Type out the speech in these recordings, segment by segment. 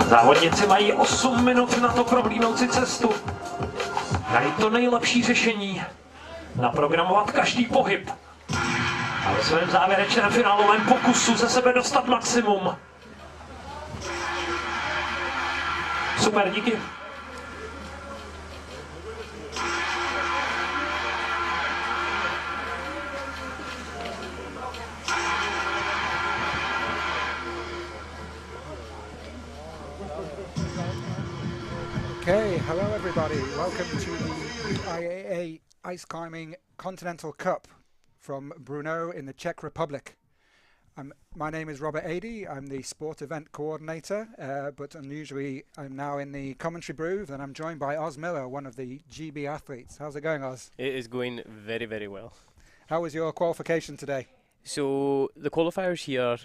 Závodníci mají 8 minut na to prohlídnout si cestu. Najít to nejlepší řešení. Naprogramovat každý pohyb. A ve svém závěrečném finálovém pokusu ze sebe dostat maximum. Super, díky. Okay, hello everybody. Welcome to the UIAA Ice Climbing Continental Cup from Brno in the Czech Republic. My name is Robert Adey. I'm the sport event coordinator, but unusually I'm now in the commentary booth, and I'm joined by Oz Miller, one of the GB athletes. How's it going, Oz? It is going very, very well. How was your qualification today? So the qualifiers here,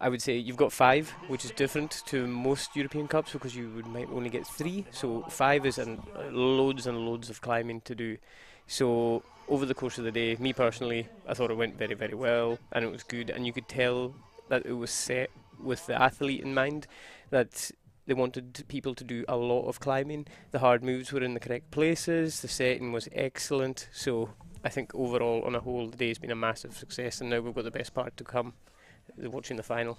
I would say you've got 5, which is different to most European Cups because you might only get 3. So 5 is loads and loads of climbing to do. So over the course of the day, me personally, I thought it went very, very well and it was good. And you could tell that it was set with the athlete in mind, that they wanted people to do a lot of climbing. The hard moves were in the correct places. The setting was excellent. So I think overall, on a whole, the day has been a massive success. And now we've got the best part to come. Watching the final.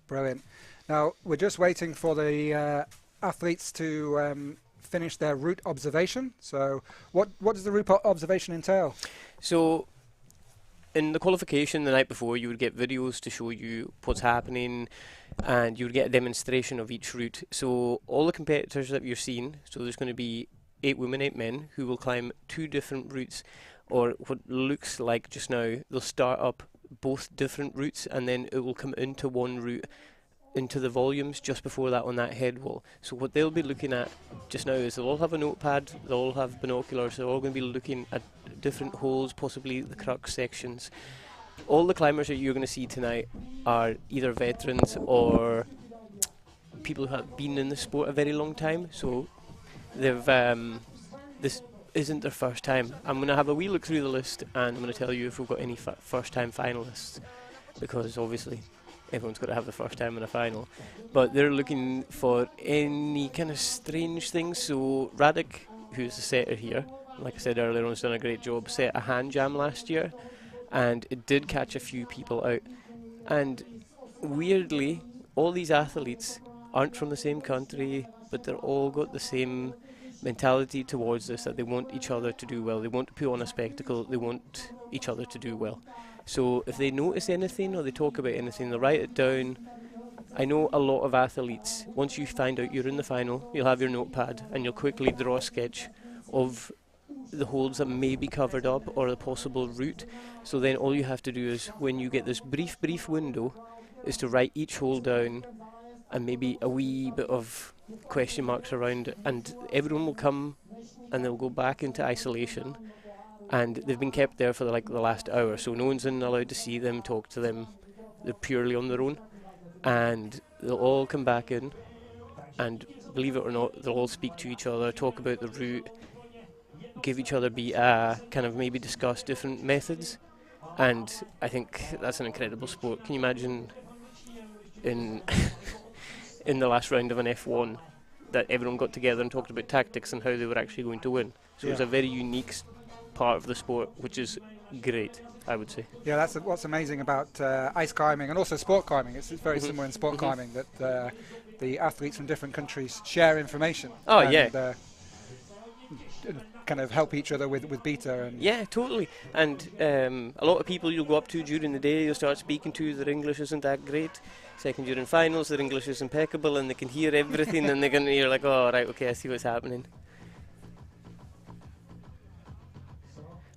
Brilliant. Now we're just waiting for the athletes to finish their route observation. So what does the route observation entail? So in the qualification the night before, you would get videos to show you what's happening, and you would get a demonstration of each route. So all the competitors that you're seeing, so there's going to be 8 women, 8 men who will climb 2 different routes, or what looks like just now they'll start up both different routes and then it will come into one route into the volumes just before that on that head wall. So what they'll be looking at just now is they'll all have a notepad, they'll all have binoculars, they're all going to be looking at different holes, possibly the crux sections. All the climbers that you're going to see tonight are either veterans or people who have been in the sport a very long time, so they've this isn't their first time. I'm going to have a wee look through the list and I'm going to tell you if we've got any first time finalists, because obviously everyone's got to have the first time in a final. But they're looking for any kind of strange things. So Radek, who's the setter here, like I said earlier on, has done a great job, set a hand jam last year and it did catch a few people out. And weirdly, all these athletes aren't from the same country, but they're all got the same mentality towards this, that they want each other to do well. They want to put on a spectacle, they want each other to do well. So if they notice anything or they talk about anything, they'll write it down. I know a lot of athletes, once you find out you're in the final, you'll have your notepad and you'll quickly draw a sketch of the holds that may be covered up or the possible route. So then all you have to do is, when you get this brief window, is to write each hole down and maybe a wee bit of question marks around it, and everyone will come and they'll go back into isolation, and they've been kept there for the last hour, so no one's allowed to see them, talk to them. They're purely on their own, and they'll all come back in, and believe it or not, they'll all speak to each other, talk about the route, give each other kind of maybe discuss different methods. And I think that's an incredible sport. Can you imagine in in the last round of an F1 that everyone got together and talked about tactics and how they were actually going to win. So it was a very unique part of the sport, which is great, I would say. Yeah, that's what's amazing about ice climbing and also sport climbing. It's very similar in sport climbing that the athletes from different countries share information. Oh, and, yeah. Kind of help each other with beta. And yeah, totally. And a lot of people you'll go up to during the day, you'll start speaking to, their English isn't that great. Second year in finals, their English is impeccable and they can hear everything and you're like, oh, right, okay, I see what's happening.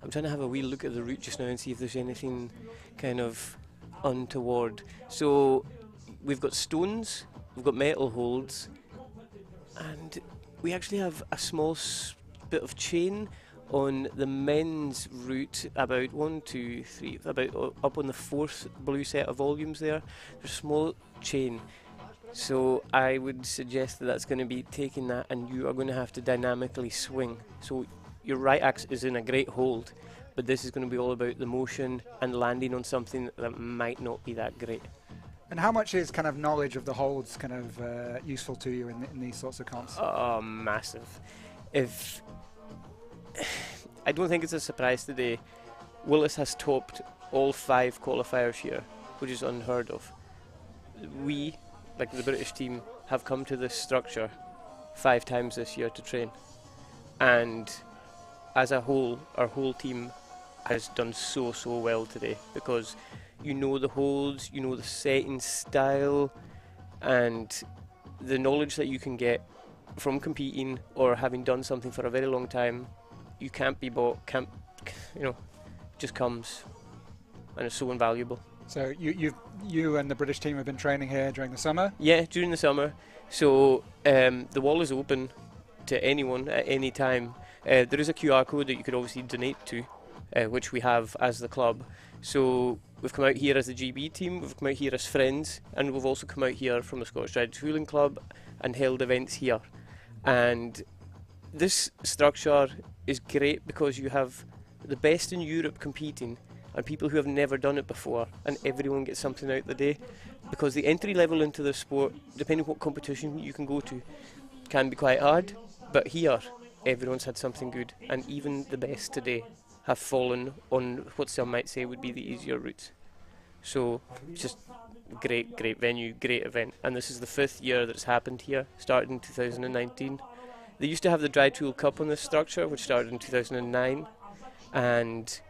I'm trying to have a wee look at the route just now and see if there's anything kind of untoward. So we've got stones, we've got metal holds, and we actually have a small bit of chain on the men's route, about about up on the 4th blue set of volumes there. There's a small chain. So I would suggest that that's going to be taking that and you are going to have to dynamically swing. So your right axe is in a great hold, but this is going to be all about the motion and landing on something that might not be that great. And how much is kind of knowledge of the holds kind of useful to you in these sorts of comps? Oh, massive. I don't think it's a surprise today. Willis has topped all 5 qualifiers here, which is unheard of. We, like the British team, have come to this structure 5 times this year to train. And as a whole, our whole team has done so well today, because you know the holds, you know the setting style, and the knowledge that you can get from competing or having done something for a very long time. You can't be bought, just comes, and it's so invaluable. So you and the British team have been training here during the summer? Yeah, during the summer. So the wall is open to anyone at any time. There is a QR code that you could obviously donate to, which we have as the club. So we've come out here as the GB team, we've come out here as friends, and we've also come out here from the Scottish Dry Tooling Club and held events here. And this structure is great because you have the best in Europe competing and people who have never done it before, and everyone gets something out the day, because the entry level into the sport, depending on what competition you can go to, can be quite hard, but here everyone's had something good, and even the best today have fallen on what some might say would be the easier routes. So it's just great venue, great event, and this is the 5th year that it's happened here, started in 2019. They used to have the Dry Tool Cup on this structure, which started in 2009, and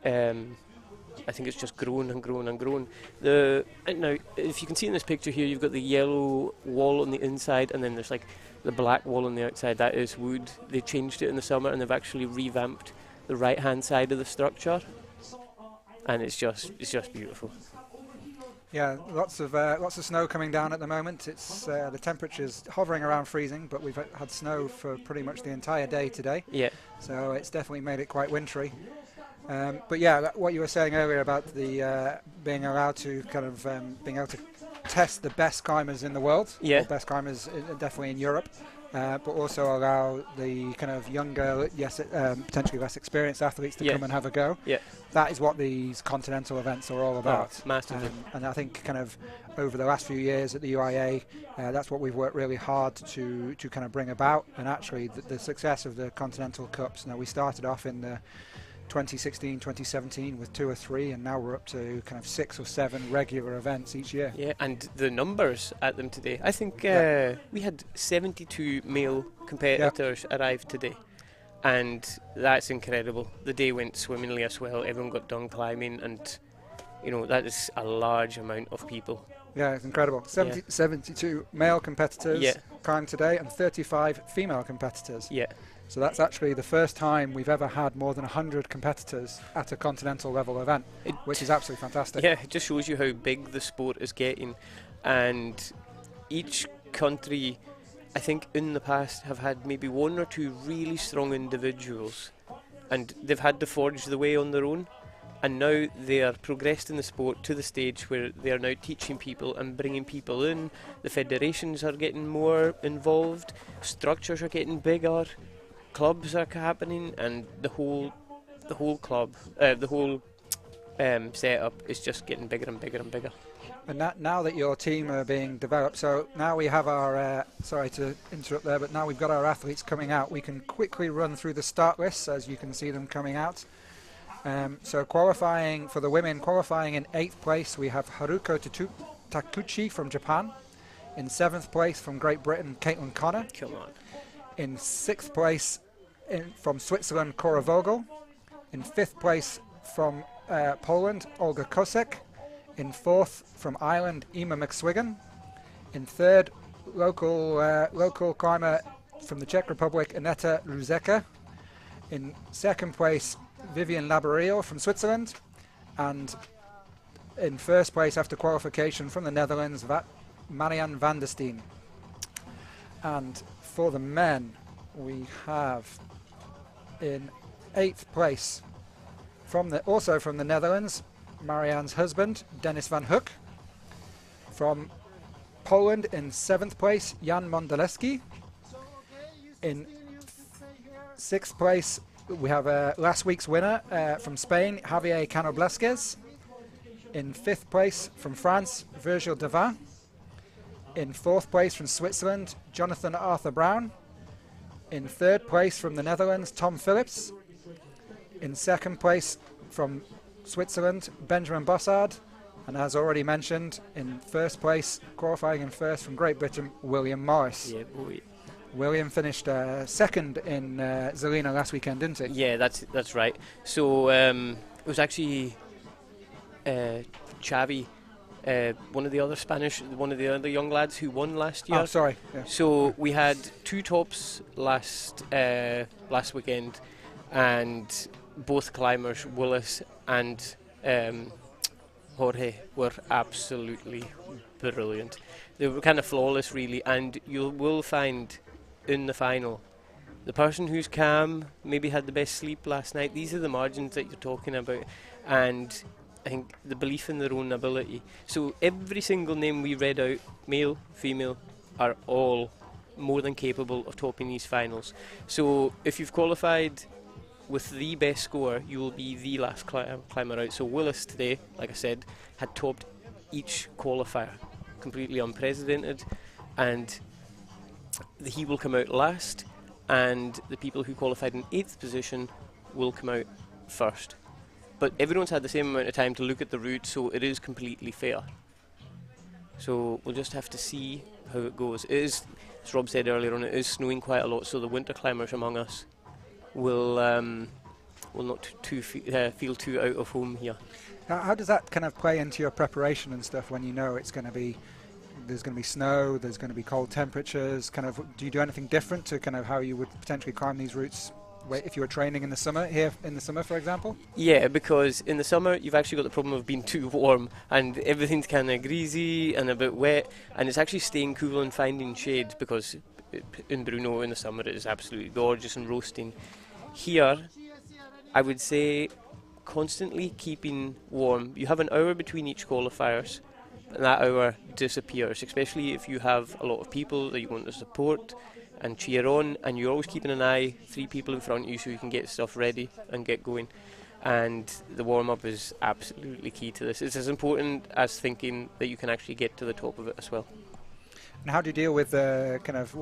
I think it's just grown and grown and grown. Now, if you can see in this picture here, you've got the yellow wall on the inside, and then there's like the black wall on the outside. That is wood. They changed it in the summer, and they've actually revamped the right-hand side of the structure, and it's just beautiful. Yeah, lots of snow coming down at the moment. It's the temperature's hovering around freezing, but we've had snow for pretty much the entire day today. Yeah. So it's definitely made it quite wintry. But yeah, what you were saying earlier about the being allowed to kind of being able to test the best climbers in the world, yeah, or best climbers definitely in Europe, but also allow the kind of younger, potentially less experienced athletes to come and have a go. Yeah. That is what these continental events are all about. Massively. And I think kind of over the last few years at the UIA, that's what we've worked really hard to kind of bring about. And actually the success of the Continental Cups. Now, we started off in the 2016, 2017 with 2 or 3, and now we're up to kind of 6 or 7 regular events each year. Yeah, and the numbers at them today, I think we had 72 male competitors arrive today, and that's incredible. The day went swimmingly as well, everyone got done climbing, and that is a large amount of people. Yeah, it's incredible. 72 male competitors climbed today, and 35 female competitors. Yeah. So that's actually the first time we've ever had more than 100 competitors at a continental level event, which is absolutely fantastic. Yeah, it just shows you how big the sport is getting. And each country, I think in the past, have had maybe 1 or 2 really strong individuals, and they've had to forge the way on their own. And now they are progressed in the sport to the stage where they are now teaching people and bringing people in. The federations are getting more involved, structures are getting bigger, clubs are happening, and the whole setup is just getting bigger and bigger and bigger. And now that your team are being developed, so now we have our, sorry to interrupt there, but now we've got our athletes coming out. We can quickly run through the start lists as you can see them coming out. So qualifying for the women, qualifying in 8th place, we have Haruko Tauchi from Japan. In 7th place from Great Britain, Caitlyn Connor. Come on. In 6th place from Switzerland, Cor Vogal. In 5th place from Poland, Olga Kosek. In 4th from Ireland, Ema McSwigan. In 3rd, local climber from the Czech Republic, Anetta Luskova. In 2nd place, Vivian Laborio from Switzerland. And in 1st place after qualification from the Netherlands, Marianne van der Steen. And for the men, we have in 8th place also from the Netherlands, Marianne's husband, Dennis van Hoek. From Poland in 7th place, Jan Meleski. In 6th place, we have last week's winner from Spain, Javier Cano. In 5th place from France, Virgil Devenir. In 4th place from Switzerland, Jonathan Arthur Brown. In 3rd place from the Netherlands, Tom Phillips. In 2nd place from Switzerland, Benjamin Bossard. And as already mentioned, in 1st place, qualifying in 1st from Great Britain, William Morris. Yeah, boy. William finished 2nd in Zelina last weekend, didn't he? Yeah, that's right. So it was actually Xavi, one of the other young lads who won last year. Oh, sorry. Yeah. So we had 2 tops last weekend, and both climbers, Willis and Jorge, were absolutely brilliant. They were kind of flawless, really, and you will find in the final the person who's calm, maybe had the best sleep last night. These are the margins that you're talking about, and I think the belief in their own ability. So every single name we read out, male, female, are all more than capable of topping these finals. So if you've qualified with the best score, you will be the last climber out. So Willis today, like I said, had topped each qualifier, completely unprecedented, and he will come out last, and the people who qualified in 8th position will come out first. But everyone's had the same amount of time to look at the route, so it is completely fair. So we'll just have to see how it goes. It is, as Rob said earlier on, it is snowing quite a lot, so the winter climbers among us will not feel too out of home here. How does that kind of play into your preparation and stuff when you know it's going to be, there's going to be snow, there's going to be cold temperatures? Kind of, do you do anything different to kind of how you would potentially climb these routes if you were training in the summer, here in the summer, for example? Yeah, because in the summer you've actually got the problem of being too warm and everything's kind of greasy and a bit wet, and it's actually staying cool and finding shade, because in Brno in the summer it is absolutely gorgeous and roasting. Here, I would say constantly keeping warm. You have an hour between each qualifiers, and that hour disappears, especially if you have a lot of people that you want to support and cheer on, and you're always keeping an eye, 3 people in front of you, so you can get stuff ready and get going. And the warm-up is absolutely key to this. It's as important as thinking that you can actually get to the top of it as well. And how do you deal with the kind of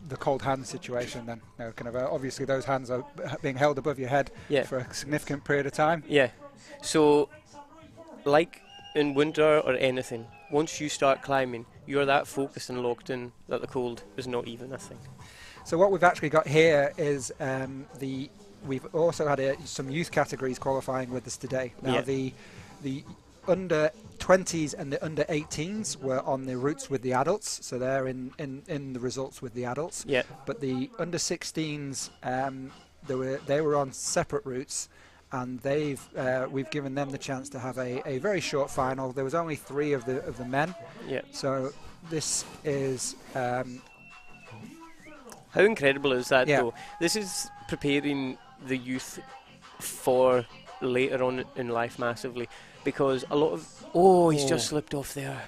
the cold hand situation then? You know, kind of obviously those hands are being held above your head for a significant period of time. Yeah. So, like in winter or anything, once you start climbing, you're that focused and locked in that the cold is not even a thing. So what we've actually got here is we've also had some youth categories qualifying with us today. Now the under 20s and the under 18s were on the routes with the adults, so they're in the results with the adults. Yeah. But the under 16s, they were on separate routes, and we've given them the chance to have a very short final. There was only 3 of the men. Yeah. So this is. How incredible is that, though? This is preparing the youth for later on in life massively, because a lot of... he's just slipped off there.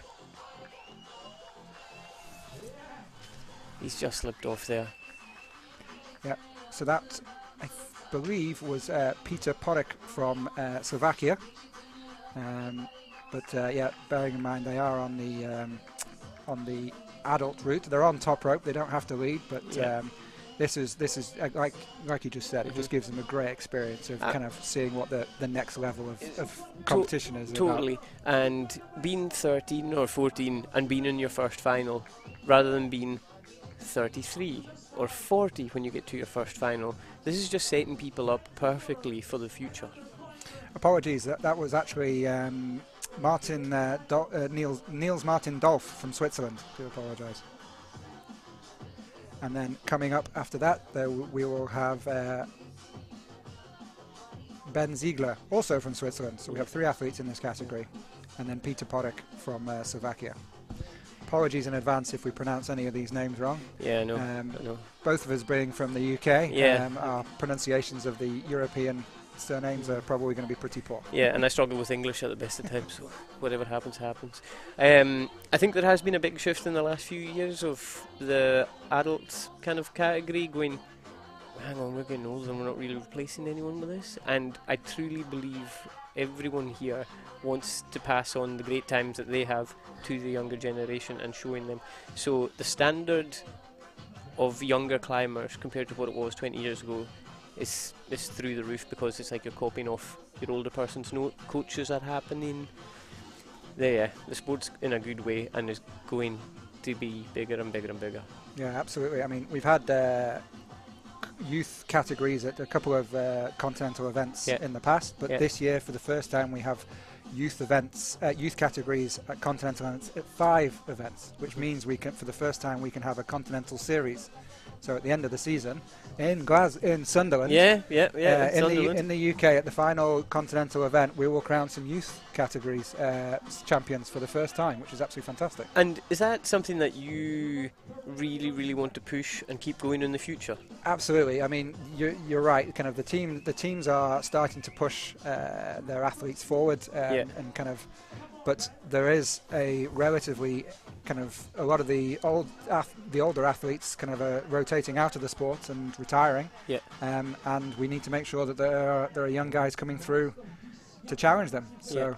He's just slipped off there. Yeah, so that, I believe, was Peter Porek from Slovakia. But yeah, bearing in mind they are on the adult route. They're on top rope. They don't have to lead, but this is like you just said. It just gives them a great experience of kind of seeing what the next level of competition is. Totally. And being 13 or 14 and being in your first final, rather than being 33 or 40 when you get to your first final, this is just setting people up perfectly for the future. Apologies, that was actually Niels Martin Dolph from Switzerland. Do apologise. And then coming up after that, we will have Ben Ziegler, also from Switzerland. So we have 3 athletes in this category. And then Peter Porek from Slovakia. Apologies in advance if we pronounce any of these names wrong. Yeah, no. Both of us being from the UK, Yeah. Our pronunciations of the European surnames are probably going to be pretty poor. Yeah, and I struggle with English at the best of times, so whatever happens, happens. I think there has been a big shift in the last few years of the adult kind of category going, hang on, we're getting older and we're not really replacing anyone with this. And I truly believe everyone here wants to pass on the great times that they have to the younger generation and showing them. So the standard of younger climbers compared to what it was 20 years ago is through the roof, because it's like you're copying off your older person's coaches are happening. The sport's in a good way and is going to be bigger and bigger and bigger. Yeah, absolutely. I mean, we've had youth categories at a couple of continental events in the past, but this year for the first time we have youth categories at continental events at 5 events, which means we can, for the first time, we can have a continental series. So at the end of the season, in Sunderland, in the UK, at the final continental event, we will crown some youth categories champions for the first time, which is absolutely fantastic. And is that something that you really, really want to push and keep going in the future? Absolutely. I mean, you're right. Kind of the teams are starting to push their athletes forward, and kind of. But there is a relatively kind of a lot of the older athletes kind of rotating out of the sport and retiring. Yeah. And we need to make sure that there are young guys coming through to challenge them. So.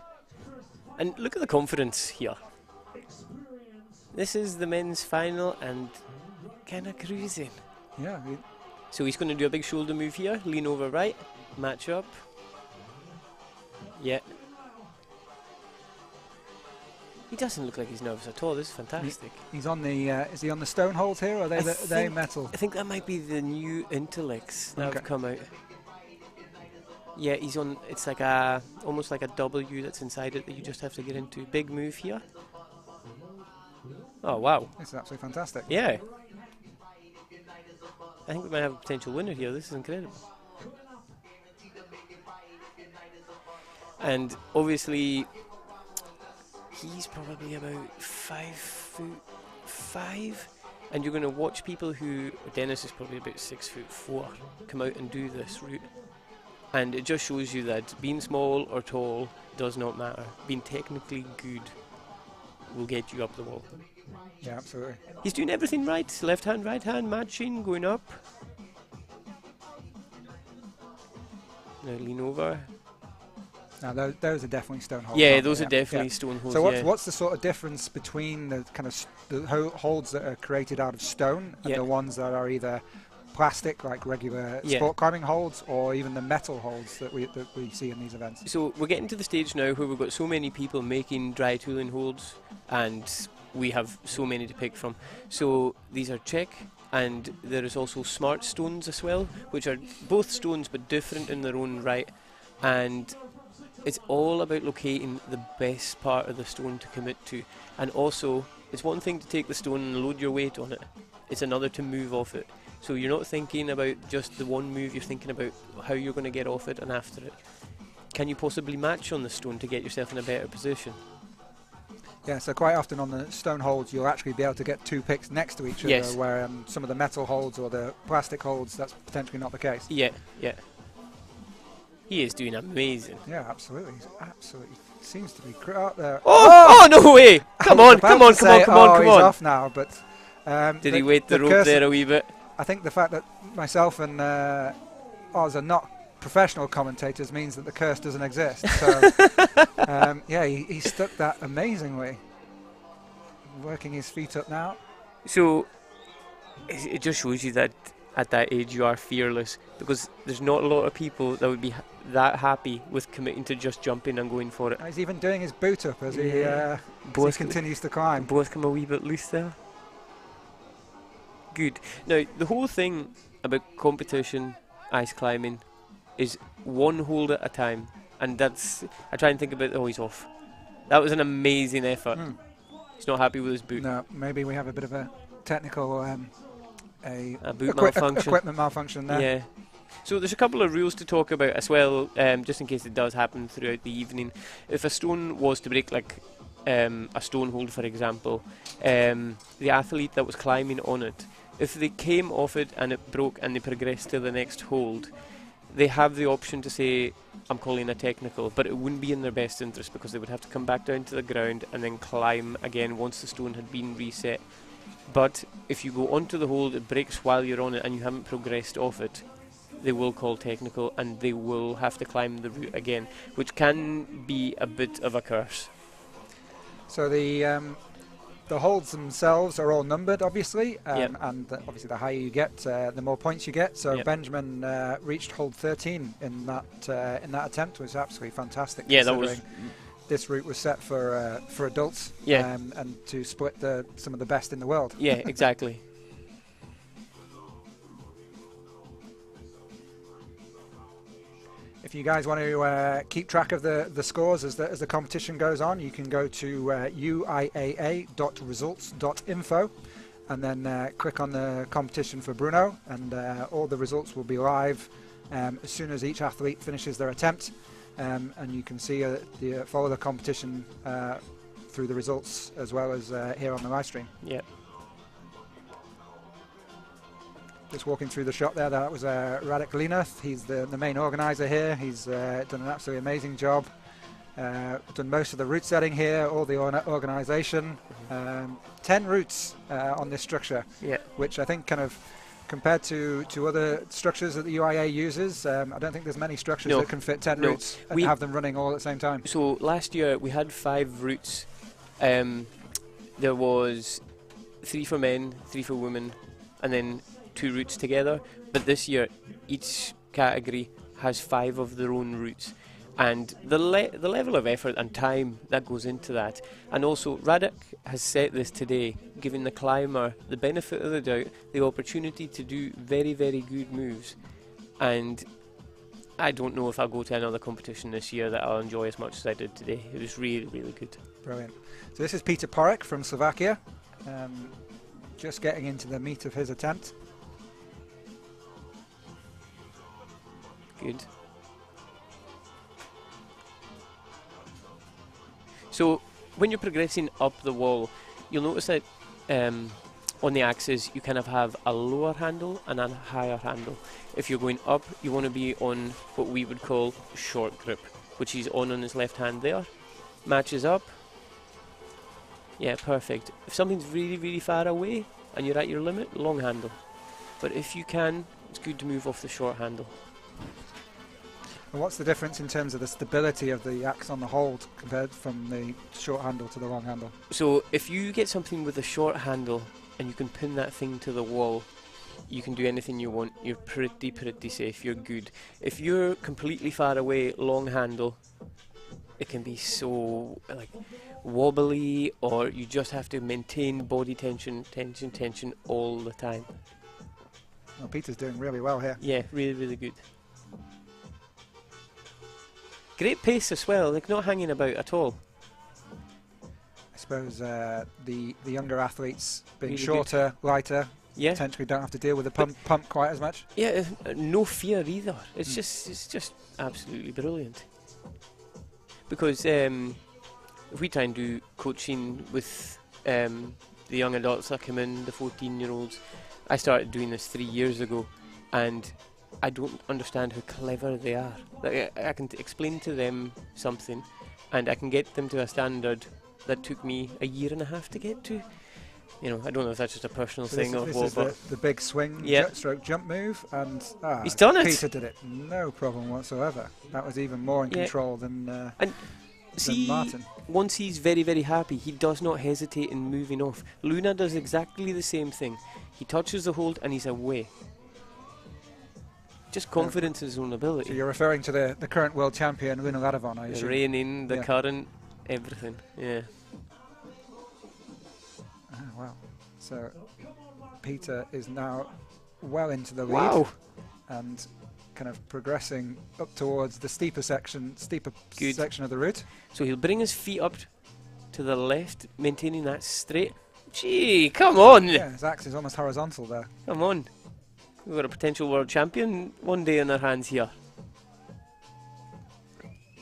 And look at the confidence here. This is the men's final and kind of cruising. Yeah. So he's going to do a big shoulder move here, lean over right, match up. Yeah. He doesn't look like he's nervous at all. This is fantastic. He's on the. Is he on the stone holds here, or are they metal? I think that might be the new intellects that have come out. Yeah, he's on. It's like almost like a W that's inside it that you just have to get into. Big move here. Oh wow! This is absolutely fantastic. Yeah. I think we might have a potential winner here. This is incredible. And obviously, he's probably about 5'5", and you're going to watch people who, Dennis is probably about 6'4", come out and do this route. And it just shows you that being small or tall does not matter. Being technically good will get you up the wall. Yeah, absolutely. He's doing everything right. Left hand, right hand, matching, going up. Now lean over. Now those are definitely stone holds. Yeah, those are definitely stone holds. So what's the sort of difference between the kind of the holds that are created out of stone and the ones that are either plastic, like regular sport climbing holds, or even the metal holds that we see in these events? So we're getting to the stage now where we've got so many people making dry tooling holds, and we have so many to pick from. So these are Czech, and there is also smart stones as well, which are both stones but different in their own right. And it's all about locating the best part of the stone to commit to. And also, it's one thing to take the stone and load your weight on it. It's another to move off it. So you're not thinking about just the one move, you're thinking about how you're going to get off it and after it. Can you possibly match on the stone to get yourself in a better position? Yeah, so quite often on the stone holds you'll actually be able to get 2 picks next to each other, where some of the metal holds or the plastic holds, that's potentially not the case. Yeah. He is doing amazing. Yeah, absolutely. He's absolutely seems to be out there. Oh, no way! Come on. He's off now, but did he wait the rope there a wee bit? I think the fact that myself and Oz are not professional commentators means that the curse doesn't exist. So, yeah, he stuck that amazingly. Working his feet up now. So it just shows you that at that age you are fearless, because there's not a lot of people that would be that happy with committing to just jumping and going for it. He's even doing his boot up as Yeah. he continues to climb. Both come a wee bit loose there. Good. Now, the whole thing about competition ice climbing is one hold at a time, and that's, I try and think about, oh, he's off. That was an amazing effort. He's not happy with his boot. No, maybe we have a bit of a technical A boot malfunction. Equipment malfunction there. Yeah. So there's a couple of rules to talk about as well, just in case it does happen throughout the evening. If a stone was to break, like a stone hold, for example, the athlete that was climbing on it, if they came off it and it broke and they progressed to the next hold, they have the option to say, I'm calling a technical, but it wouldn't be in their best interest, because they would have to come back down to the ground and then climb again once the stone had been reset. But if you go onto the hold, it breaks while you're on it and you haven't progressed off it, they will call technical and they will have to climb the route again, which can be a bit of a curse. So the holds themselves are all numbered, obviously, and obviously the higher you get, the more points you get. So Benjamin reached hold 13 in that attempt, which was absolutely fantastic. Yeah, that was. This route was set for adults, and to split some of the best in the world. Yeah, exactly. If you guys want to keep track of the scores as the competition goes on, you can go to UIAA.results.info and then click on the competition for Brno, and all the results will be live as soon as each athlete finishes their attempt. And you can see follow the competition through the results as well as here on the live stream. Yeah. Just walking through the shot there, that was Radek Lineth. He's the main organizer here. He's done an absolutely amazing job. Done most of the route setting here, all the organization. 10 routes on this structure, which I think kind of compared to other structures that the UIA uses, I don't think there's many structures that can fit 10 routes and have them running all at the same time. So last year we had 5 routes. There was 3 for men, 3 for women, and then 2 routes together. But this year each category has 5 of their own routes, and the level of effort and time that goes into that. And also Radek has set this today, giving the climber the benefit of the doubt, the opportunity to do very, very good moves. And I don't know if I'll go to another competition this year that I'll enjoy as much as I did today. It was really, really good. Brilliant. So this is Peter Porek from Slovakia, just getting into the meat of his attempt. Good. So when you're progressing up the wall, you'll notice that on the axis you kind of have a lower handle and a higher handle. If you're going up, you want to be on what we would call short grip, which he's on his left hand there. Matches up. Yeah, perfect. If something's really, really far away and you're at your limit, long handle. But if you can, it's good to move off the short handle. And what's the difference in terms of the stability of the axe on the hold compared from the short handle to the long handle? So if you get something with a short handle and you can pin that thing to the wall, you can do anything you want. You're pretty safe. You're good. If you're completely far away, long handle, it can be so like wobbly, or you just have to maintain body tension all the time. Well, Peter's doing really well here. Yeah, really, really good. Great pace as well, like not hanging about at all. I suppose the younger athletes being Really shorter, lighter, Yeah. potentially don't have to deal with the pump quite as much. Yeah, no fear either. It's just absolutely brilliant. Because if we try and do coaching with the young adults that come in, the 14-year-olds, I started doing this 3 years ago, and I don't understand how clever they are. Like, I can explain to them something, and I can get them to a standard that took me 1.5 years to get to. You know, I don't know if that's just a personal So thing or this what, is but the big swing, Yeah. stroke jump move, and He's done it. Peter did it, no problem whatsoever. That was even more in Yeah. control than see, Martin. once he's very, very happy, he does not hesitate in moving off. Luna does exactly the same thing. He touches the hold and he's away. Just confidence in his own So ability. you're referring to the current world champion, Luna Ladovon, I The assume? reigning, the Yeah. current, everything. Yeah. Wow. So Peter is now well into the lead. Wow. And kind of progressing up towards the steeper section Good. of the route. So he'll bring his feet up to the left, maintaining that straight. Gee, come on! Yeah, his axe is almost horizontal there. Come on. We've got a potential world champion one day in our hands here.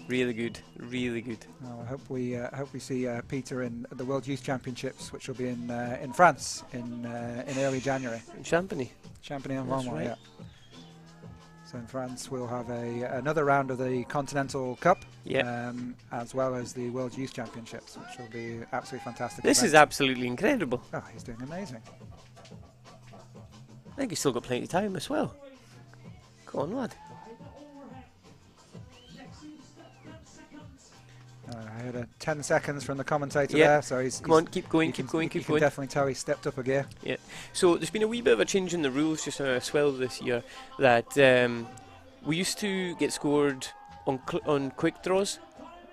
Really good, really good. Well, I hope we see Peter in the World Youth Championships, which will be in France in early January. In Champagny. Champagny-en-Valois, That's right. yeah. So in France we'll have another round of the Continental Cup, Yeah. as well as the World Youth Championships, which will be absolutely fantastic. This is event. absolutely incredible. Oh, he's doing amazing. I think he's still got plenty of time as well. Come on, lad. I heard 10 seconds from the commentator Yeah. there, so he's Come on, keep going, you keep can- going, you keep can going. definitely tell he stepped up a gear. So there's been a wee bit of a change in the rules just as well this year. That we used to get scored on quick draws.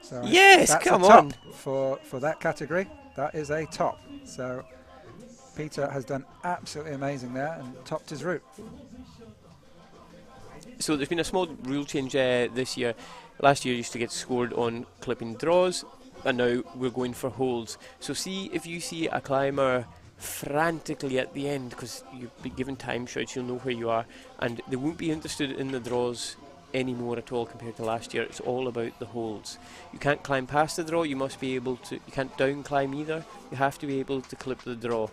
So Yes, that's come a top on. for that category. That is a top. So Peter has done absolutely amazing there and topped his route. So there's been a small rule change this year. Last year you used to get scored on clipping draws, and now we're going for holds. So see if you see a climber frantically at the end, because you've been given time shouts, you'll know where you are, and they won't be interested in the draws anymore at all compared to last year. It's all about the holds. You can't climb past the draw, you must be able to, you can't down climb either, you have to be able to clip the draw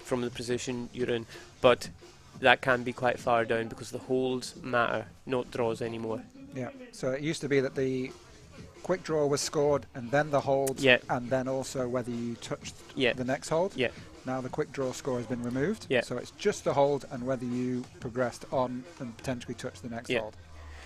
from the position you're in, but that can be quite far down because the holds matter, not draws anymore. Yeah. So it used to be that the quick draw was scored and then the hold, Yeah. and then also whether you touched Yeah. the next hold. Yeah. Now the quick draw score has been removed. Yeah. So it's just the hold and whether you progressed on and potentially touched the next Yeah. hold.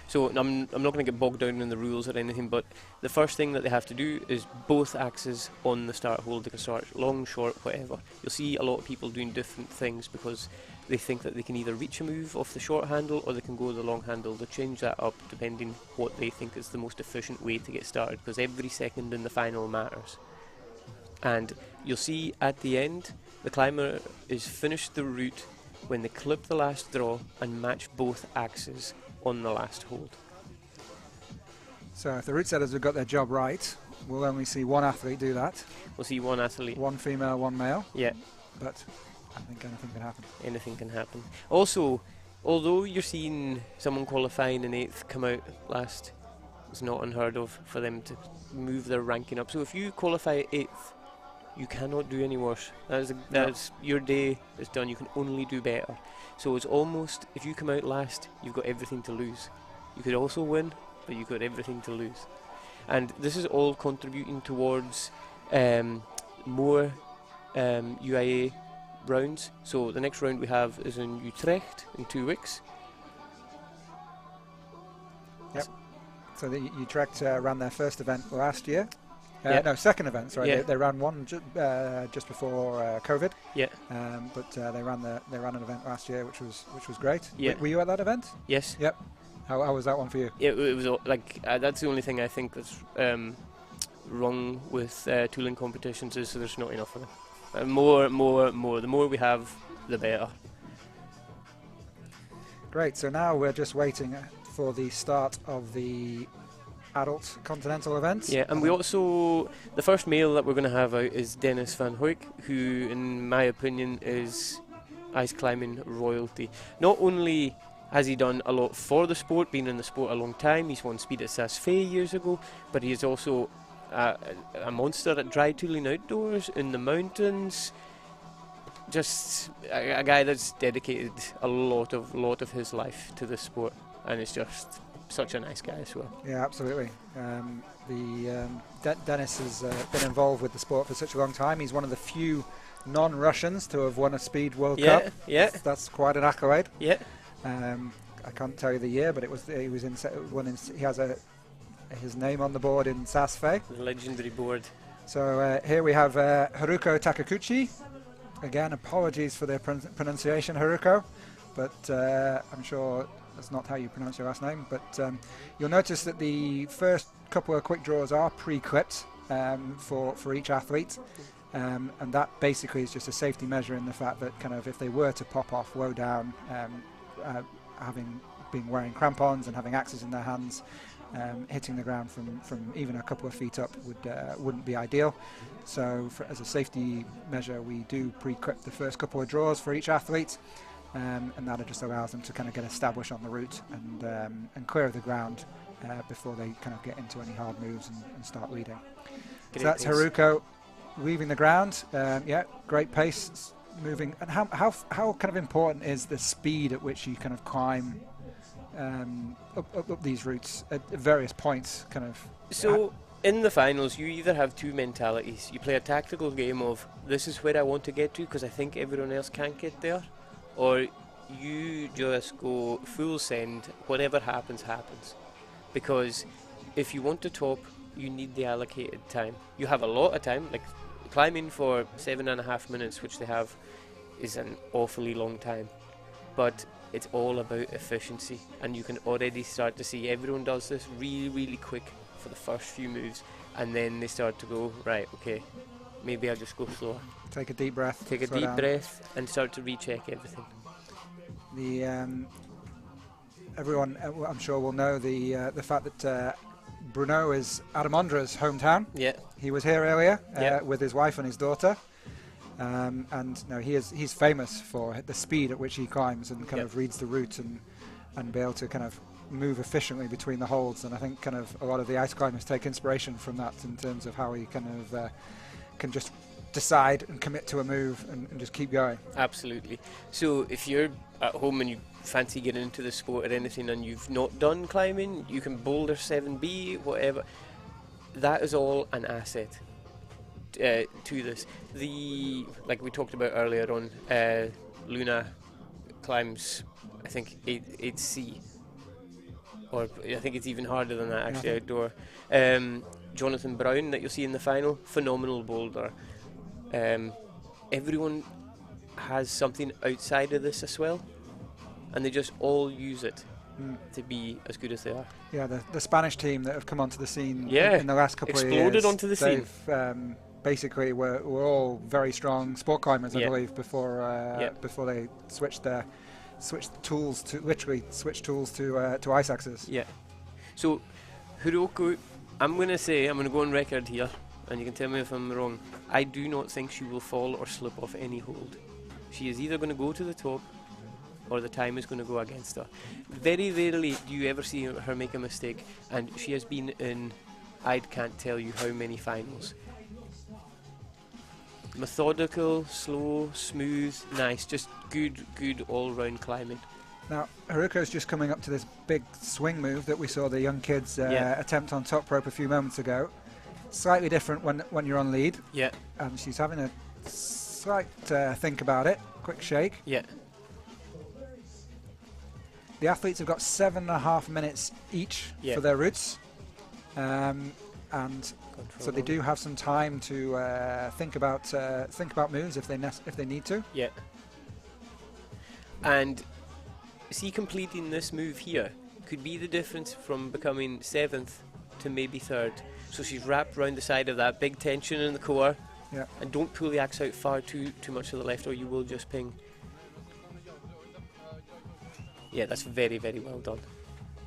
So I'm not going to get bogged down in the rules or anything, but the first thing that they have to do is both axes on the start hold. They can start long, short, whatever. You'll see a lot of people doing different things because they think that they can either reach a move off the short handle or they can go the long handle. They change that up depending what they think is the most efficient way to get started, because every second in the final matters. And you'll see at the end, the climber is finished the route when they clip the last draw and match both axes on the last hold. So if the route setters have got their job right, we'll only see one athlete do that. We'll see one athlete. One female, one male. Yeah, But I think anything can happen. anything can happen. Also, although you're seeing someone qualifying in 8th come out last, it's not unheard of for them to move their ranking up. So if you qualify 8th, you cannot do any worse. That's your day is done. You can only do better. So it's almost, if you come out last, you've got everything to lose. You could also win, but you've got everything to lose. And this is all contributing towards more UIA rounds. So the next round we have is in Utrecht in 2 weeks. So the Utrecht ran their first event last year. Yeah. No, second event. Sorry, Yeah. they ran one just before COVID. Yeah. But they ran an event last year, which was great. Yeah. Were you at that event? Yes. Yep. How was that one for you? It was like that's the only thing I think that's wrong with tooling competitions is so there's not enough of them. More. The more we have, the better. Great. So now we're just waiting for the start of the adult continental events. Yeah, and we also, the first male that we're going to have out is Dennis van Hoyk, who in my opinion is ice climbing royalty. Not only has he done a lot for the sport, been in the sport a long time, he's won speed at Saas-Fee years ago, but he is also a monster at dry tooling outdoors in the mountains. Just a guy that's dedicated a lot of his life to this sport, and it's just such a nice guy as well. Yeah, absolutely. Dennis has been involved with the sport for such a long time. He's one of the few non-Russians to have won a Speed World Yeah, Cup. yeah. That's quite an accolade. Yeah. I can't tell you the year, but he has his name on the board in Sasfe. The legendary board. So here we have Haruko Tauchi. Again, apologies for the pronunciation, Haruko, but I'm sure that's not how you pronounce your last name. But you'll notice that the first couple of quick draws are pre-clipped for each athlete, and that basically is just a safety measure in the fact that kind of if they were to pop off low down, having been wearing crampons and having axes in their hands, hitting the ground from even a couple of feet up wouldn't be ideal. So as a safety measure, we do pre-clip the first couple of draws for each athlete, and that just allows them to kind of get established on the route and clear of the ground before they kind of get into any hard moves and start leading. So that's pace. Haruko leaving the ground. Yeah, great pace, moving. And how kind of important is the speed at which you kind of climb up these routes at various points, kind of? So in the finals, you either have two mentalities. You play a tactical game of this is where I want to get to because I think everyone else can't get there, or you just go full send. Whatever happens, happens. Because if you want to top, you need the allocated time. You have a lot of time. Like climbing for 7.5 minutes, which they have, is an awfully long time. But it's all about efficiency, and you can already start to see everyone does this really quick for the first few moves, and then they start to go, right, okay, maybe I'll just go slower. Take a deep breath. Take a deep breath and start to recheck everything. Everyone, I'm sure, will know the fact that Brno is Adam Ondra's hometown. Yeah. He was here earlier with his wife and his daughter. And no, he's famous for the speed at which he climbs and kind of reads the route and be able to kind of move efficiently between the holds. And I think kind of a lot of the ice climbers take inspiration from that in terms of how he kind of can just decide and commit to a move and just keep going. Absolutely. So if you're at home and you fancy getting into the sport or anything and you've not done climbing, you can boulder 7B, whatever. That is all an asset to this. Like we talked about earlier on, Luna climbs, I think 8C, or I think it's even harder than that actually outdoor. Jonathan Brown that you'll see in the final, phenomenal boulder. Everyone has something outside of this as well, and they just all use it to be as good as they are. Yeah, the Spanish team that have come onto the scene in the last couple of years. Exploded onto the scene. Basically, we're all very strong sport climbers, I believe, before they switched tools to ice axes. Yeah. So, Haruko, I'm going to go on record here, and you can tell me if I'm wrong. I do not think she will fall or slip off any hold. She is either going to go to the top, or the time is going to go against her. Very rarely do you ever see her make a mistake, and she has been in, I can't tell you how many finals. Methodical, slow, smooth, nice, just good all-round climbing. Now, Haruko's just coming up to this big swing move that we saw the young kids attempt on top rope a few moments ago. Slightly different when you're on lead. Yeah. And she's having a slight think about it, quick shake. Yeah. The athletes have got 7.5 minutes each for their routes. And so they do have some time to think about moves if they need to. Yeah. And see, completing this move here could be the difference from becoming 7th to maybe 3rd. So she's wrapped around the side of that big tension in the core. Yeah. And don't pull the axe out far too much to the left, or you will just ping. Yeah, that's very, very well done.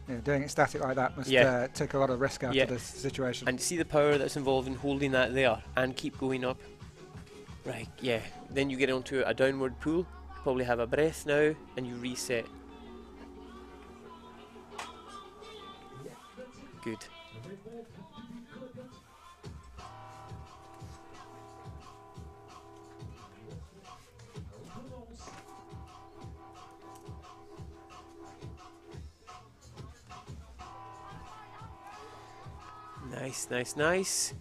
Yeah, doing it static like that must take a lot of risk out of the situation. And see the power that's involved in holding that there and keep going up. Right, yeah. Then you get onto a downward pull, probably have a breath now, and you reset. Good. Nice.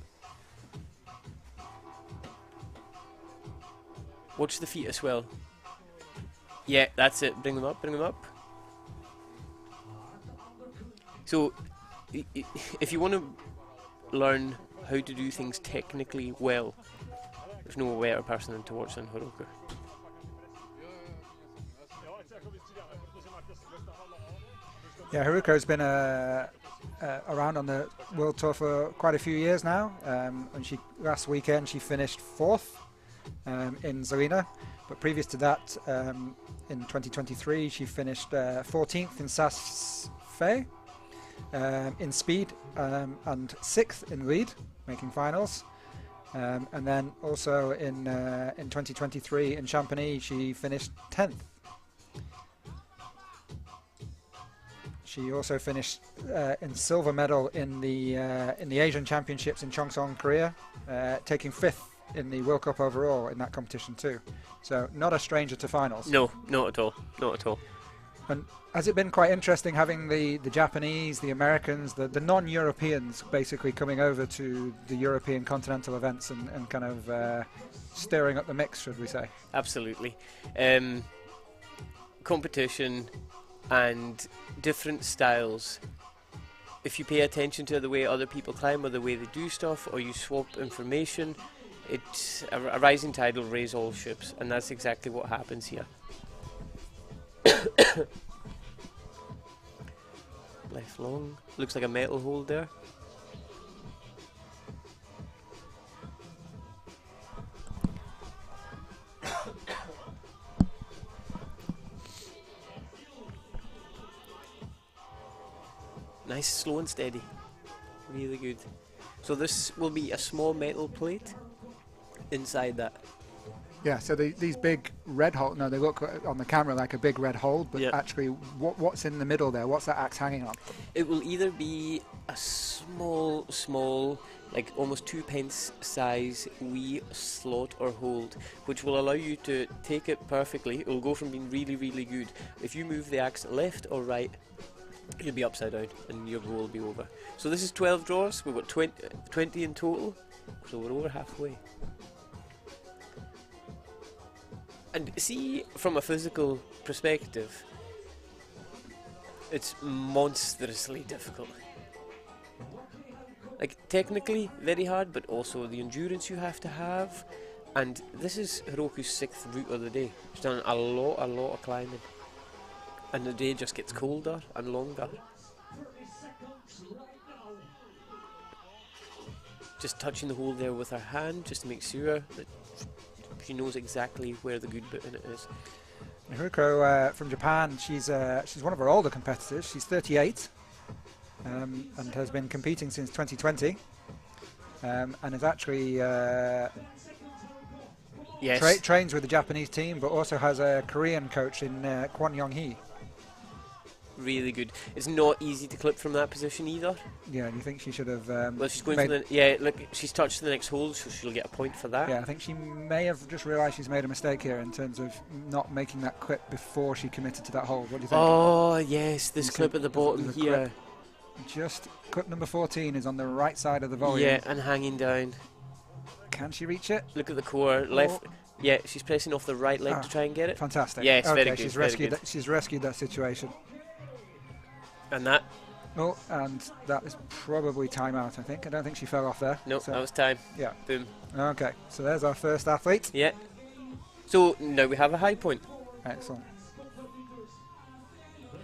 Watch the feet as well. Yeah, that's it. Bring them up, bring them up. So, if you want to learn how to do things technically well, there's no better person to watch than Haruko. Yeah, Haruko's been around on the World Tour for quite a few years now. And last weekend she finished 4th in Zelina, but previous to that, in 2023, she finished 14th in Saas-Fee in speed and 6th in lead, making finals. And then also in 2023 in Champagny, she finished 10th. She also finished in silver medal in the Asian Championships in Cheongsong, Korea, taking 5th in the World Cup overall in that competition too. So not a stranger to finals. No, not at all. Not at all. And has it been quite interesting having the Japanese, the Americans, the non-Europeans basically coming over to the European continental events and kind of stirring up the mix, should we say? Absolutely. Competition and different styles. If you pay attention to the way other people climb or the way they do stuff, or you swap information, it's a rising tide will raise all ships, and that's exactly what happens here. Left long. Looks like a metal hold there. Nice, slow and steady. Really good. So this will be a small metal plate inside that. Yeah, so these big red holes, no, they look on the camera like a big red hole, but Yep. actually what's in the middle there? What's that axe hanging on? It will either be a small, like almost 2 pence size wee slot or hold, which will allow you to take it perfectly. It will go from being really, really good. If you move the axe left or right, you'll be upside down and your goal will be over. So this is 12 draws. We've got 20 in total, so we're over halfway. And see, from a physical perspective, it's monstrously difficult. Like, technically very hard, but also the endurance you have to have. And this is Haruko's 6th route of the day. She's done a lot of climbing. And the day just gets colder and longer. Just touching the hole there with her hand, just to make sure that she knows exactly where the good bit in it is. Haruko from Japan, she's one of our older competitors. She's 38 and has been competing since 2020 and is actually Yes. trains with the Japanese team, but also has a Korean coach in Kwon Young-hee. Really good. It's not easy to clip from that position either. Yeah, do you think she should have? Well, she's going for the. Yeah, look, she's touched the next hole, so she'll get a point for that. Yeah, I think she may have just realised she's made a mistake here in terms of not making that clip before she committed to that hole. What do you think? Oh, yes, this So clip at the bottom the here. Just clip number 14 is on the right side of the volume. Yeah, and hanging down. Can she reach it? Look at the core. Left. Yeah, she's pressing off the right leg Ah, to try and get it. Fantastic. Yeah, it's okay, very good. She's very rescued. good. She's rescued that situation. And that. Oh, and that is probably timeout, I think. I don't think she fell off there. No, So, that was time. yeah. Boom. Okay, so there's our first athlete. Yeah. So now we have a high point. Excellent.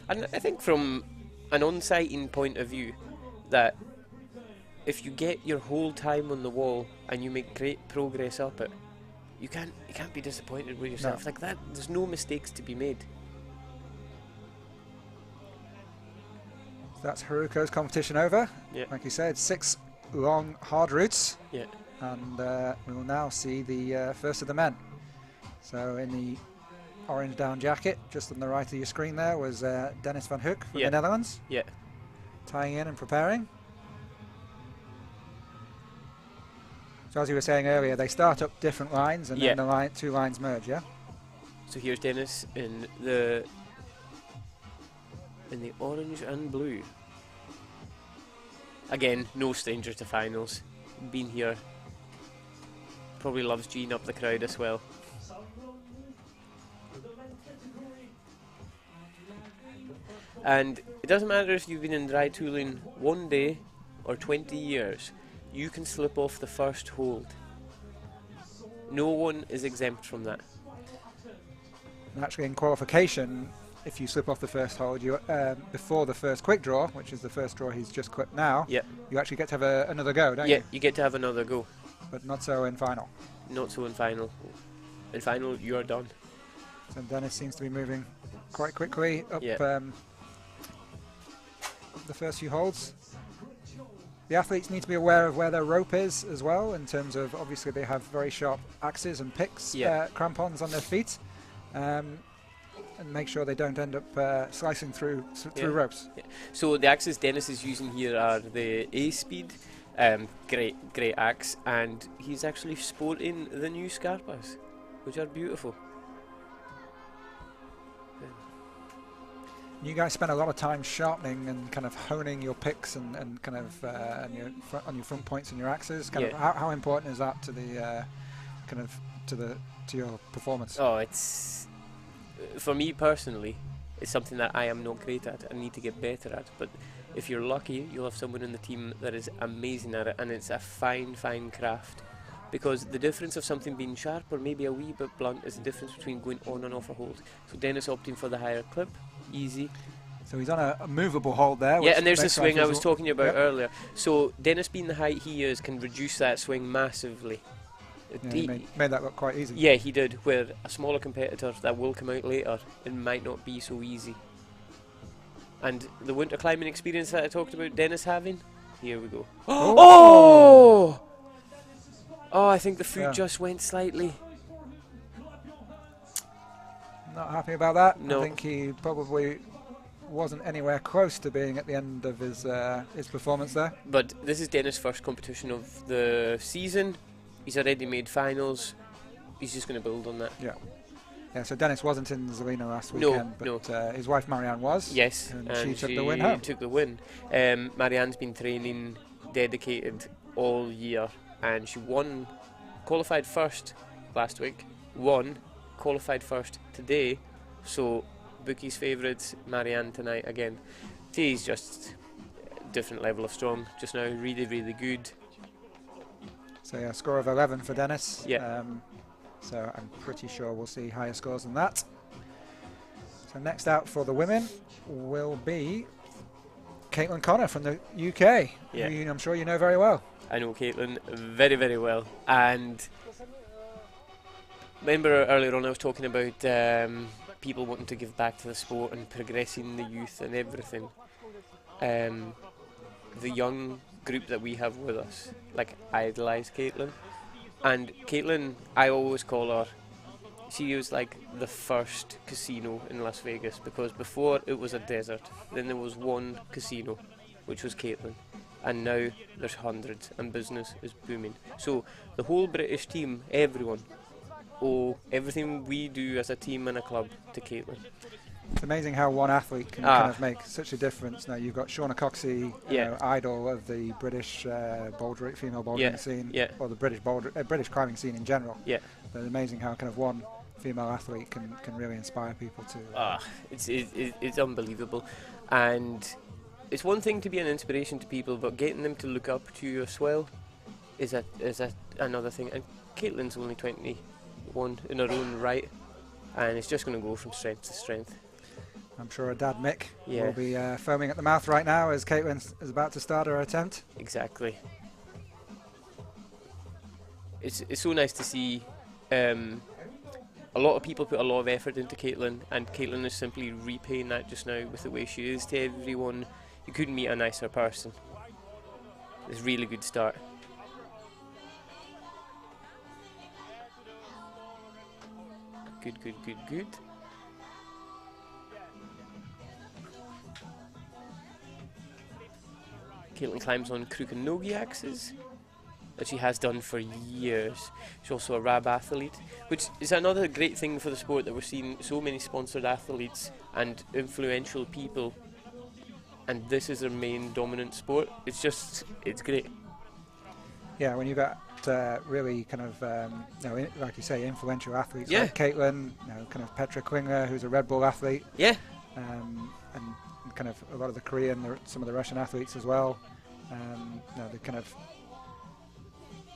And I think from an on-sighting point of view, that if you get your whole time on the wall and you make great progress up it, you can't be disappointed with yourself. No. Like that, there's no mistakes to be made. That's Haruko's competition over. Yeah. Like you said, 6 long, hard routes. Yeah. And we will now see the first of the men. So in the orange down jacket, just on the right of your screen there, was Dennis van Hoek from Yeah. the Netherlands. Yeah. Tying in and preparing. So as you were saying earlier, they start up different lines and Yeah. then the two lines merge, yeah? So here's Dennis in the orange and blue. Again, no stranger to finals. Been here. Probably loves G'ing up the crowd as well. And it doesn't matter if you've been in dry tooling 1 day or 20 years, you can slip off the first hold. No one is exempt from that. And actually, in qualification, if you slip off the first hold, you before the first quick draw, which is the first draw he's just clipped now, Yeah. you actually get to have another go, don't Yeah, you? you get to have another go. But not so in final. Not so in final. In final, you are done. So Dennis seems to be moving quite quickly up Yeah. the first few holds. The athletes need to be aware of where their rope is as well, in terms of, obviously they have very sharp axes and picks, Yeah. crampons on their feet, and make sure they don't end up slicing through Yeah. ropes. Yeah. So the axes Dennis is using here are the A-Speed, great axe, and he's actually sporting the new Scarpas, which are beautiful. You guys spend a lot of time sharpening and kind of honing your picks and kind of on your front points and your axes. Kind of how important is that to the to your performance? Oh, it's for me personally, it's something that I am not great at. I need to get better at. But if you're lucky, you'll have someone in the team that is amazing at it, and it's a fine craft. Because the difference of something being sharp or maybe a wee bit blunt is the difference between going on and off a hold. So Dennis opting for the higher clip, easy. So he's on a movable hold there. Yeah, and there's the makes swing life I was talking about Yep. earlier. So Dennis being the height he is can reduce that swing massively. Yeah, he made that look quite easy. Yeah, he did, where a smaller competitor that will come out later, it might not be so easy. And the winter climbing experience that I talked about Dennis having, here we go. Oh! Oh, I think the foot just went slightly. Not happy about that. No. I think he probably wasn't anywhere close to being at the end of his performance there. But this is Dennis' first competition of the season. He's already made finals. He's just going to build on that. Yeah. Yeah, so Dennis wasn't in Zelina last No, weekend, but his wife Marianne was. Yes, and she took the win home. Took the win. Marianne's been training dedicated all year, and she qualified first last week, qualified first today, so bookies' favourites, Marianne tonight again. Today's just a different level of strong just now, really good. So yeah, score of 11 for Dennis. Yeah. So I'm pretty sure we'll see higher scores than that. So next out for the women will be Caitlyn Connor from the UK, Yeah. who I'm sure you know very well. I know Caitlyn very well, and remember earlier on I was talking about people wanting to give back to the sport and progressing the youth and everything. The young group that we have with us, like, idolise Caitlyn, and Caitlyn, I always call her, she was like the first casino in Las Vegas, because before it was a desert, then there was one casino, which was Caitlyn, and now there's hundreds and business is booming. So the whole British team, everyone, owe everything we do as a team and a club to Caitlyn. It's amazing how one athlete can kind of make such a difference. Now you've got Shauna Coxey, idol of the British female bouldering scene, or the British climbing scene in general. Yeah. But it's amazing how kind of one female athlete can really inspire people to. It's unbelievable, and it's one thing to be an inspiration to people, but getting them to look up to you as well is another thing. And Caitlyn's only 21 in her own right, and it's just going to go from strength to strength. I'm sure her dad Mick will be foaming at the mouth right now as Caitlyn is about to start her attempt. Exactly. It's so nice to see. A lot of people put a lot of effort into Caitlyn, and Caitlyn is simply repaying that just now with the way she is to everyone. You couldn't meet a nicer person. It's a really good start. Good. Caitlyn climbs on crook and nogi axes, that she has done for years. She's also a RAB athlete, which is another great thing for the sport, that we're seeing so many sponsored athletes and influential people, and this is their main dominant sport. It's great. Yeah, when you've got really kind of, like you say, influential athletes like Caitlyn, kind of Petra Klingler, who's a Red Bull athlete. Yeah. And kind of a lot of the Korean, some of the Russian athletes as well. They kind of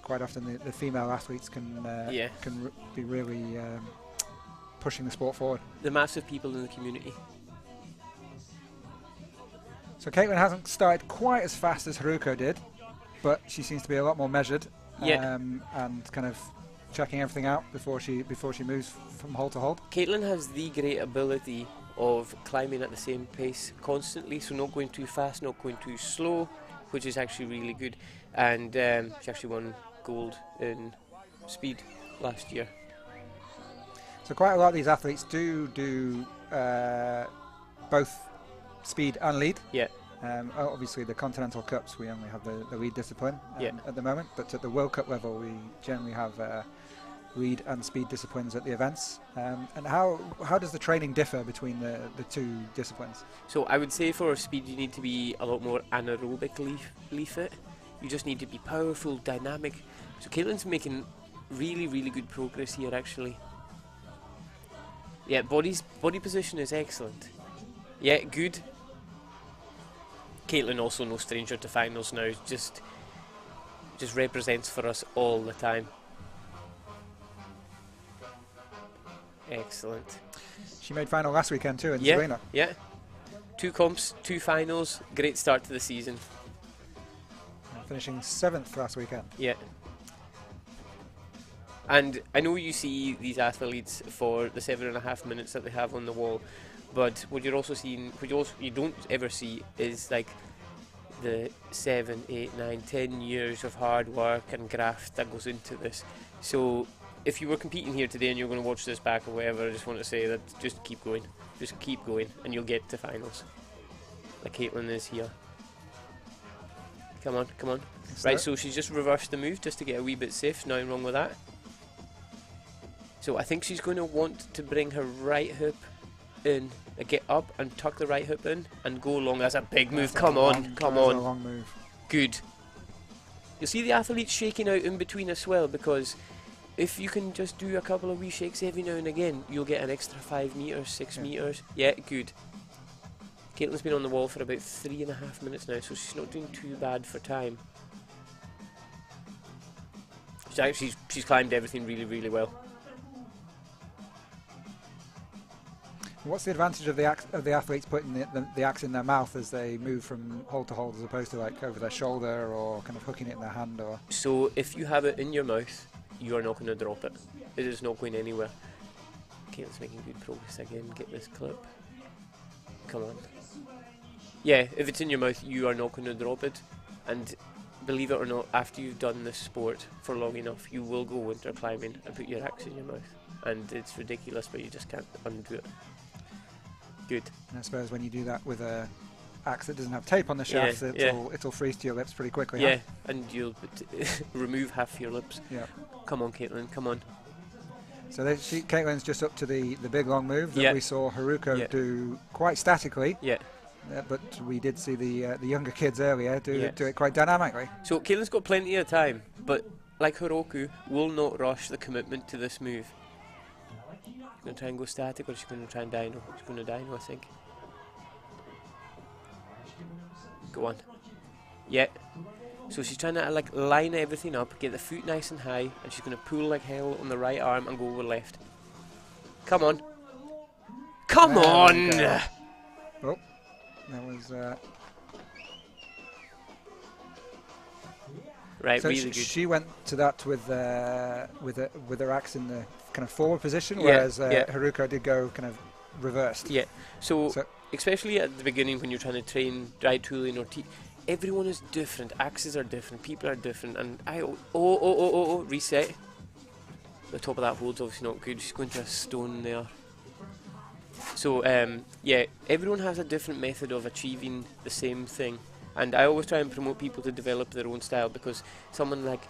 quite often the female athletes can be really pushing the sport forward. The massive people in the community. So Caitlyn hasn't started quite as fast as Haruko did, but she seems to be a lot more measured and kind of checking everything out before she moves from hold to hold. Caitlyn has the great ability of climbing at the same pace constantly, so not going too fast, not going too slow, which is actually really good. And she actually won gold in speed last year. So quite a lot of these athletes do both speed and lead. Yeah. Obviously the Continental Cups we only have the lead discipline at the moment, but at the World Cup level we generally have lead and speed disciplines at the events. And how does the training differ between the two disciplines? So I would say for speed you need to be a lot more anaerobically fit. You just need to be powerful, dynamic. So Caitlyn's making really, really good progress here actually. Yeah, body position is excellent. Yeah, good. Caitlyn also no stranger to finals now, just represents for us all the time. Excellent. She made final last weekend too in Brno. Yeah. 2 comps, 2 finals, great start to the season. Finishing 7th last weekend. Yeah. And I know you see these athletes for the 7.5 minutes that they have on the wall, but what you're also seeing, what you don't ever see, is like the 7, 8, 9, 10 years of hard work and graft that goes into this. So if you were competing here today and you're going to watch this back or whatever, I just want to say that just keep going, and you'll get to finals. Like Caitlyn is here. Come on. Right, so she's just reversed the move just to get a wee bit safe. Nothing wrong with that. So I think she's going to want to bring her right hip in, get up and tuck the right hip in and go long. That's a big move. Come on. A long move. Good. You'll see the athletes shaking out in between as well, because if you can just do a couple of wee shakes every now and again, you'll get an extra 5 meters, 6 meters. Yeah, good. Caitlyn's been on the wall for about 3.5 minutes now, so she's not doing too bad for time. She's climbed everything really, really well. What's the advantage of the athletes putting the axe in their mouth as they move from hold to hold, as opposed to like over their shoulder or kind of hooking it in their hand? Or so if you have it in your mouth, you are not going to drop it. It is not going anywhere. Okay, let's making good progress again. Get this clip. Come on. Yeah, if it's in your mouth, you are not going to drop it. And believe it or not, after you've done this sport for long enough, you will go winter climbing and put your axe in your mouth. And it's ridiculous, but you just can't undo it. Good. And I suppose when you do that with a axe that doesn't have tape on the shaft, it'll freeze to your lips pretty quickly. Yeah, and you'll remove half your lips. Yeah. Come on, Caitlyn, come on. So Caitlyn's just up to the big long move that we saw Haruko do quite statically. Yeah. But we did see the younger kids earlier do it quite dynamically. So Caitlyn's got plenty of time, but like Haruko, will not rush the commitment to this move. She's going to try and go static, or she's going to try and dyno? She's going to dyno, I think. Go on. Yeah. So she's trying to like line everything up, get the foot nice and high, and she's going to pull like hell on the right arm and go over left. Come on. Come on! Oh, that was... Right, so really good. She went to that with her axe in the kind of forward position, whereas Haruko did go kind of reversed. Yeah. So especially at the beginning when you're trying to train dry tooling or everyone is different. Axes are different. People are different. And reset. The top of that hold's obviously not good. She's going to a stone there. So everyone has a different method of achieving the same thing. And I always try and promote people to develop their own style, because someone like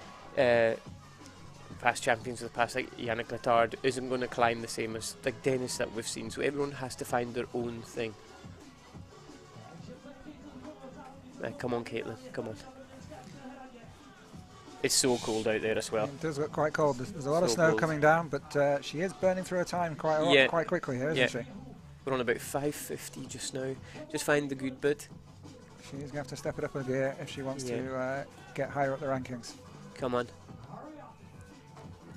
past champions of the past, like Yannick Letard, isn't going to climb the same as like Dennis that we've seen. So everyone has to find their own thing. Come on, Caitlyn, come on. It's so cold out there as well. It does look quite cold. There's a lot of snow coming down, but she is burning through her time quite quickly here, isn't she? We're on about 550 just now. Just find the good bit. She's going to have to step it up a gear if she wants Yeah. to get higher up the rankings. Come on.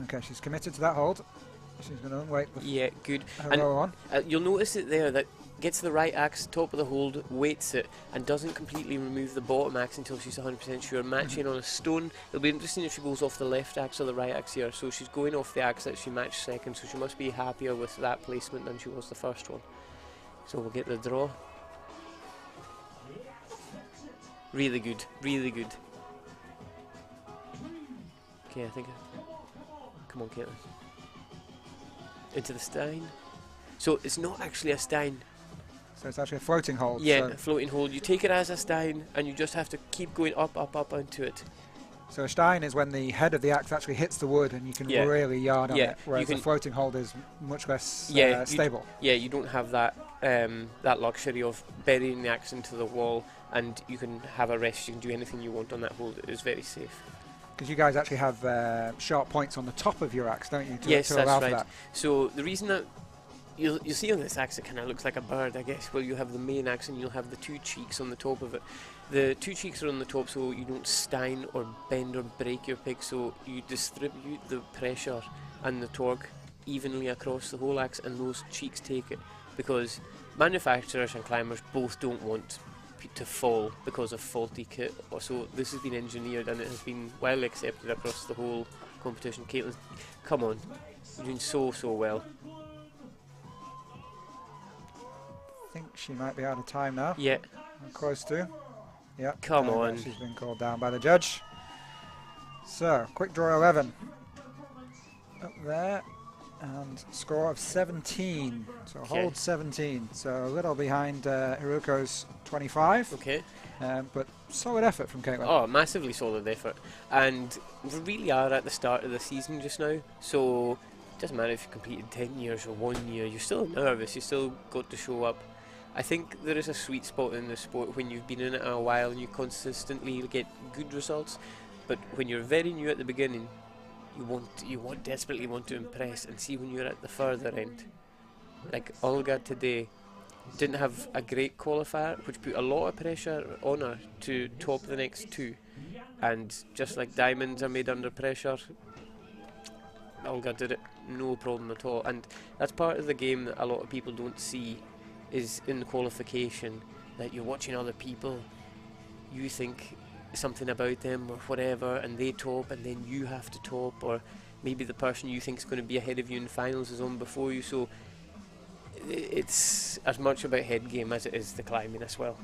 Okay, she's committed to that hold. She's going to unweight Yeah, good. her And roll on. you'll notice it there that gets the right axe, top of the hold, weights it, and doesn't completely remove the bottom axe until she's 100% sure. Matching on a stone. It'll be interesting if she goes off the left axe or the right axe here. So she's going off the axe that she matched second, so she must be happier with that placement than she was the first one. So we'll get the draw. Really good, really good. Okay, I think. Come on, Caitlyn. Into the stein. So it's not actually a stein. So it's actually a floating hold. Yeah, So, a floating hold. You take it as a stein, and you just have to keep going up, up, up onto it. so a stein is when the head of the axe actually hits the wood and you can Yeah. really yard on Yeah, it, whereas you a can- floating hold is much less Yeah, you stable. Yeah, you don't have that that luxury of burying the axe into the wall, and you can have a rest. You can do anything you want on that hold. It is very safe. Because you guys actually have sharp points on the top of your axe, don't you? Yes, to that's allow for right. that. So the reason that you'll see on this axe, it kind of looks like a bird, I guess, where you have the main axe and you'll have the two cheeks on the top of it. The two cheeks are on the top so you don't stein or bend or break your pick, so you distribute the pressure and the torque evenly across the whole axe, and those cheeks take it, because manufacturers and climbers both don't want to fall because of faulty kit. So this has been engineered and it has been well accepted across the whole competition. Caitlyn, come on, you're doing so well. I think she might be out of time now. Yeah, Or close to. Yep. Come there we go. on. She's been called down by the judge. So, quick draw 11. Up there. And score of 17. So Okay. hold 17. So a little behind Haruko's 25. okay. But solid effort from Caitlyn. Oh, massively solid effort. And we really are at the start of the season just now, so it doesn't matter if you completed 10 years or 1 year, you're still nervous, you still got to show up. I think there is a sweet spot in the sport when you've been in it a while and you consistently get good results, but when you're very new at the beginning, you desperately want to impress, and see when you're at the further end. Like Olga today didn't have a great qualifier, which put a lot of pressure on her to top the next two. And just like diamonds are made under pressure, Olga did it no problem at all. And that's part of the game that a lot of people don't see, is in the qualification, that you're watching other people, you think something about them or whatever, and they top, and then you have to top, or maybe the person you think is going to be ahead of you in finals is on before you. So it's as much about head game as it is the climbing as well.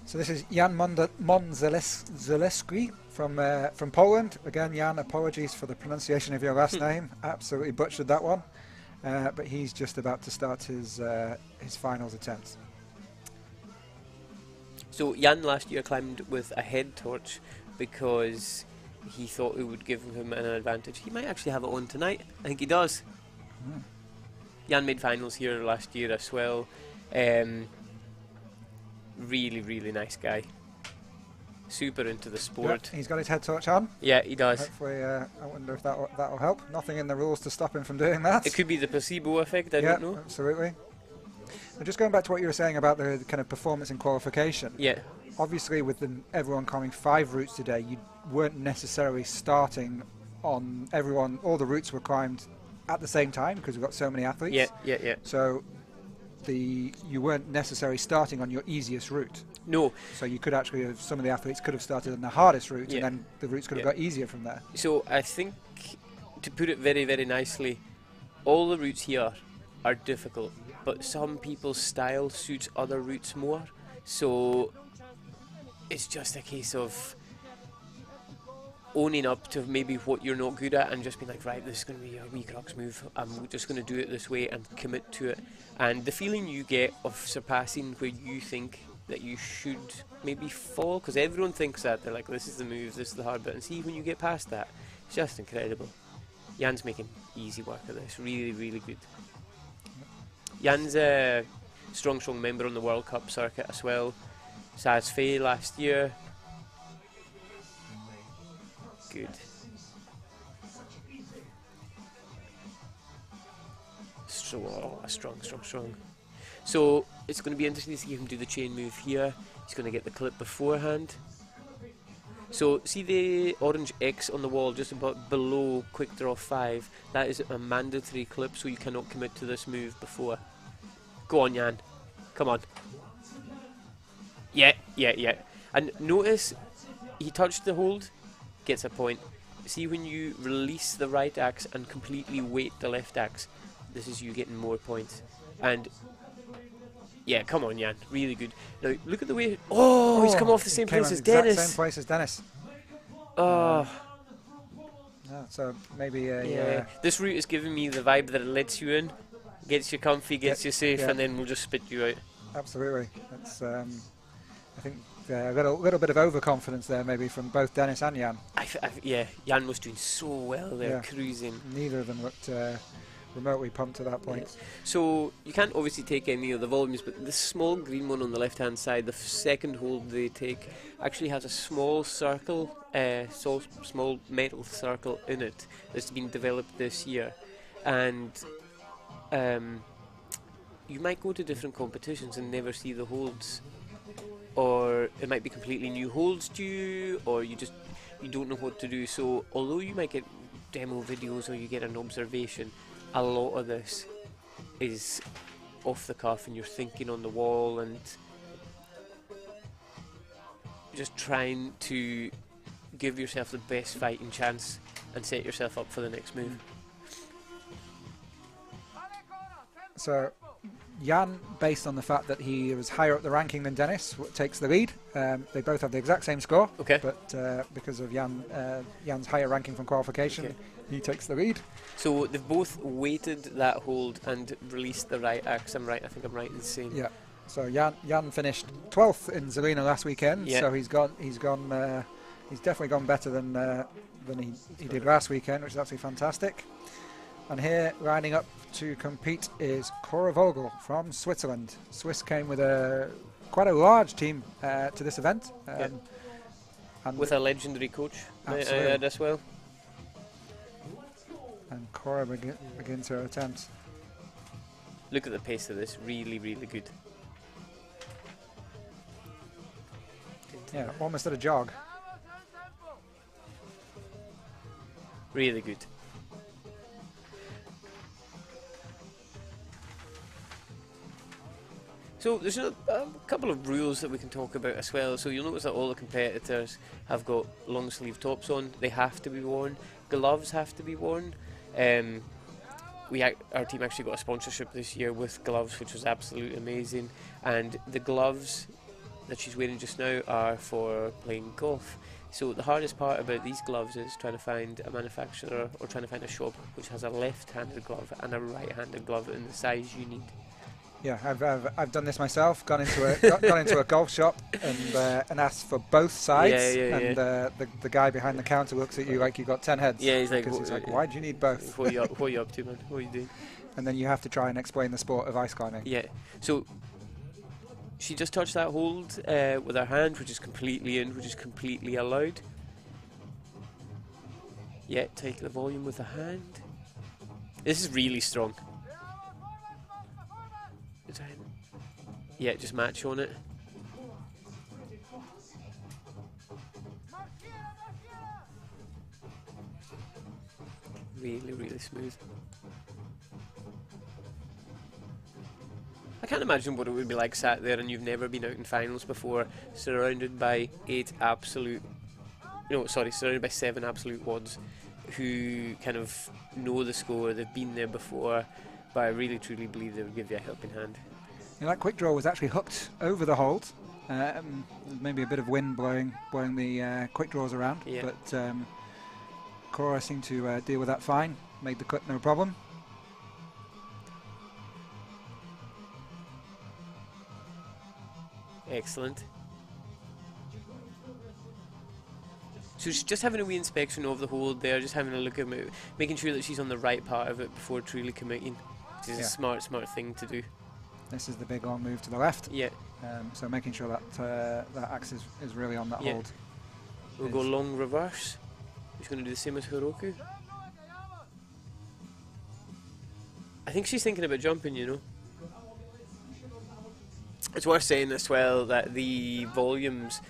So this is Jan Zaleski from Poland. Again, Jan, apologies for the pronunciation of your last name. Absolutely butchered that one. But he's just about to start his finals attempts. So Jan last year climbed with a head torch because he thought it would give him an advantage. He might actually have it on tonight. I think he does. Mm. Jan made finals here last year as well. Really nice guy. Super into the sport. Yep, he's got his head torch on. Yeah, he does. Hopefully, I wonder if that'll help. Nothing in the rules to stop him from doing that. It could be the placebo effect, I don't know. Absolutely. And just going back to what you were saying about the kind of performance in qualification. Yeah, Obviously, with everyone climbing 5 routes today, you weren't necessarily starting on all the routes were climbed at the same time because we've got so many athletes. yeah. So you weren't necessarily starting on your easiest route. No, So you could actually have, some of the athletes could have started on the hardest route, Yeah. and then the routes could have Yeah. got easier from there. so I think, to put it very nicely, all the routes here are difficult, but some people's style suits other routes more. So it's just a case of owning up to maybe what you're not good at and just being like, right, this is going to be a wee crux move, I'm just going to do it this way and commit to it. And the feeling you get of surpassing where you think that you should maybe fall, because everyone thinks that, they're like, this is the move, this is the hard bit, and see when you get past that, it's just incredible. Jan's making easy work of this, really good. Jan's a strong member on the World Cup circuit as well. Saz Faye last year. Good. Strong. So it's going to be interesting to see him do the chain move here. He's going to get the clip beforehand. So see the orange X on the wall just about below quick draw 5. That is a mandatory clip, so you cannot commit to this move before. Go on, Jan. Come on. Yeah. And notice he touched the hold, gets a point. See when you release the right axe and completely weight the left axe, this is you getting more points. And yeah, come on, Jan, really good. Now look at the way. Oh, he's come off the same place as Dennis. Same place as Dennis. Oh. So maybe yeah. This route is giving me the vibe that it lets you in, gets you comfy, gets you safe, and then we'll just spit you out. Absolutely. That's I think a little bit of overconfidence there, maybe from both Dennis and Jan. Yeah, Jan was doing so well there, cruising. Neither of them looked remotely pumped to that point. Yeah. So you can't obviously take any of the volumes, but the small green one on the left hand side, the second hold they take, actually has a small circle, small metal circle in it that's been developed this year. And you might go to different competitions and never see the holds, or it might be completely new holds to you, or you don't know what to do. So although you might get demo videos or you get an observation, a lot of this is off the cuff and you're thinking on the wall and just trying to give yourself the best fighting chance and set yourself up for the next move. So Jan, based on the fact that he was higher up the ranking than Dennis, takes the lead. They both have the exact same score, but because of Jan's higher ranking from qualification, he takes the lead. So they've both weighted that hold and released the right axe. I think I'm right in saying. Yeah. So Jan finished 12th in Zelina last weekend. Yeah. So he's definitely gone better than he did last weekend, which is absolutely fantastic. And here, lining up to compete, is Cor Vogal from Switzerland. Swiss came with quite a large team to this event. And with a legendary coach, I add as well. And Cora begins her attempt. Look at the pace of this, really, really good. Yeah, almost at a jog. Really good. So there's a couple of rules that we can talk about as well. So you'll notice that all the competitors have got long sleeve tops on. They have to be worn. Gloves have to be worn. Our team actually got a sponsorship this year with gloves, which was absolutely amazing. And the gloves that she's wearing just now are for playing golf. So the hardest part about these gloves is trying to find a manufacturer or trying to find a shop which has a left-handed glove and a right-handed glove in the size you need. Yeah, I've done this myself. Gone into a golf shop and asked for both sides. And the guy behind the counter looks at you like you got 10 heads. Yeah, he's like, why do you need both? What are you up to, man? What are you doing? And then you have to try and explain the sport of ice climbing. Yeah. So she just touched that hold with her hand, which is completely in, which is completely allowed. Yeah, take the volume with the hand. This is really strong. Yeah, just match on it. Really, really smooth. I can't imagine what it would be like sat there and you've never been out in finals before, surrounded by surrounded by 7 absolute wads who kind of know the score, they've been there before, but I really truly believe they would give you a helping hand. And that quick draw was actually hooked over the hold. Maybe a bit of wind blowing the quick draws around, but Cora seemed to deal with that fine. Made the clip no problem. Excellent. So she's just having a wee inspection of the hold there, just having a look at it, making sure that she's on the right part of it before truly committing, which is a smart thing to do. This is the big long move to the left. Yeah. So making sure that that axe is really on that hold. We'll go long reverse. She's going to do the same as Haruko. I think she's thinking about jumping, you know. It's worth saying as well that the volumes,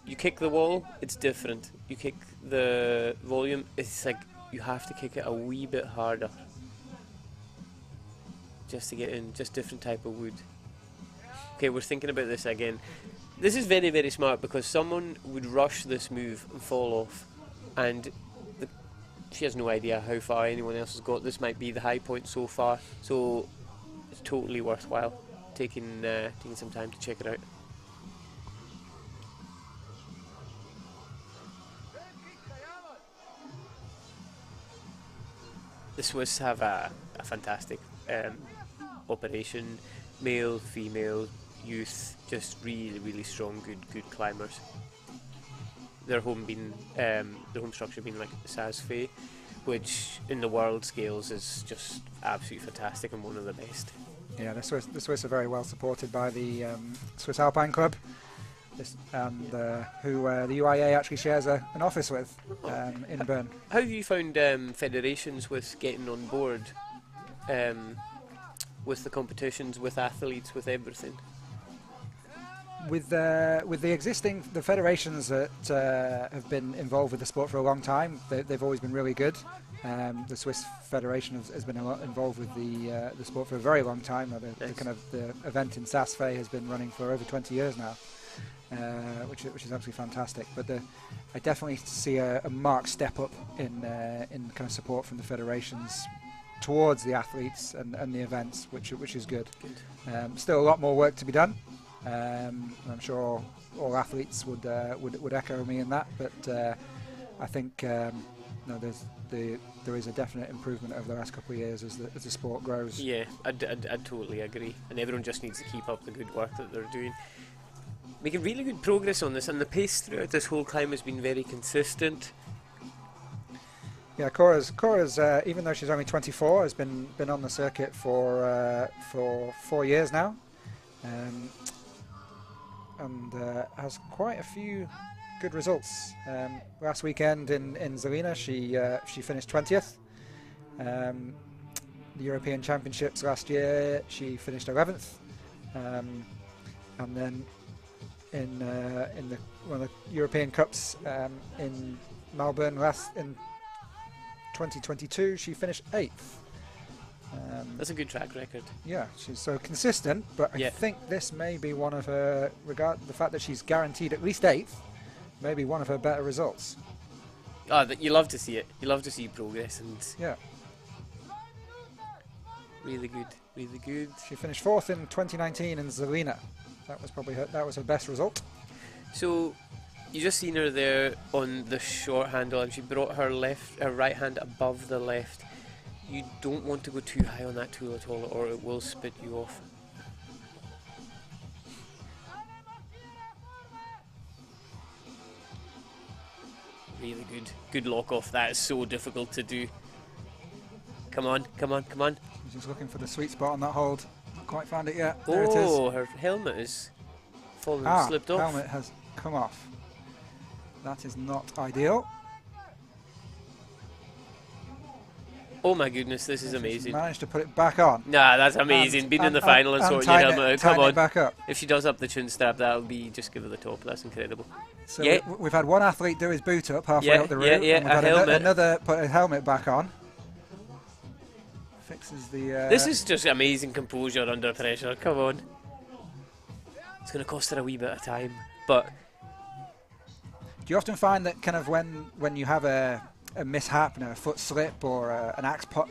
you kick the wall, it's different. You kick the volume, it's like you have to kick it a wee bit harder just to get in, just different type of wood. Okay, we're thinking about this again. This is very, very smart because someone would rush this move and fall off, and she has no idea how far anyone else has got. This might be the high point so far, so it's totally worthwhile taking some time to check it out. The Swiss have a fantastic operation, male, female, youth, just really, really strong, good climbers. Their home structure being like Sasfe, which in the world scales is just absolutely fantastic and one of the best. Yeah, the Swiss are very well supported by the Swiss Alpine Club, who the UIAA actually shares an office with in Bern. How have you found federations with getting on board with the competitions, with athletes, with everything? With the existing federations that have been involved with the sport for a long time, they've always been really good. The Swiss Federation has been involved with the sport for a very long time. The event in Sasfe has been running for over 20 years now, which is absolutely fantastic. But I definitely see a marked step up in kind of support from the federations towards the athletes and the events, which is good. Still a lot more work to be done. I'm sure all athletes would echo me in that, but I think there is a definite improvement over the last couple of years as the sport grows. Yeah, I totally agree, and everyone just needs to keep up the good work that they're doing. Making really good progress on this, and the pace throughout this whole climb has been very consistent. Yeah, Cora's even though she's only 24, has been on the circuit for 4 years now. And has quite a few good results. Last weekend in Zelina, she finished 20th. The European Championships last year, she finished 11th. And then in one of the European Cups in Melbourne in 2022, she finished 8th. That's a good track record. Yeah, she's so consistent, but I think this may be one of her, the fact that she's guaranteed at least 8th, maybe one of her better results. Oh, you love to see it. You love to see progress, and yeah, really good, really good. She finished 4th in 2019 in Zelina. That was probably her best result. So you just seen her there on the short handle, and she brought her right hand above the left. You don't want to go too high on that tool at all, or it will spit you off. Really good lock off. That is so difficult to do. Come on, come on, come on. She's just looking for the sweet spot on that hold. Not quite found it yet. There it is. Oh, her helmet is fallen, slipped off. Helmet has come off. That is not ideal. Oh my goodness, this is amazing. Managed to put it back on. Nah, that's amazing. Being in the final and sorting your helmet out. Come on. Back up. If she does up the chin strap, that'll be just give her the top. That's incredible. So we've had one athlete do his boot up halfway up the route. Yeah, and we've had another put a helmet back on. Fixes the... This is just amazing composure under pressure. Come on. It's going to cost her a wee bit of time, but... Do you often find that kind of when you have a mishap, a foot slip or an axe pot,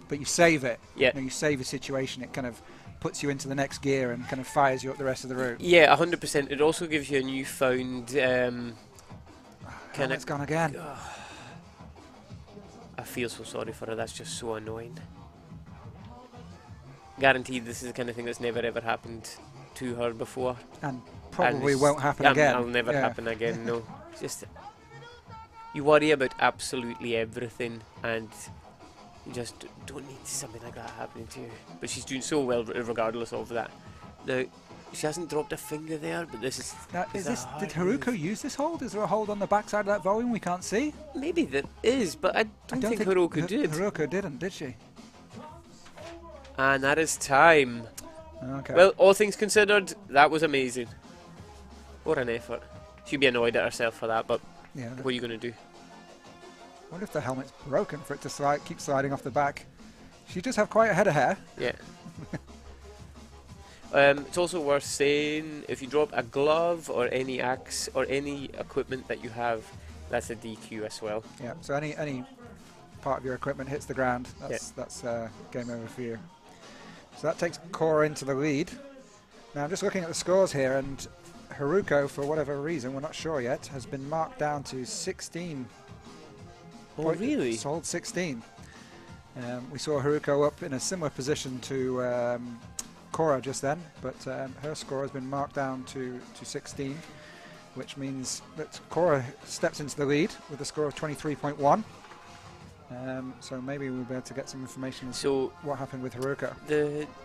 but you save it, you save a situation, it kind of puts you into the next gear and kind of fires you up the rest of the route? Yeah, 100%. It also gives you a newfound... It's gone again. I feel so sorry for her. That's just so annoying. Guaranteed this is the kind of thing that's never ever happened to her before. And probably won't happen again. It'll never happen again, no. Just... You worry about absolutely everything, and you just don't need something like that happening to you. But she's doing so well regardless of that. Now, she hasn't dropped a finger there, but this is... Did Haruko use this hold? Is there a hold on the backside of that volume we can't see? Maybe there is, but I don't think Haruko did. Haruko didn't, did she? And that is time. Okay. Well, all things considered, that was amazing. What an effort. She'd be annoyed at herself for that, but yeah. what are you going to do? I wonder if the helmet's broken for it to keep sliding off the back. She does have quite a head of hair. Yeah. It's also worth saying, if you drop a glove or any axe or any equipment that you have, that's a DQ as well. Yeah. So any part of your equipment hits the ground, that's game over for you. So that takes Cor into the lead. Now I'm just looking at the scores here, and Haruko, for whatever reason, we're not sure yet, has been marked down to 16. Oh, really? Sold 16. We saw Haruko up in a similar position to Cora just then, but her score has been marked down to 16, which means that Cora steps into the lead with a score of 23.1. So maybe we'll be able to get some information as to what happened with Haruko.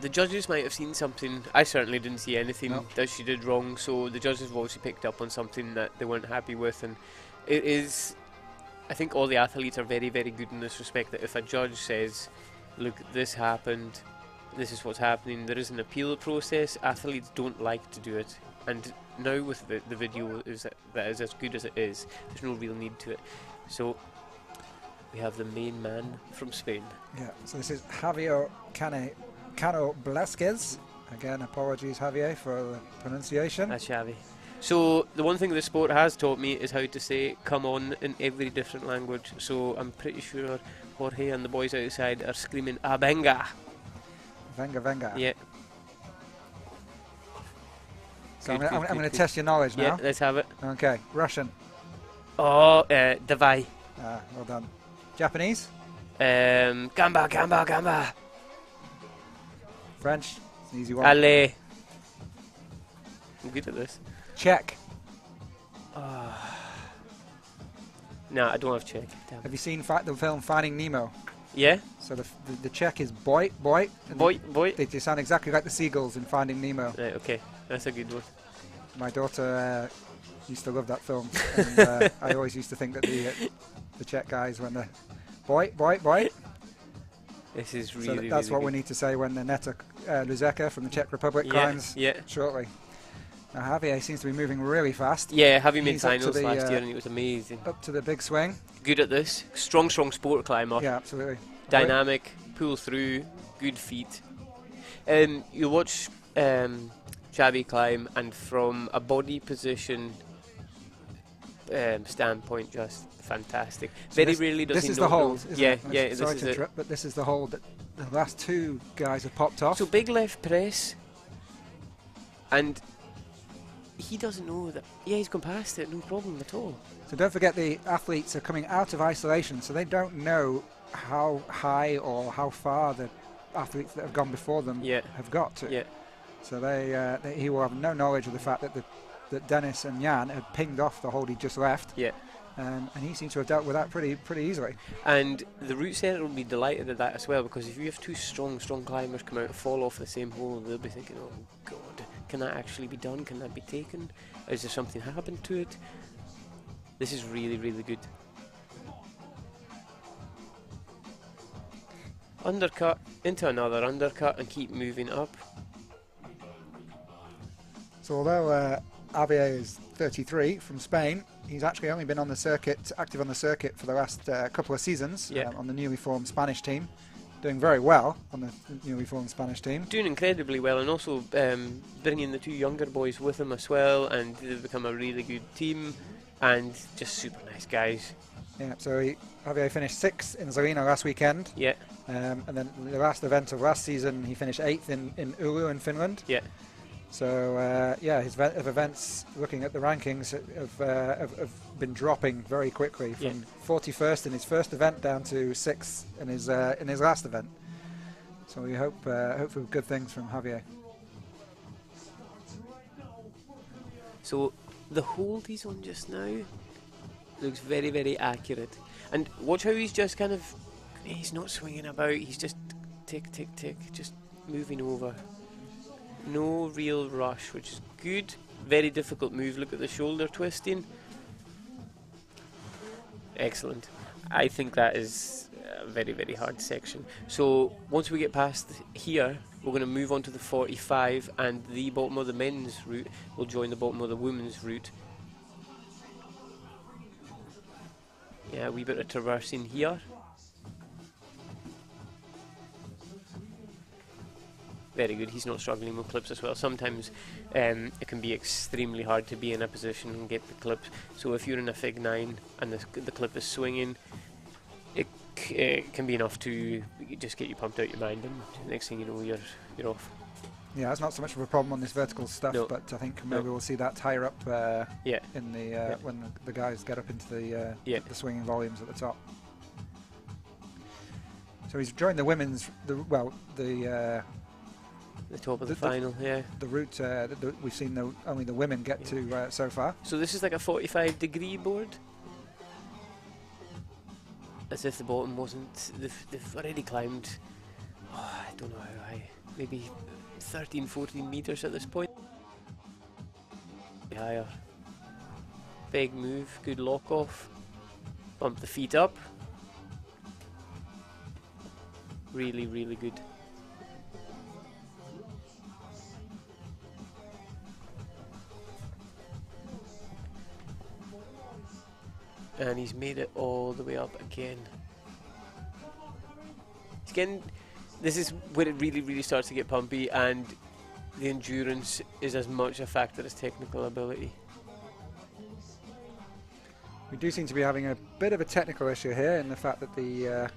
The judges might have seen something. I certainly didn't see anything that she did wrong, so the judges have obviously picked up on something that they weren't happy with, and it is... I think all the athletes are very, very good in this respect, that if a judge says, look, this happened, this is what's happening, there is an appeal process, athletes don't like to do it. And now with the video that is as good as it is, there's no real need to it. So we have the main man from Spain. Yeah, so this is Javier Cano Blasquez. Again, apologies, Javier, for the pronunciation. That's Xavi. So the one thing the sport has taught me is how to say come on in every different language. So I'm pretty sure Jorge and the boys outside are screaming "Ah, venga!" Venga, venga. Yeah. So I'm going to test your knowledge now. Yeah, let's have it. Okay, Russian. Oh, davai. Well done. Japanese? Gamba, gamba, gamba. French? It's an easy one. Allez. I'm good at this. Czech. No, I don't have Czech. Damn. Have you seen the film Finding Nemo? Yeah? So the Czech is boy, boy. Boy. They sound exactly like the seagulls in Finding Nemo. Right, okay. That's a good one. My daughter used to love that film. And I always used to think that the Czech guys, when the boy, boy, boy. This is really, so that's really what good. we need to say when Anetta Luskova from the Czech Republic climbs shortly. Now Javier seems to be moving really fast. Yeah, Javier made He's up to finals the, last year and it was amazing. Up to the big swing. Good at this. Strong sport climber. Yeah, absolutely. Dynamic, pull through, good feet. You watch Xavi climb, and from a body position standpoint, just fantastic. So Very rarely does he This is the hold, isn't it? Yeah, Sorry this to is interrupt, but this is the hold that the last two guys have popped off. So big left press, and he doesn't know that. Yeah, he's gone past it, no problem at all. So don't forget, the athletes are coming out of isolation, so they don't know how high or how far the athletes that have gone before them have got to. Yeah. So he will have no knowledge of the fact that Dennis and Jan had pinged off the hold he just left. Yeah. And he seems to have dealt with that pretty easily. And the route center will be delighted at that as well, because if you have two strong climbers come out and fall off the same hole, they'll be thinking, oh God, can that actually be done? Can that be taken? Is there something happened to it? This is really, really good. Undercut into another undercut and keep moving up. So although Javier is 33 from Spain, he's actually only been on the circuit, active on the circuit for the last couple of seasons on the newly formed Spanish team. Doing very well on the newly formed Spanish team. Doing incredibly well, and also bringing the two younger boys with him as well, and they've become a really good team, and just super nice guys. Yeah, so Javier finished 6th in Zelina last weekend. Yeah. And then the last event of last season, he finished 8th in Oulu in Finland. Yeah. So his events, looking at the rankings, have been dropping very quickly from 41st in his first event down to 6th in his last event. So we hope for good things from Javier. So the hold he's on just now looks very, very accurate. And watch how he's just kind of, he's not swinging about, he's just tick, tick, tick, just moving over. No real rush, which is good. Very difficult move. Look at the shoulder twisting. Excellent. I think that is a very, very hard section. So once we get past here, we're going to move on to the 45, and the bottom of the men's route will join the bottom of the women's route. Yeah, a wee bit of traversing here. Very good, he's not struggling with clips as well. Sometimes it can be extremely hard to be in a position and get the clips. So if you're in a Fig 9 and the clip is swinging, it can be enough to just get you pumped out your mind, and next thing you know you're off. Yeah, that's not so much of a problem on this vertical stuff, No. but I think maybe we'll see that higher up in the when the guys get up into the swinging volumes at the top. So he's joined the women's, the top of the final, yeah. The route we've seen only the women get to so far. So this is like a 45-degree board. As if the bottom wasn't. They've already climbed. Oh, I don't know how high. Maybe 13, 14 meters at this point. Higher. Big move. Good lock off. Bump the feet up. Really, really good. And he's made it all the way up again. He's getting, this is where it really, really starts to get pumpy, and the endurance is as much a factor as technical ability. We do seem to be having a bit of a technical issue here in the fact that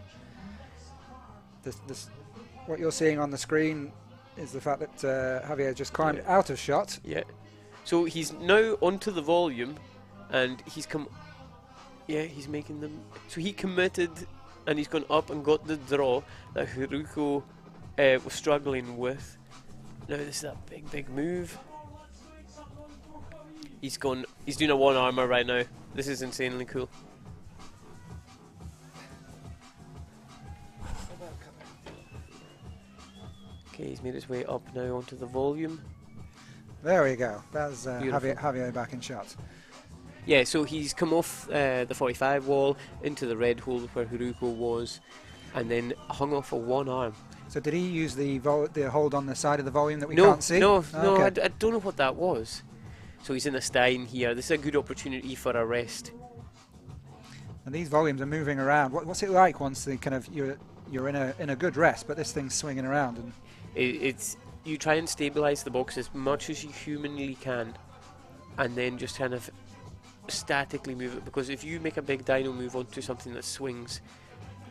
what you're seeing on the screen is the fact that Javier just climbed out of shot. Yeah. So he's now onto the volume, and he's come. Yeah, he's making them. So he committed, and he's gone up and got the draw that Haruko was struggling with. Now this is that big, big move. He's doing a one armor right now. This is insanely cool. Okay, he's made his way up now onto the volume. There we go. That's Javier back in shot. Yeah, so he's come off the 45 wall into the red hole where Haruko was, and then hung off a one arm. So did he use the hold on the side of the volume that we can't see? No, okay. I don't know what that was. So he's in a stein here. This is a good opportunity for a rest. And these volumes are moving around. What's it like once they kind of you're in a good rest, but this thing's swinging around? And it's you try and stabilize the box as much as you humanly can, and then just kind of statically move it, because if you make a big dyno move onto something that swings,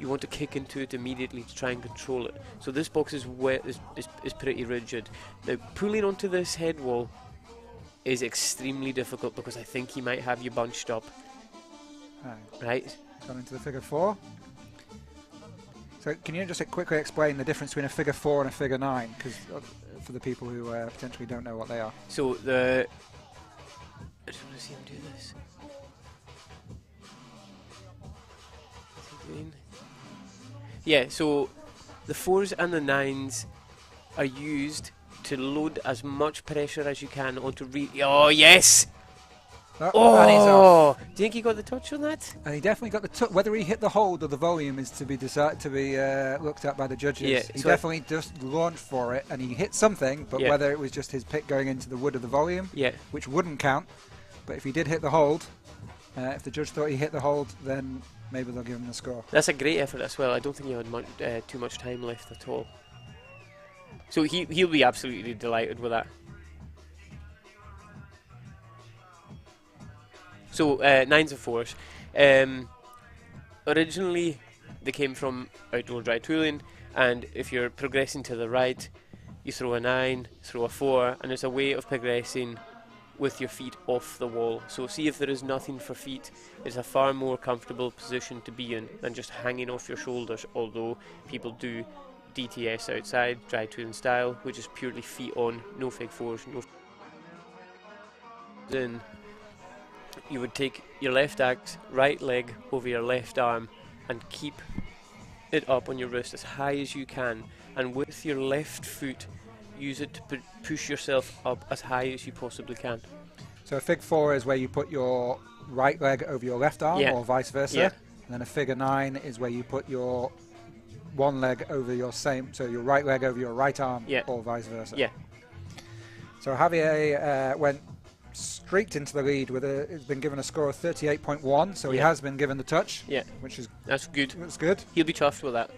you want to kick into it immediately to try and control it. So this box is pretty rigid. Now pulling onto this head wall is extremely difficult, because I think he might have you bunched up. Right. Gone into the figure 4. So can you just quickly explain the difference between a figure 4 and a figure 9, because for the people who potentially don't know what they are. So I just want to see him do this. Yeah, so the 4s and the 9s are used to load as much pressure as you can onto oh yes! And he's off. Do you think he got the touch on that? And he definitely got the touch. Whether he hit the hold or the volume is to be looked at by the judges. Yeah, he so definitely just launched for it, and he hit something, but whether it was just his pick going into the wood of the volume, which wouldn't count. But if he did hit the hold, if the judge thought he hit the hold, then maybe they'll give him the score. That's a great effort as well. I don't think he had too much time left at all. So he'll be absolutely delighted with that. So 9s and 4s. Originally, they came from outdoor dry tooling, and if you're progressing to the right, you throw a 9, throw a 4, and it's a way of progressing with your feet off the wall. So see if there is nothing for feet, it's a far more comfortable position to be in than just hanging off your shoulders, although people do DTS outside, dry tooling style, which is purely feet on, no fig 4s, no. Then you would take your left axe, right leg over your left arm, and keep it up on your wrist as high as you can, and with your left foot use it to push yourself up as high as you possibly can. So a fig 4 is where you put your right leg over your left arm, or vice versa. And then a figure 9 is where you put your one leg over your so your right leg over your right arm, Yeah. or vice versa. Yeah. So Javier went streaked into the lead has been given a score of 38.1, so he Yeah. has been given the touch, Yeah. which is That's good. that's good. He'll be chuffed with that.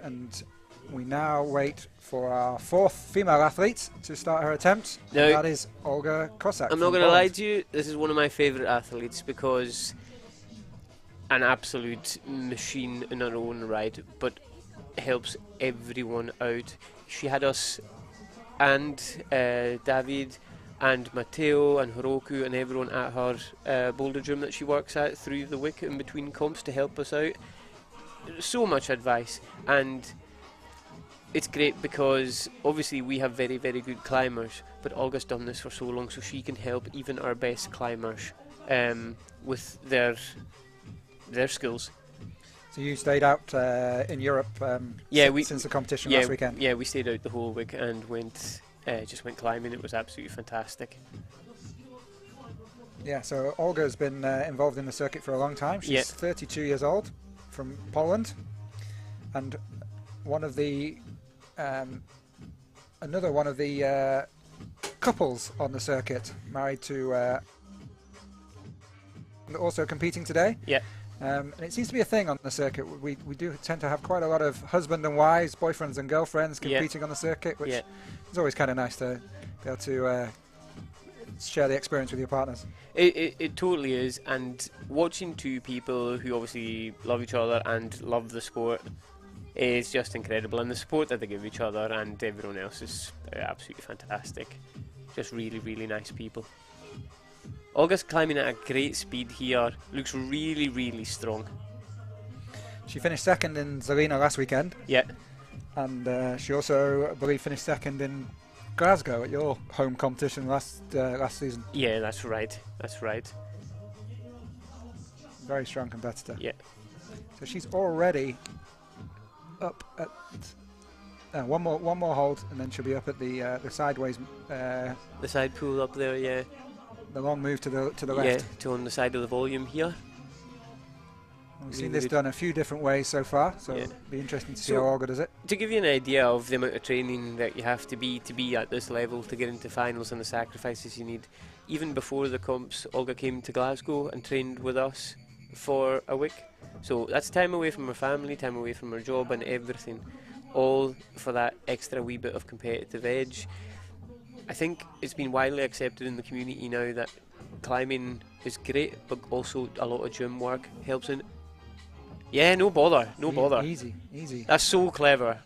And we now wait for our fourth female athlete to start her attempt. Now- And that is Olga Kosek. I'm not going to lie to you, this is one of my favourite athletes because an absolute machine in her own right, but helps everyone out. She had us and David and Matteo and Haruko and everyone at her boulder gym that she works at through the week in between comps to help us out. So much advice, and it's great because obviously we have very, very good climbers, but Olga's done this for so long, so she can help even our best climbers with their skills. So you stayed out in Europe since the competition last weekend? Yeah, we stayed out the whole week and just went climbing. It was absolutely fantastic. Yeah, so Olga's been involved in the circuit for a long time. She's 32 years old, from Poland, and another one of the couples on the circuit, married to also competing today. Yeah. And it seems to be a thing on the circuit. We do tend to have quite a lot of husband and wives, boyfriends and girlfriends competing on the circuit, which is always kind of nice to be able to share the experience with your partners. It totally is, and watching two people who obviously love each other and love the sport is just incredible, and the support that they give each other and everyone else is absolutely fantastic. Just really, really nice people. Olga's climbing at a great speed here, looks really, really strong. She finished second in Zelina last weekend. Yeah. And she also, I believe, finished second in Glasgow at your home competition last season. Yeah, that's right. That's right. Very strong competitor. Yeah. So she's already up at one more hold, and then she'll be up at the sideways. The side pool up there, yeah. The long move to the left. Yeah, to on the side of the volume here. We've seen this done a few different ways so far, so it'll be interesting to see how Olga does it. To give you an idea of the amount of training that you have to be at this level to get into finals and the sacrifices you need, even before the comps, Olga came to Glasgow and trained with us for a week. So that's time away from her family, time away from her job and everything, all for that extra wee bit of competitive edge. I think it's been widely accepted in the community now that climbing is great, but also a lot of gym work helps in. Yeah, no bother. Easy. That's so clever.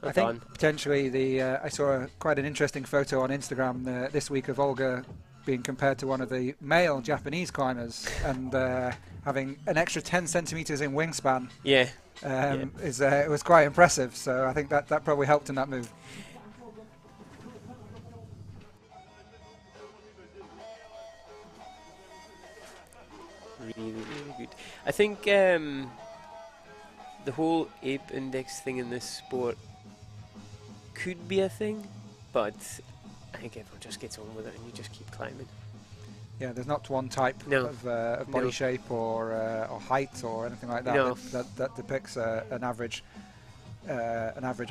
I think potentially I saw quite an interesting photo on Instagram this week of Olga being compared to one of the male Japanese climbers and having an extra 10 centimeters in wingspan. Yeah. It was quite impressive. So I think that probably helped in that move. Really, really good. I think the whole ape index thing in this sport could be a thing, but I think everyone just gets on with it and you just keep climbing. Yeah, there's not one type of body shape or height or anything like that that depicts an average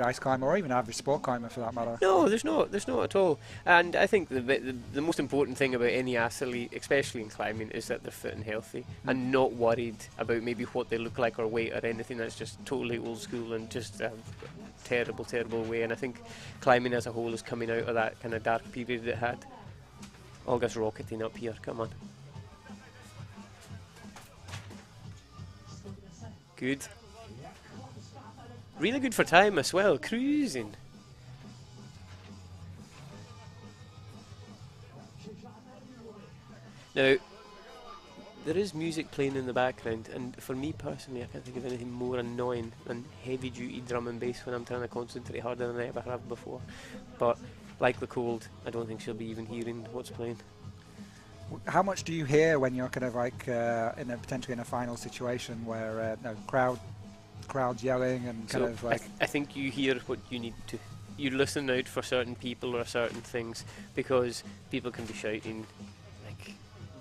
ice climber or even an average sport climber for that matter. No, there's not at all. And I think the most important thing about any athlete, especially in climbing, is that they're fit and healthy and not worried about maybe what they look like or weight or anything. That's just totally old school and just a terrible way. And I think climbing as a whole is coming out of that kind of dark period it had. Olga's rocketing up here, come on. Good. Really good for time as well, cruising. Now, there is music playing in the background, and for me personally, I can't think of anything more annoying than heavy-duty drum and bass when I'm trying to concentrate harder than I ever have before. But like the cold, I don't think she'll be even hearing what's playing. How much do you hear when you're kind of like potentially in a final situation where crowds yelling and kind of like... I think you hear what you need to. You listen out for certain people or certain things, because people can be shouting like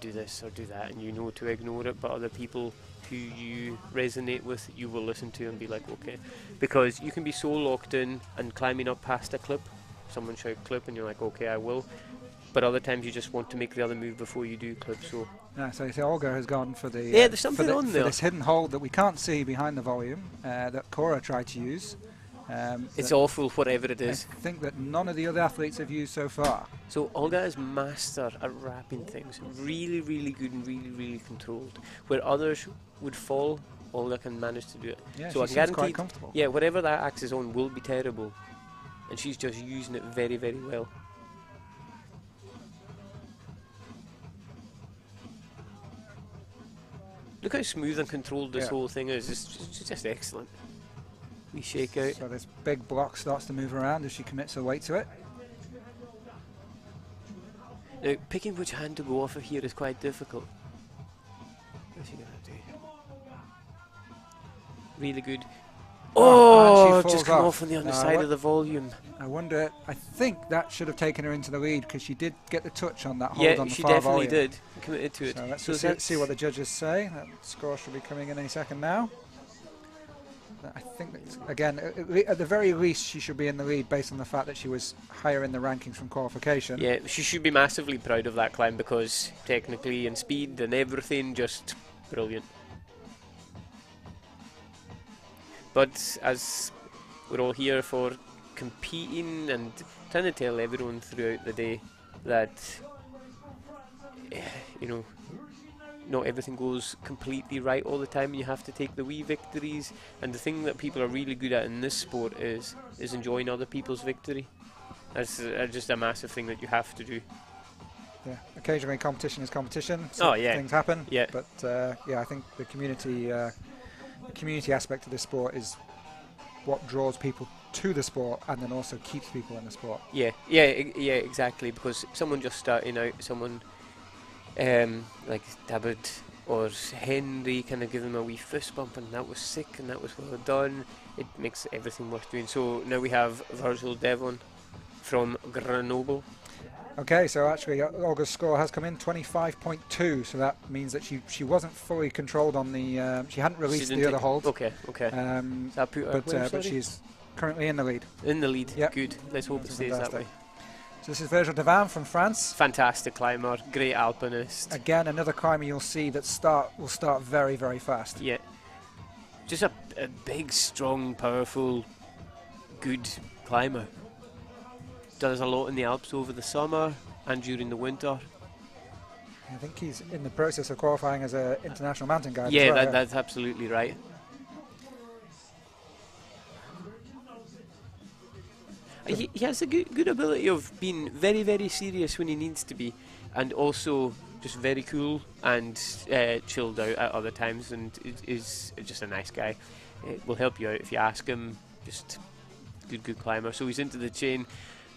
do this or do that, and you know to ignore it, but other people who you resonate with, you will listen to and be like, okay. Because you can be so locked in and climbing up past a clip, someone shout clip, and you're like, okay, I will. But other times you just want to make the other move before you do clip, so... Yeah, so you see Olga has gone for the... Yeah, there's something on for there. this hidden hold that we can't see behind the volume, that Cora tried to use. It's awful, whatever it is. I think that none of the other athletes have used so far. So Olga is master at wrapping things. Really, really good and really, really controlled. Where others would fall, Olga can manage to do it. Yeah, so she seems quite comfortable. Yeah, whatever that axe is on will be terrible. And she's just using it very, very well. Look how smooth and controlled this whole thing is. It's just excellent. We shake out. So this big block starts to move around as she commits her weight to it. Now, picking which hand to go off of here is quite difficult. What's she gonna do? Really good. Oh, and she just falls come off on the underside of the volume. I wonder, I think that should have taken her into the lead because she did get the touch on that hold Yeah, on the she far definitely volume. did. Committed to it. So let's So just see what the judges say. That score should be coming in any second now. I think that, again, at the very least, she should be in the lead based on the fact that she was higher in the rankings from qualification. Yeah, she should be massively proud of that climb because technically and speed and everything, just brilliant. But as we're all here for competing and trying to tell everyone throughout the day that, you know, not everything goes completely right all the time, and you have to take the wee victories. And the thing that people are really good at in this sport is enjoying other people's victory. That's just a massive thing that you have to do. Yeah, occasionally competition is competition. Oh, yeah. Things happen. Yeah. But yeah, I think the community aspect of this sport is what draws people to the sport and then also keeps people in the sport. Yeah, exactly. Because someone just starting out, someone like David or Henry kind of give them a wee fist bump, and that was sick and that was well done. It makes everything worth doing. So now we have Virgil Devenir from Grenoble. Okay, so actually Olga's score has come in 25.2, so that means that she wasn't fully controlled on the she hadn't released the other hold. Okay. That put her where, but she's currently in the lead. In the lead. Yep. Good. Let's hope it stays fantastic. that way. So this is Virgil Devenir from France. Fantastic climber, great alpinist. Again, another climber you'll see that will start very, very fast. Yeah. Just a big, strong, powerful, good climber. Does a lot in the Alps over the summer and during the winter. I think he's in the process of qualifying as an international mountain guide. Yeah, as well, that's absolutely right. He has a good ability of being very, very serious when he needs to be, and also just very cool and chilled out at other times, and is just a nice guy. It will help you out if you ask him. Just good climber. So he's into the chain.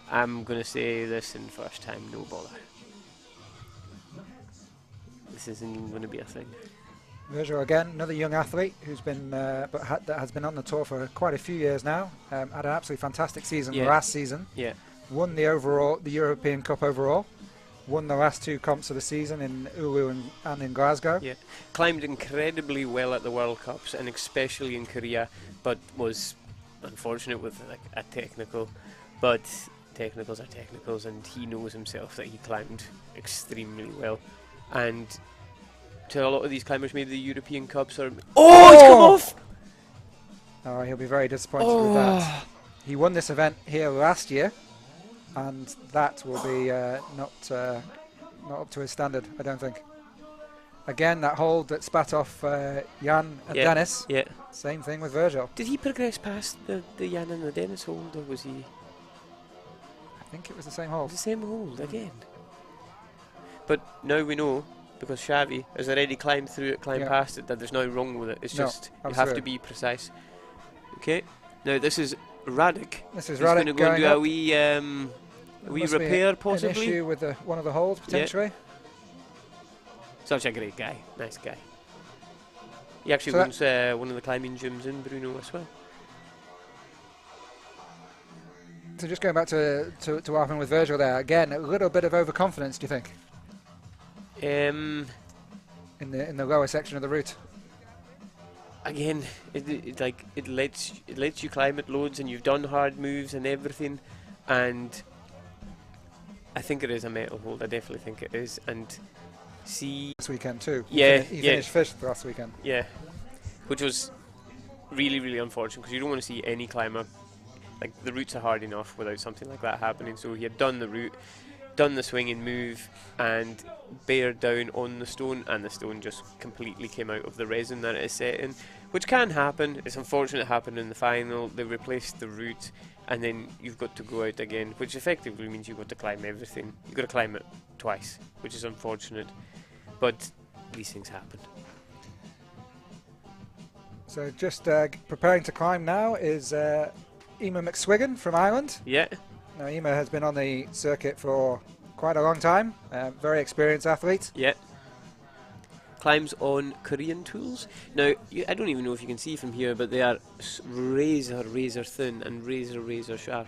I'm going to say this in first time, no bother. This isn't even going to be a thing. Virgil again, another young athlete who's been that has been on the tour for quite a few years now. Had an absolutely fantastic season last season. Yeah. Won the European Cup overall. Won the last two comps of the season in Oulu and in Glasgow. Yeah. Climbed incredibly well at the World Cups and especially in Korea, but was unfortunate with like a technical. But technicals are technicals, and he knows himself that he climbed extremely well. And to a lot of these climbers, maybe the European Cups are... Oh, it's come off! Oh, he'll be very disappointed with that. He won this event here last year, and that will be not up to his standard, I don't think. Again, that hold that spat off Jan and Dennis. Yeah. Same thing with Virgil. Did he progress past the Jan and the Dennis hold, or was he... I think it was the same hold. The same hold again. But now we know, because Xavi has already climbed through it, past it, that there's nothing wrong with it. It's just you have to be precise. Okay. Now this is Radek. This is He's Radek going to go and do a wee repair, possibly. An issue with one of the holds potentially. Such a great guy, nice guy. He actually runs one of the climbing gyms in Brno as well. So just going back to what happened with Virgil there, again, a little bit of overconfidence, do you think? Um, in the lower section of the route? Again, it lets you climb it loads, and you've done hard moves and everything, and I think it is a metal hold. I definitely think it is. And see, This weekend too. Yeah, He yeah. finished fifth last weekend. yeah, which was really, really unfortunate, because you don't want to see any climber, like, the routes are hard enough without something like that happening. So he had done the route, done the swinging move, and bared down on the stone, and the stone just completely came out of the resin that it is set in, which can happen. It's unfortunate it happened in the final. They replaced the route, and then you've got to go out again, which effectively means you've got to climb everything. You've got to climb it twice, which is unfortunate, but these things happen. So just preparing to climb now is Ema McSwigan from Ireland. Yeah, Now Ema has been on the circuit for quite a long time. Very experienced athlete. yeah. Climbs on Korean tools. Now, I don't even know if you can see from here, but they are razor thin and razor sharp.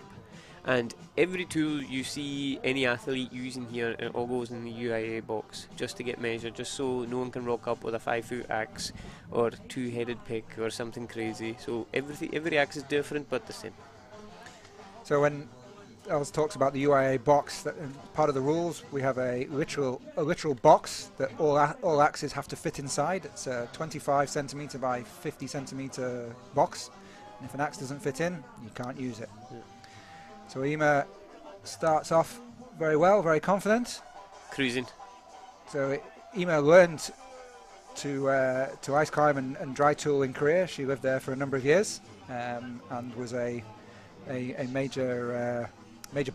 And every tool you see any athlete using here, it all goes in the UIAA box just to get measured, just so no one can rock up with a 5-foot axe or 2-headed pick or something crazy. So every axe is different but the same. So when Els talks about the UIA box, that part of the rules, we have a literal box that all axes have to fit inside. It's a 25 centimeter by 50 centimeter box, and if an axe doesn't fit in, you can't use it. Yeah. So Ema starts off very well, very confident. Cruising. So Ema learned to ice climb and dry tool in Korea. She lived there for a number of years, and was a major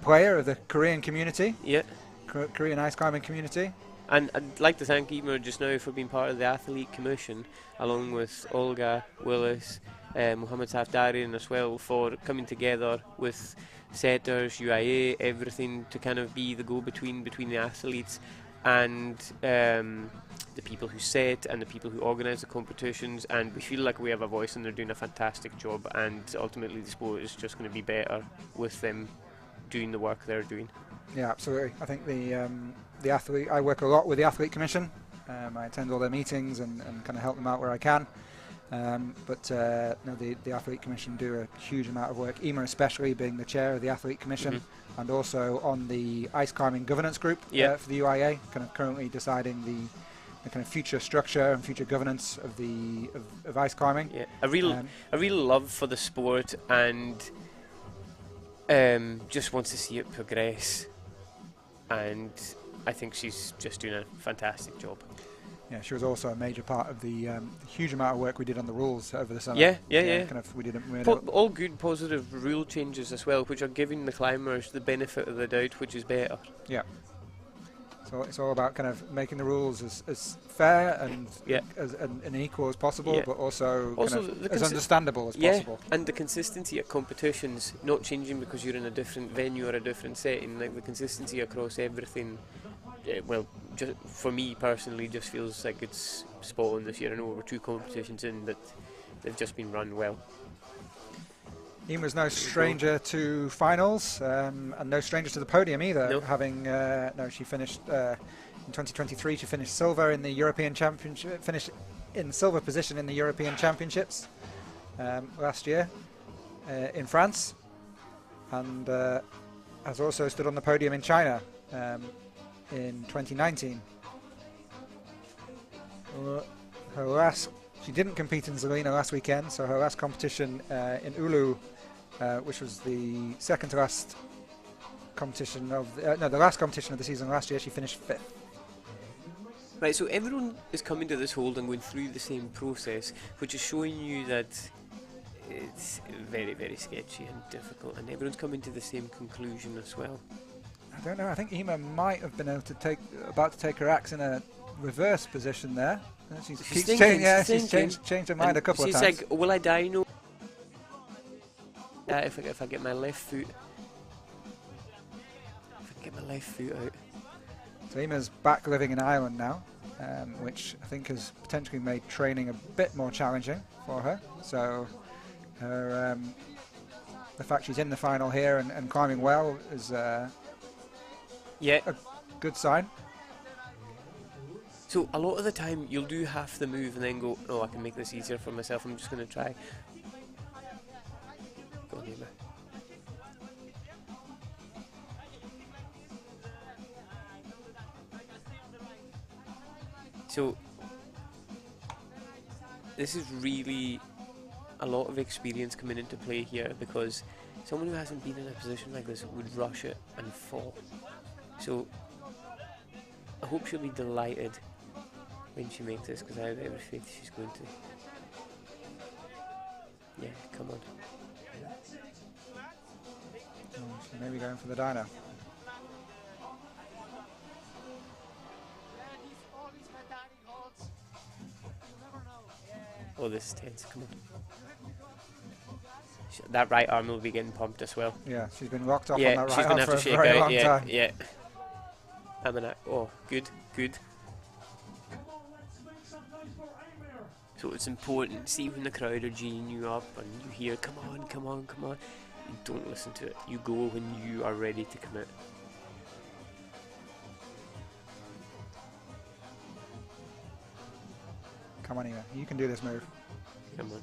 player of the Korean community, Yeah. Korean ice climbing community. And I'd like to thank Ema just now for being part of the Athlete Commission, along with Olga, Willis, Mohammed Safdarian as well, for coming together with setters, UIA, everything, to kind of be the go-between between the athletes and the people who set and the people who organise the competitions. And we feel like we have a voice, and they're doing a fantastic job, and ultimately the sport is just going to be better with them doing the work they're doing. Yeah, absolutely. I think the athlete. I work a lot with the Athlete Commission. I attend all their meetings and kind of help them out where I can. But no, the Athlete Commission do a huge amount of work. Ema, especially being the chair of the Athlete Commission, and also on the ice climbing governance group for the UIA, kind of currently deciding the kind of future structure and future governance of the of ice climbing. Yeah, a real love for the sport, and just wants to see it progress, and I think she's just doing a fantastic job. Yeah, she was also a major part of the huge amount of work we did on the rules over the summer. Yeah. Kind of, we did All good, positive rule changes as well, which are giving the climbers the benefit of the doubt, which is better. Yeah. So it's all about kind of making the rules as fair and and equal as possible, but also kind of as understandable as possible. And the consistency at competitions, not changing because you're in a different venue or a different setting. Like the consistency across everything. Well, just for me personally, just feels like it's spot on this year. I know we're 2 competitions in, but they've just been run well. Ema's no stranger to finals, and no stranger to the podium either. No. Having she finished in 2023. She finished silver in the European Championship. Finished in silver position in the European Championships last year in France, and has also stood on the podium in China in 2019. She didn't compete in Zelina last weekend, so her last competition in Oulu, which was the second to last competition of the last competition of the season last year, she finished 5th. Right, so everyone is coming to this hold and going through the same process, which is showing you that it's very, very sketchy and difficult, and everyone's coming to the same conclusion as well. I don't know. I think Ema might have been able to about to take her axe in a reverse position there. She's changed her mind a couple of times. She's like, will I die? No. If I get my left foot. If I can get my left foot out. So Ema's back living in Ireland now, which I think has potentially made training a bit more challenging for her. So her, the fact she's in the final here and climbing well is a good sign. So a lot of the time you'll do half the move and then go, oh, I can make this easier for myself, I'm just going to try. Go on, Ema. So this is really a lot of experience coming into play here, because someone who hasn't been in a position like this would rush it and fall. So I hope she'll be delighted when she makes this, because I have every faith she's going to. Yeah, come on. Oh, she may be going for the dino. Oh, this is tense, come on. That right arm will be getting pumped as well. Yeah, she's been locked off Yeah, on that she's right going arm to have for to a shake very out. long Yeah, time. yeah. Oh, good, good. So it's important, see when the crowd are geeing you up and you hear, come on, come on, come on. You don't listen to it. You go when you are ready to commit. Come on, Ema, you can do this move. Come on.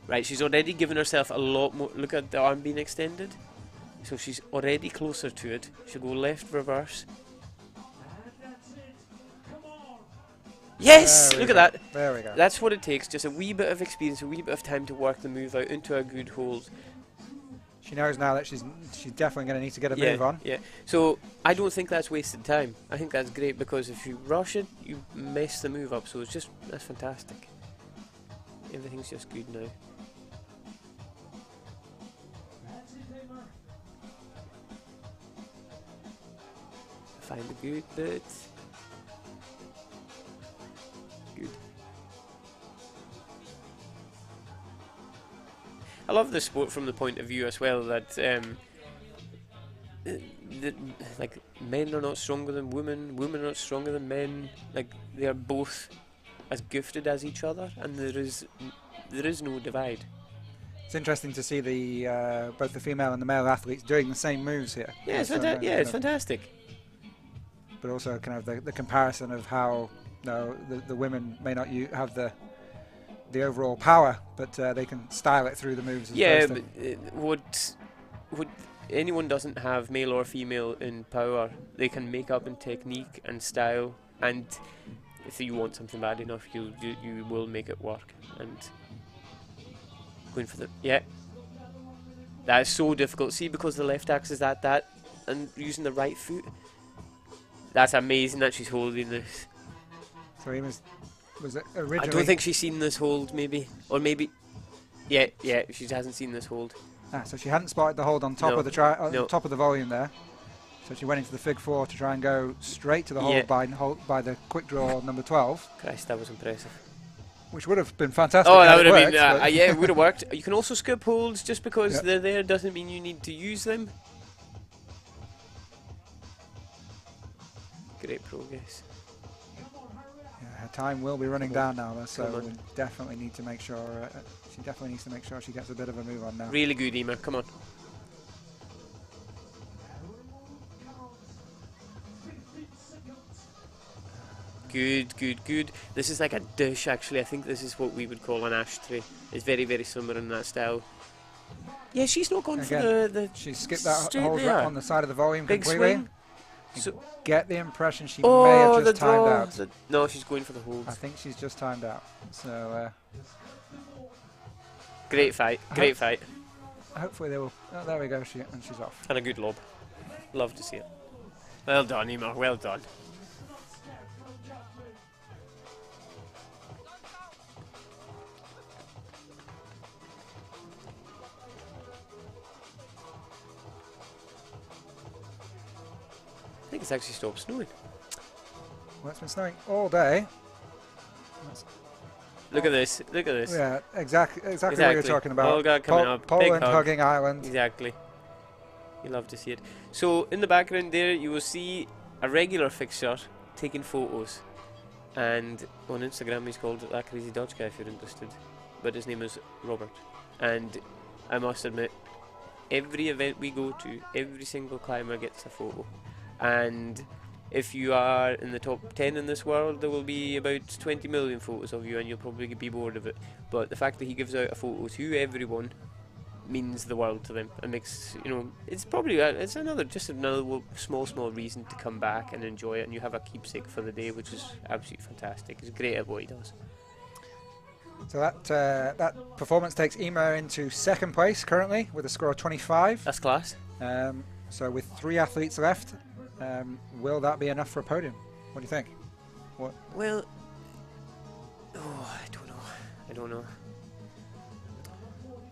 Right, she's already given herself a lot more. Look at the arm being extended. So she's already closer to it. She'll go left reverse. Yes! Look at that. There we go. That's what it takes. Just a wee bit of experience, a wee bit of time to work the move out into a good hold. She knows now that she's definitely going to need to get a move on. Yeah. So I don't think that's wasted time. I think that's great, because if you rush it, you mess the move up. So it's just, that's fantastic. Everything's just good now. Find the good bit. Good. I love the sport from the point of view as well that like men are not stronger than women, women are not stronger than men. Like they are both as gifted as each other, and there is no divide. It's interesting to see the both the female and the male athletes doing the same moves here. Yeah, it's fantastic. But also kind of the comparison of how the women may not have the overall power, but they can style it through the moves. Yeah, but what anyone doesn't have, male or female, in power, they can make up in technique and style, and if you want something bad enough, you will make it work. And going for that is so difficult. See, because the left axe is at that, and using the right foot. That's amazing that she's holding this. So was it originally? I don't think she's seen this hold, maybe, or maybe. Yeah, she hasn't seen this hold. So she hadn't spotted the hold on top of the top of the volume there. So she went into the fig 4 to try and go straight to the hold by the quick draw number 12. Christ, that was impressive. Which would have been fantastic. Oh, that would have been yeah, it would have worked. You can also skip holds. Just because they're there doesn't mean you need to use them. Great progress. Yeah, her time will be running down now, though, so we definitely need to make sure. She definitely needs to make sure she gets a bit of a move on now. Really good, Ema. Come on. Good, good, good. This is like a dish, actually. I think this is what we would call an ashtray. It's very, very similar in that style. Yeah, she's not gone for the. She skipped that hold right on the side of the volume big completely. swing. So get the impression she may have just timed out. No, she's going for the hold. I think she's just timed out. So great fight, great fight. Hopefully they will. Oh, there we go. She's off. And a good lob. Love to see it. Well done, Ema. Well done. I think it's actually stopped snowing. Well, it's been snowing all day. Look at this, look at this. Yeah, exactly what you're talking about. Olga coming up, Poland hugging Ireland. Exactly. You love to see it. So in the background there you will see a regular fixture taking photos. And on Instagram he's called That Crazy Dutch Guy if you're interested. But his name is Robert. And I must admit, every event we go to, every single climber gets a photo. And if you are in the top 10 in this world, there will be about 20 million photos of you, and you'll probably be bored of it. But the fact that he gives out a photo to everyone means the world to them, and makes, you know, it's probably it's another small reason to come back and enjoy it, and you have a keepsake for the day, which is absolutely fantastic. He's great at what he does. So that performance takes Ema into second place currently with a score of 25. That's class. So with 3 athletes left, will that be enough for a podium? What do you think? What? Well, I don't know.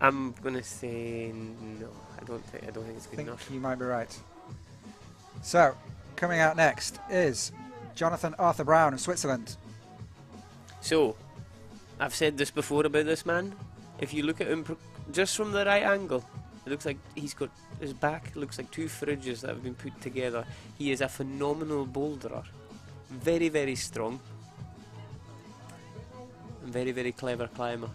I'm gonna say no. I don't think it's good enough. You might be right. So coming out next is Jonathan Arthur Brown of Switzerland. So, I've said this before about this man. If you look at him just from the right angle, it looks like he's got his back looks like 2 fridges that have been put together. He is a phenomenal boulderer, very, very strong, and very, very clever climber.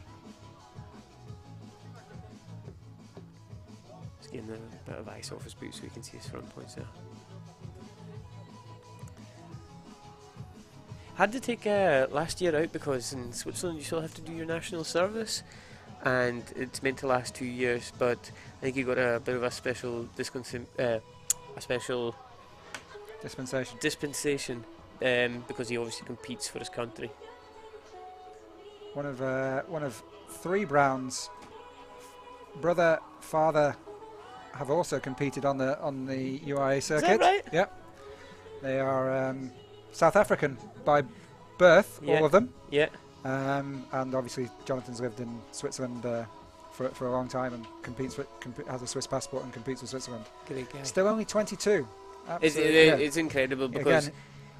Just getting a bit of ice off his boots so you can see his front points there. Had to take last year out because in Switzerland you still have to do your national service, and it's meant to last 2 years. But I think he got a bit of a special dispensation because he obviously competes for his country. One of 3 Browns, brother, father, have also competed on the UIAA circuit. Is that right? Yep. They are South African by birth, all of them. Yeah. And obviously Jonathan's lived in Switzerland for a long time and has a Swiss passport and competes for Switzerland. Great guy. Still only 22. It's incredible because again,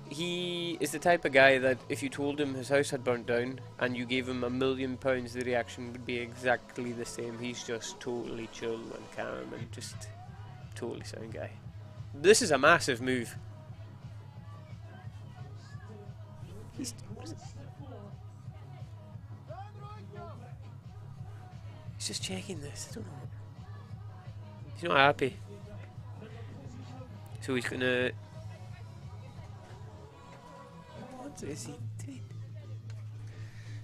he is the type of guy that if you told him his house had burnt down and you gave him £1 million, the reaction would be exactly the same. He's just totally chill and calm and just totally sound guy. This is a massive move. What is it? He's just checking this. I don't know. He's not happy. So he's gonna. What is he doing?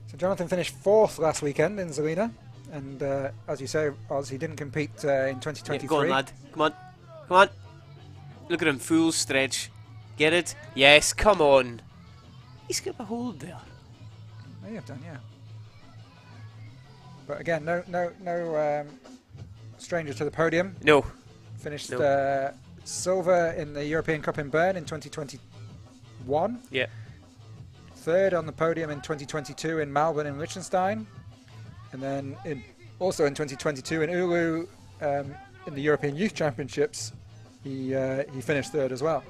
So Jonathan finished 4th last weekend in Zelina, and as you say, Oz, he didn't compete in 2023. Yeah, go on, lad. Come on. Come on. Look at him, full stretch. Get it? Yes, come on. He's got a hold there. May have done, yeah. But again, no stranger to the podium. No. Finished silver in the European Cup in Bern in 2021. Yeah. 3rd on the podium in 2022 in Melbourne and Liechtenstein. And then also in 2022 in Oulu in the European Youth Championships, he finished 3rd as well.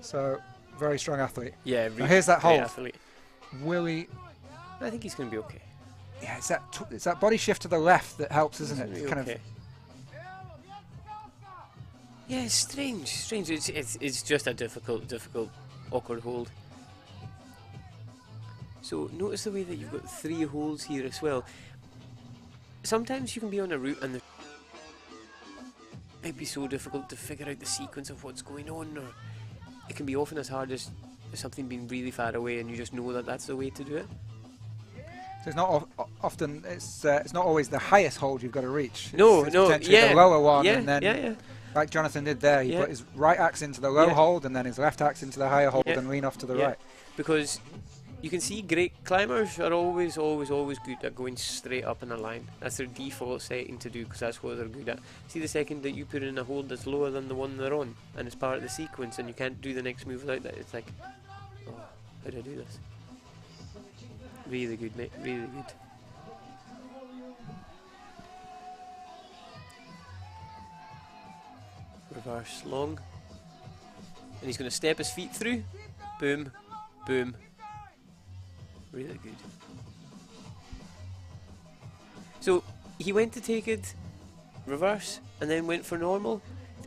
So very strong athlete. Yeah, really. Now here's that hold. Athlete. Will he? I think he's going to be okay. Yeah, it's that body shift to the left that helps, isn't it? Kind of. Yeah, it's strange. It's just a difficult, awkward hold. So notice the way that you've got 3 holds here as well. Sometimes you can be on a route and it might be so difficult to figure out the sequence of what's going on, or it can be often as hard as something being really far away and you just know that that's the way to do it. So it's not often. It's not always the highest hold you've got to reach. No, it's no, potentially yeah, the lower one, yeah, and then yeah. like Jonathan did there, he put his right axe into the low hold and then his left axe into the higher hold and lean off to the right. Because you can see great climbers are always good at going straight up in a line. That's their default setting to do because that's what they're good at. See the second that you put in a hold that's lower than the one they're on and it's part of the sequence and you can't do the next move without that, it's like, oh, how do I do this? Really good, mate, really good. Reverse long. And he's going to step his feet through. Boom, boom. Really good. So he went to take it reverse and then went for normal.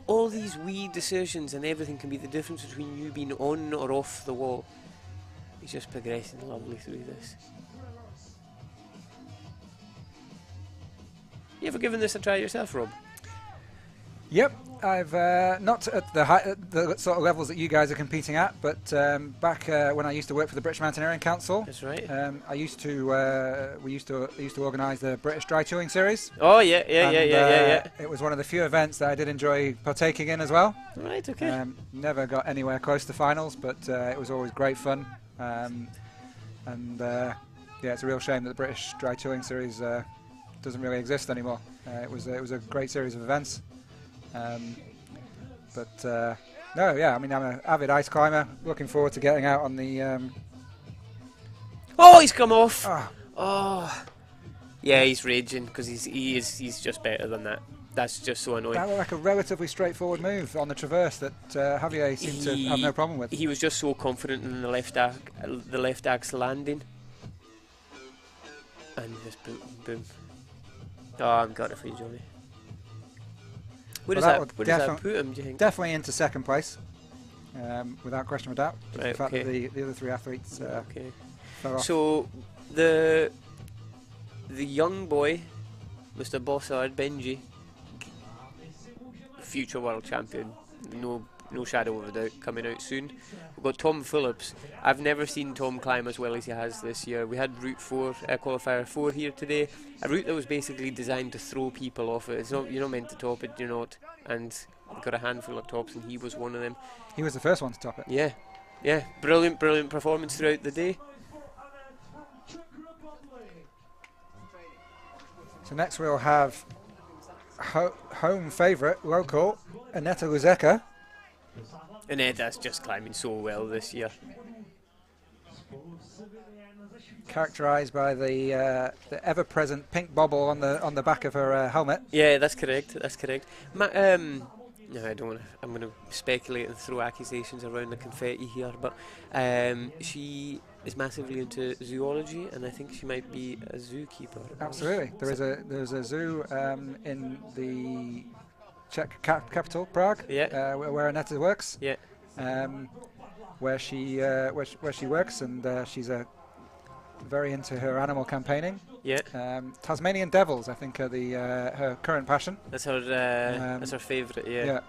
All these wee decisions and everything can be the difference between you being on or off the wall. He's just progressing lovely through this. You ever given this a try yourself, Rob? Yep, I've not at the sort of levels that you guys are competing at, but back when I used to work for the British Mountaineering Council. That's right. I used to we used to organise the British Dry Touring Series. Oh yeah. It was one of the few events that I did enjoy partaking in as well. Right. Okay. Never got anywhere close to finals, but it was always great fun. Yeah, it's a real shame that the British Dry Touring Series doesn't really exist anymore. It was a great series of events. No, yeah, I mean, I'm an avid ice climber. Looking forward to getting out on the. Oh, he's come off. Oh, Oh. Yeah, he's raging because he's just better than that. That's just so annoying. that was like a relatively straightforward move on the traverse that Javier seemed to have no problem with. He was just so confident in the left axe landing, and just boom, boom. Oh, I'm gutted for you, Johnny. Where does that put him, do you think? Definitely into second place, without question of doubt. Just Right, the fact okay. that the other three athletes Okay. fell off. So the young boy, Mr. Bossard Benji, future world champion, no shadow of a doubt, coming out soon. We've got Tom Phillips. I've never seen Tom climb as well as he has this year. We had Route 4, qualifier 4 here today. A route that was basically designed to throw people off it. You're not meant to top it, you're not. And we've got a handful of tops, and he was one of them. He was the first one to top it. Yeah. Brilliant performance throughout the day. So next we'll have home favourite, local, Anetta Luskova. Anetta's just climbing so well this year. Characterised by the ever-present pink bobble on the back of her helmet. Yeah, that's correct. No, I don't want to. I'm going to speculate and throw accusations around the confetti here, but she is massively into zoology, and I think she might be a zookeeper. Absolutely, there's a zoo in the Czech capital, Prague. Yeah. Where Anetta works. Yeah. Where she works, and she's very into her animal campaigning. Yeah. Tasmanian devils, I think, are her current passion. That's her. That's her favourite. Yeah.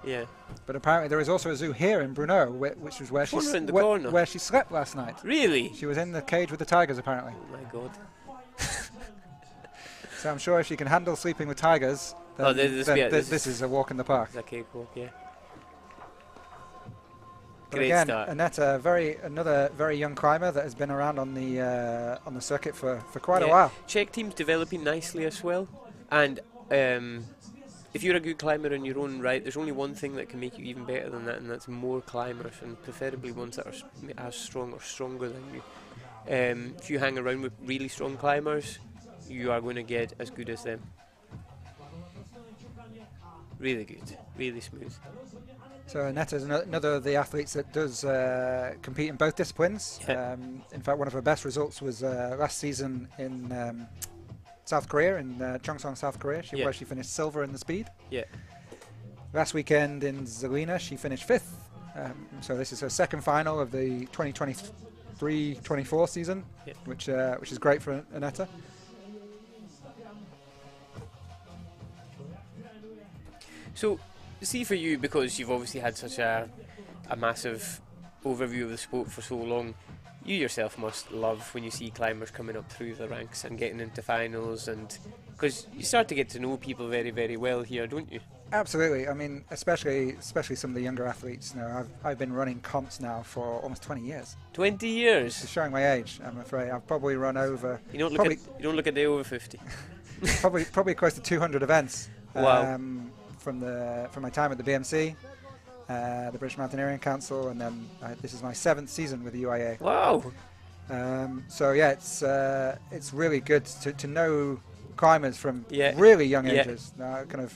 But apparently there is also a zoo here in Brno, which was where where she slept last night. Really? She was in the cage with the tigers, apparently. Oh my god. So I'm sure if she can handle sleeping with tigers, then, this is a walk in the park. It's a cakewalk, yeah. But Great again, start. Anetta, another very young climber that has been around on the circuit for quite a while. Czech team's developing nicely as well, and if you're a good climber in your own right, there's only one thing that can make you even better than that, and that's more climbers, and preferably ones that are as strong or stronger than you. If you hang around with really strong climbers, you are going to get as good as them. Really good, really smooth. So Anetta's another of the athletes that does compete in both disciplines. Yeah. In fact, one of her best results was last season in South Korea, in Cheongsong, South Korea, where she finished silver in the speed. Yeah. Last weekend in Zelina, she finished 5th. So this is her second final of the 2023-24 season, which is great for Anetta. So, see for you, because you've obviously had such a massive overview of the sport for so long, you yourself must love when you see climbers coming up through the ranks and getting into finals, and because you start to get to know people very, very well here, don't you? Absolutely. I mean, especially some of the younger athletes. I've been running comps now for almost 20 years. 20 years. It's showing my age, I'm afraid. I've probably run over. You don't look a day over 50. probably close to 200 events. Wow. From my time at the BMC, the British Mountaineering Council, and then this is my 7th season with the UIAA. Wow. So yeah, it's really good to know climbers from Yeah. really young Yeah. ages. Kind of,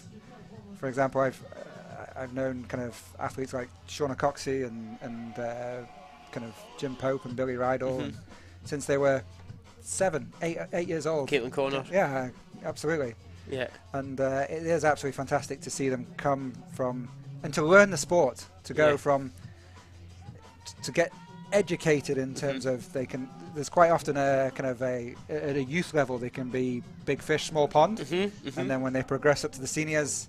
for example, I've known kind of athletes like Shauna Coxey and kind of Jim Pope and Billy Rydell, and since they were 8 years old. Caitlyn Connor. Yeah, absolutely. Yeah. And it is absolutely fantastic to see them come from and to learn the sport, to go from to get educated in terms of there's quite often a kind of at a youth level they can be big fish, small pond, and then when they progress up to the seniors,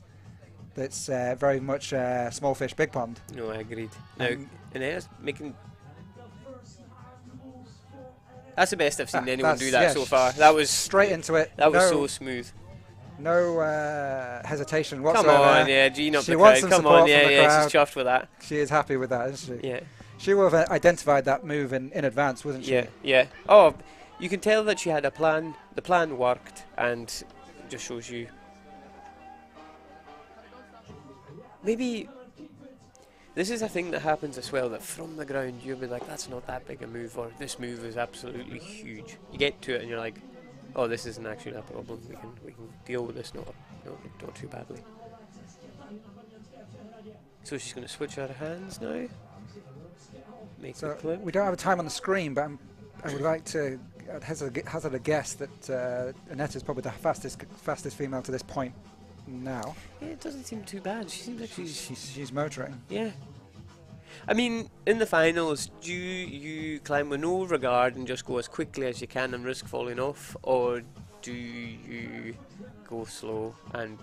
that's very much small fish, big pond. No, I agreed. Now, Anetta's making... That's the best I've seen anyone do that so far. That was... Straight into it. That was so smooth. No hesitation whatsoever. Come on, yeah, Gene up she the wants crowd. some Come on, support from the yeah, crowd. she's chuffed with that. She is happy with that, isn't she? Yeah. She would have identified that move in advance, wasn't she? Yeah, yeah. Oh, you can tell that she had a plan. The plan worked, and it just shows you. Maybe this is a thing that happens as well, that from the ground you'll be like, that's not that big a move, or this move is absolutely huge. You get to it and you're like, oh, this isn't actually a problem. We can deal with this not too badly. So she's going to switch her hands now. Make the clip. We don't have a time on the screen, but I would like to hazard a guess that Anetta's probably the fastest female to this point now. Yeah, it doesn't seem too bad. She seems like she's motoring. Yeah. I mean, in the finals, do you climb with no regard and just go as quickly as you can and risk falling off, or do you go slow and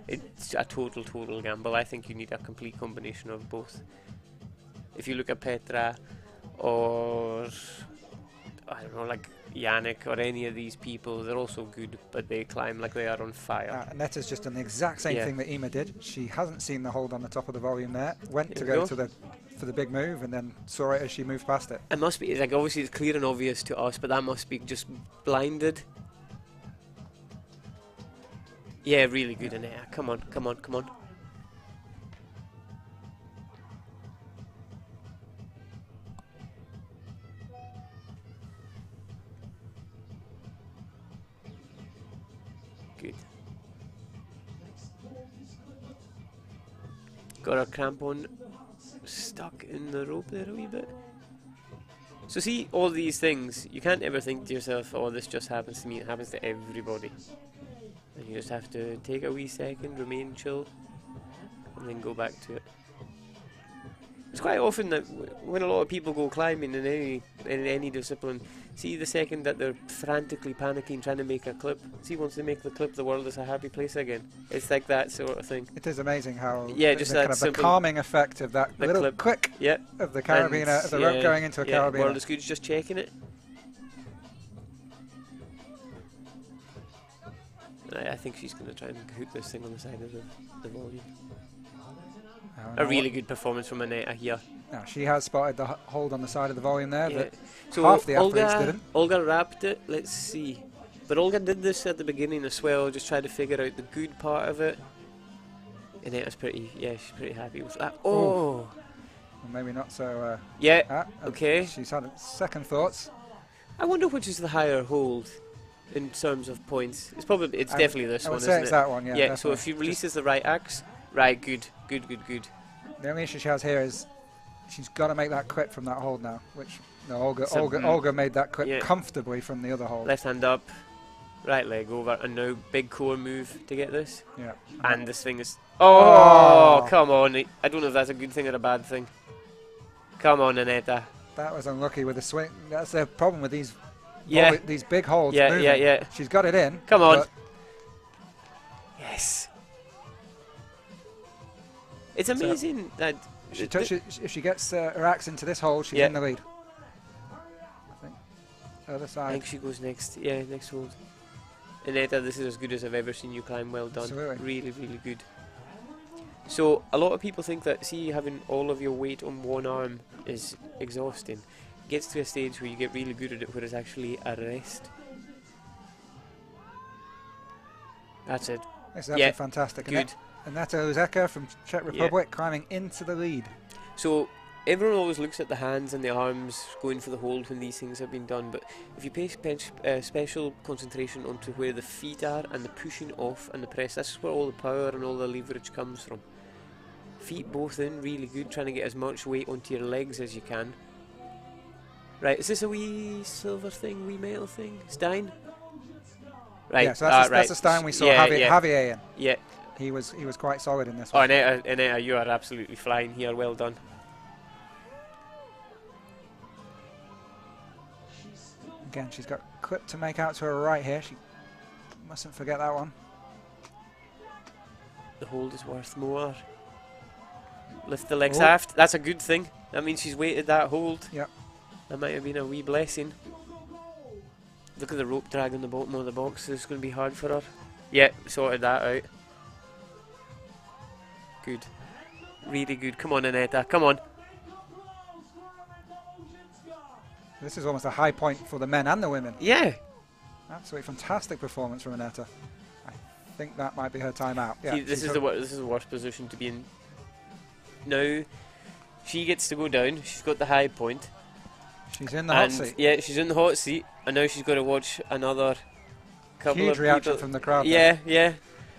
it's a total gamble? I think you need a complete combination of both. If you look at Petra or I don't know, like Yannick or any of these people, they're also good, but they climb like they are on fire. Anetta's just done the exact same thing that Ema did. She hasn't seen the hold on the top of the volume there. Went to go for the big move and then saw it as she moved past it. It must be, it's like, obviously it's clear and obvious to us, but that must be just blinded. Yeah, really good, Anetta. Come on, come on, come on. Good. Got our crampon stuck in the rope there a wee bit. So see, all these things, you can't ever think to yourself, oh, this just happens to me. It happens to everybody. And you just have to take a wee second, remain chill, and then go back to it. It's quite often that when a lot of people go climbing in any discipline, see the second that they're frantically panicking trying to make a clip, see once they make the clip, the world is a happy place again. It's like that sort of thing. It is amazing how just that kind of the calming effect of that little clip. click of the carabiner, of the rope going into a carabiner. The world is good, just checking it. I think she's going to try and hook this thing on the side of the volume. A really good performance from Anetta here. Now she has spotted the hold on the side of the volume there, but so half the athletes didn't. Olga wrapped it, let's see. But Olga did this at the beginning as well, just try to figure out the good part of it. Anetta's she's pretty happy with that. Oh! Well, maybe not so... okay. She's had second thoughts. I wonder which is the higher hold in terms of points. It's definitely this one, isn't it? I would say it's that one, yeah. Yeah, so if she releases the right axe, right, good. The only issue she has here is she's got to make that clip from that hold now, which Olga made that clip comfortably from the other hold. Left hand up, right leg over, and now big core move to get this. Yeah. And this thing is... Oh, come on. I don't know if that's a good thing or a bad thing. Come on, Anetta. That was unlucky with the swing. That's the problem with these these big holds moving. Yeah. She's got it in. Come on. Yes. It's amazing that... If she gets her axe into this hole, she's in the lead. I think. Other side. I think she goes next. Yeah, next hold. Anetta, this is as good as I've ever seen you climb. Well done. Absolutely. Really, really good. So, a lot of people think that, see, having all of your weight on one arm is exhausting. It gets to a stage where you get really good at it, where it's actually a rest. That's it. This is absolutely fantastic. Good. Anetta Luskova from Czech Republic climbing into the lead. So everyone always looks at the hands and the arms going for the hold when these things have been done, but if you pay special concentration onto where the feet are and the pushing off and the press, that's where all the power and all the leverage comes from. Feet both in, really good, trying to get as much weight onto your legs as you can. Right, is this a wee silver thing, wee metal thing? Stein? Right, yeah, so that's the Stein we saw Javier in. Yeah. He was quite solid in this one. Oh, Anetta, you are absolutely flying here. Well done. Again, she's got a clip to make out to her right here. She mustn't forget that one. the hold is worth more. Lift the legs Oh. aft. That's a good thing. That means she's weighted that hold. Yep. That might have been a wee blessing. Look at the rope drag on the bottom of the box. It's going to be hard for her. Yeah, sorted that out. Good. Really good. Come on, Anetta. Come on. This is almost a high point for the men and the women. Yeah. Absolutely fantastic performance from Anetta. I think that might be her timeout. Yeah, See, this is the worst position to be in. Now, she gets to go down. She's got the high point. she's in the hot And seat. yeah, she's in the hot seat, and now she's got to watch another couple Huge of reaction people. from the crowd. Yeah, yeah.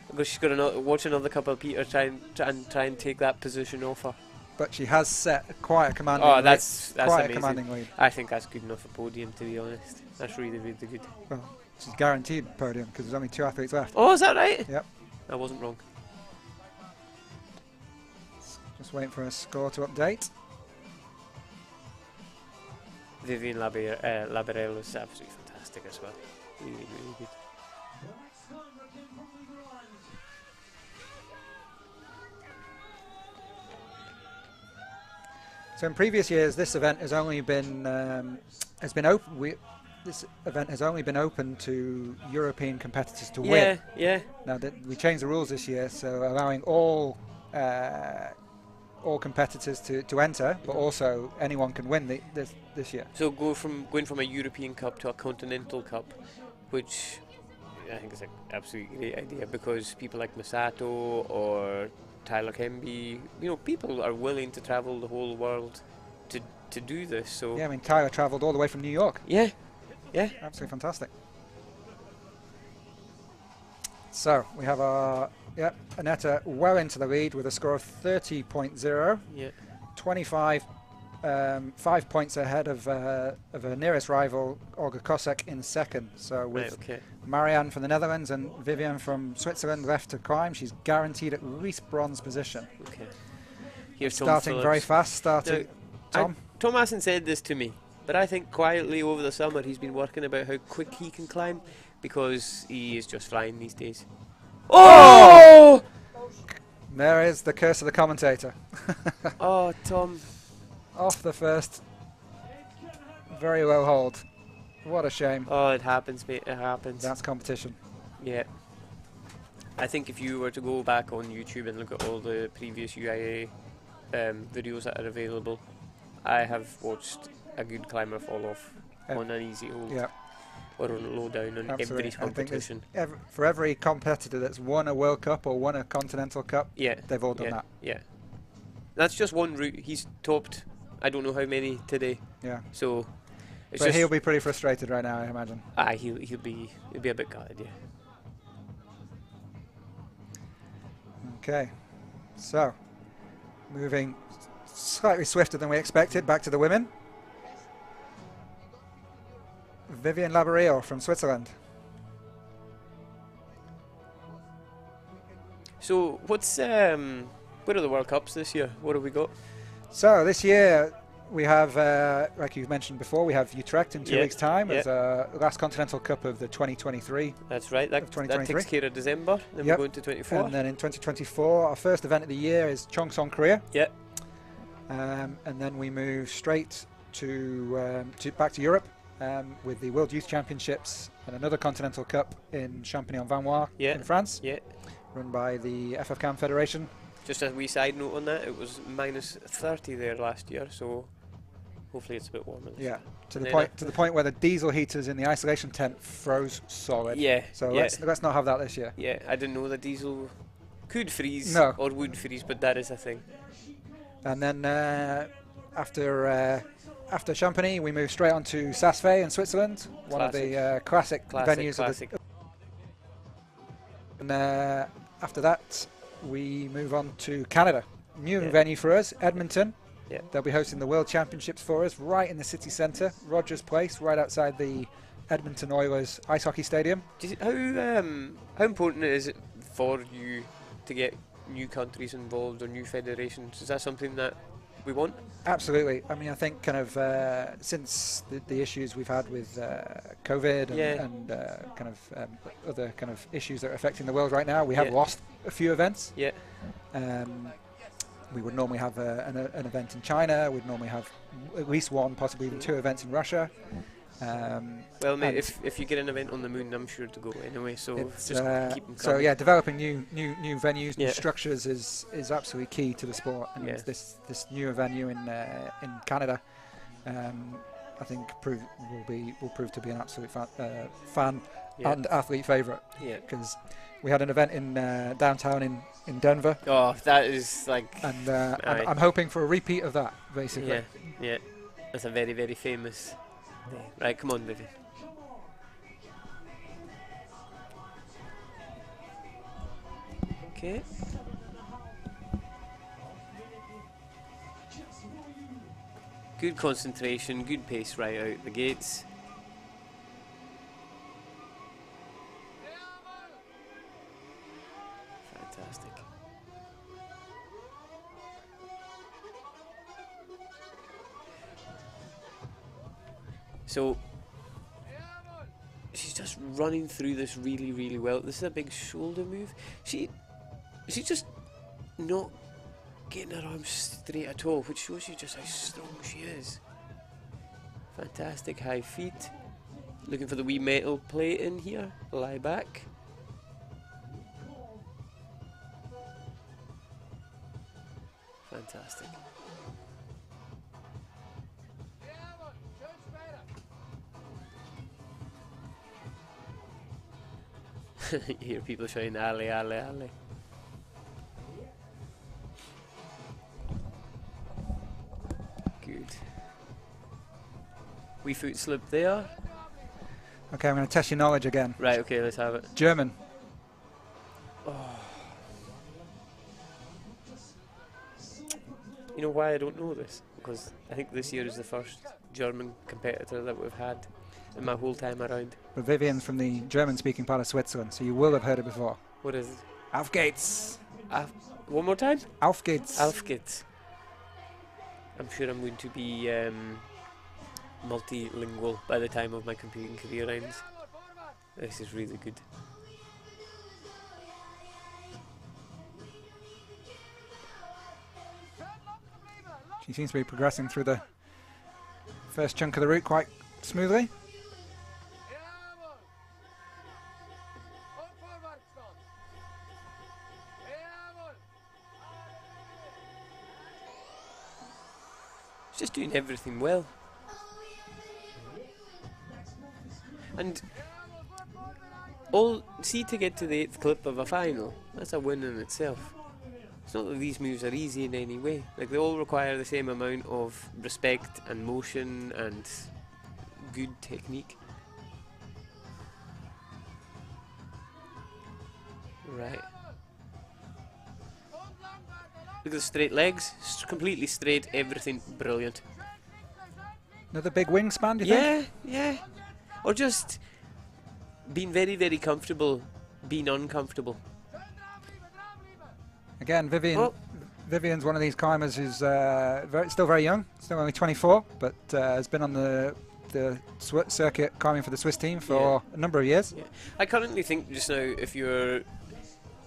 Because she's got to watch another couple of people try and take that position off her. But she has set quite a commanding Oh, lead. that's quite amazing. a commanding lead. I think that's good enough for podium, to be honest. That's really, really good. Well, she's guaranteed podium because there's only 2 athletes left. Oh, is that right? Yep. I wasn't wrong. Just waiting for a score to update. Vivian Labarello is absolutely fantastic as well. Really, really good. So in previous years, this event has only been open. This event has only been open to European competitors to win. Yeah. Now we changed the rules this year, so allowing all competitors to enter, but also anyone can win this year. So going from a European Cup to a Continental Cup, which I think is an absolutely great idea because people like Masato or Tyler Kemby, people are willing to travel the whole world to do this. So Yeah, I mean Tyler travelled all the way from New York. yeah. Absolutely fantastic. So we have Anetta well into the lead with a score of 30.0. Yeah. 25, 5 points ahead of her nearest rival, Olga Kosek, in second. So with Right, okay. Marianne from the Netherlands and Vivian from Switzerland left to climb, she's guaranteed at least bronze position. Okay. Here's Tom Starting very Phillips. fast, starting. Tom? Tom hasn't said this to me, but I think quietly over the summer he's been working about how quick he can climb because he is just flying these days. Oh! There is the curse of the commentator. Oh, Tom. Off the first. Very low hold. What a shame. Oh, it happens, mate. It happens. That's competition. Yeah. I think if you were to go back on YouTube and look at all the previous UIA videos that are available, I have watched a good climber fall off on an easy hold Yeah, or on a low down on absolutely. everybody's I think there's competition. for every competitor that's won a World Cup or won a Continental Cup, Yeah. they've all done yeah, that. Yeah. That's just one route. He's topped I don't know how many today. Yeah. So it's But just he'll be pretty frustrated right now, I imagine. he'll be a bit gutted, yeah. Okay. So, moving slightly swifter than we expected, back to the women. Vivian Labarille from Switzerland. So what's what are the World Cups this year? What have we got? So this year we have, like you mentioned before, we have Utrecht in 2 weeks' time as the last Continental Cup of the 2023. That's right. That 2023. takes care of December. Then Yep. we go into 24. And then in 2024, our first event of the year is Cheongsong, Korea. Yeah. And then we move straight to back to Europe with the World Youth Championships and another Continental Cup in Champigny-en-Vanois in France, Yeah. run by the FFCAM Federation. Just a wee side note on that, it was minus 30 there last year, so hopefully it's a bit warmer. Yeah, to And the then point where the diesel heaters in the isolation tent froze solid. Yeah. So yeah. let's not have that this year. Yeah, I didn't know the diesel could freeze No. or would freeze, but that is a thing. And then after Champigny, we move straight on to Saas-Fee in Switzerland, one of the classic venues. Classic. And after that, we move on to Canada. New venue for us, Edmonton. Yeah. They'll be hosting the World Championships for us right in the city centre, Rogers Place, right outside the Edmonton Oilers ice hockey stadium. How important is it for you to get new countries involved or new federations? Is that something that we want. Absolutely. I mean, I think kind of since the issues we've had with COVID and kind of other kind of issues that are affecting the world right now, we have lost a few events. Yeah. We would normally have an event in China. We'd normally have at least one, possibly even 2 events in Russia. Well, mate, if you get an event on the moon, I'm sure to go anyway. So just keep them coming. So yeah, developing new venues, new structures is absolutely key to the sport. And this newer venue in Canada, I think will prove to be an absolute fan and athlete favourite. Yeah, because we had an event in downtown in Denver. Oh, that is like. And I'm hoping for a repeat of that, basically. Yeah, yeah, that's a very, very famous. Right, come on, Vivian. Okay. Good concentration, good pace right out the gates. Fantastic. So she's just running through this really, really well. This is a big shoulder move. She's just not getting her arms straight at all, which shows you just how strong she is. Fantastic high feet. Looking for the wee metal plate in here. Lie back. Fantastic. You hear people shouting, "Ale, ale, ale." Good. Wee foot slip there. Okay, I'm going to test your knowledge again. Right, okay, let's have it. German. Oh. You know why I don't know this? Because I think this year is the first German competitor that we've had in my whole time around. But Vivian's from the German-speaking part of Switzerland, so you will have heard it before. What is it? Auf geht's. One more time? Auf geht's. Auf geht's. I'm sure I'm going to be multilingual by the time of my competing career ends. This is really good. She seems to be progressing through the first chunk of the route quite smoothly. She's just doing everything well. And to get to the 8th clip of a final, that's a win in itself. It's not that these moves are easy in any way. Like, they all require the same amount of respect and motion and good technique. Right. Look at the straight legs, completely straight, everything brilliant. Another big wingspan, do you think? Yeah. Or just being very, very comfortable, being uncomfortable. Again, Vivian's one of these climbers who's still very young, still only 24, but has been on the circuit climbing for the Swiss team for a number of years. Yeah. I currently think just now, if you're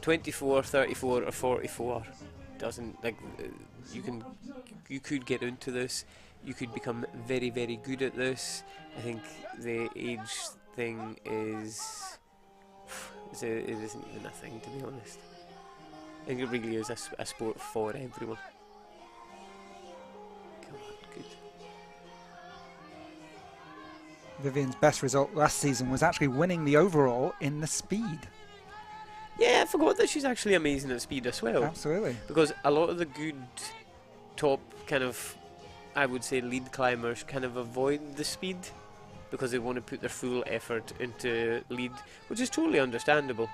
24, 34 or 44, doesn't, like, you could get into this, you could become very, very good at this. I think the age thing it isn't even a thing, to be honest. I think it really is a sport for everyone. Come on, good. Vivian's best result last season was actually winning the overall in the speed. Yeah, I forgot that she's actually amazing at speed as well. Absolutely. Because a lot of the good top kind of, I would say, lead climbers kind of avoid the speed because they want to put their full effort into lead, which is totally understandable.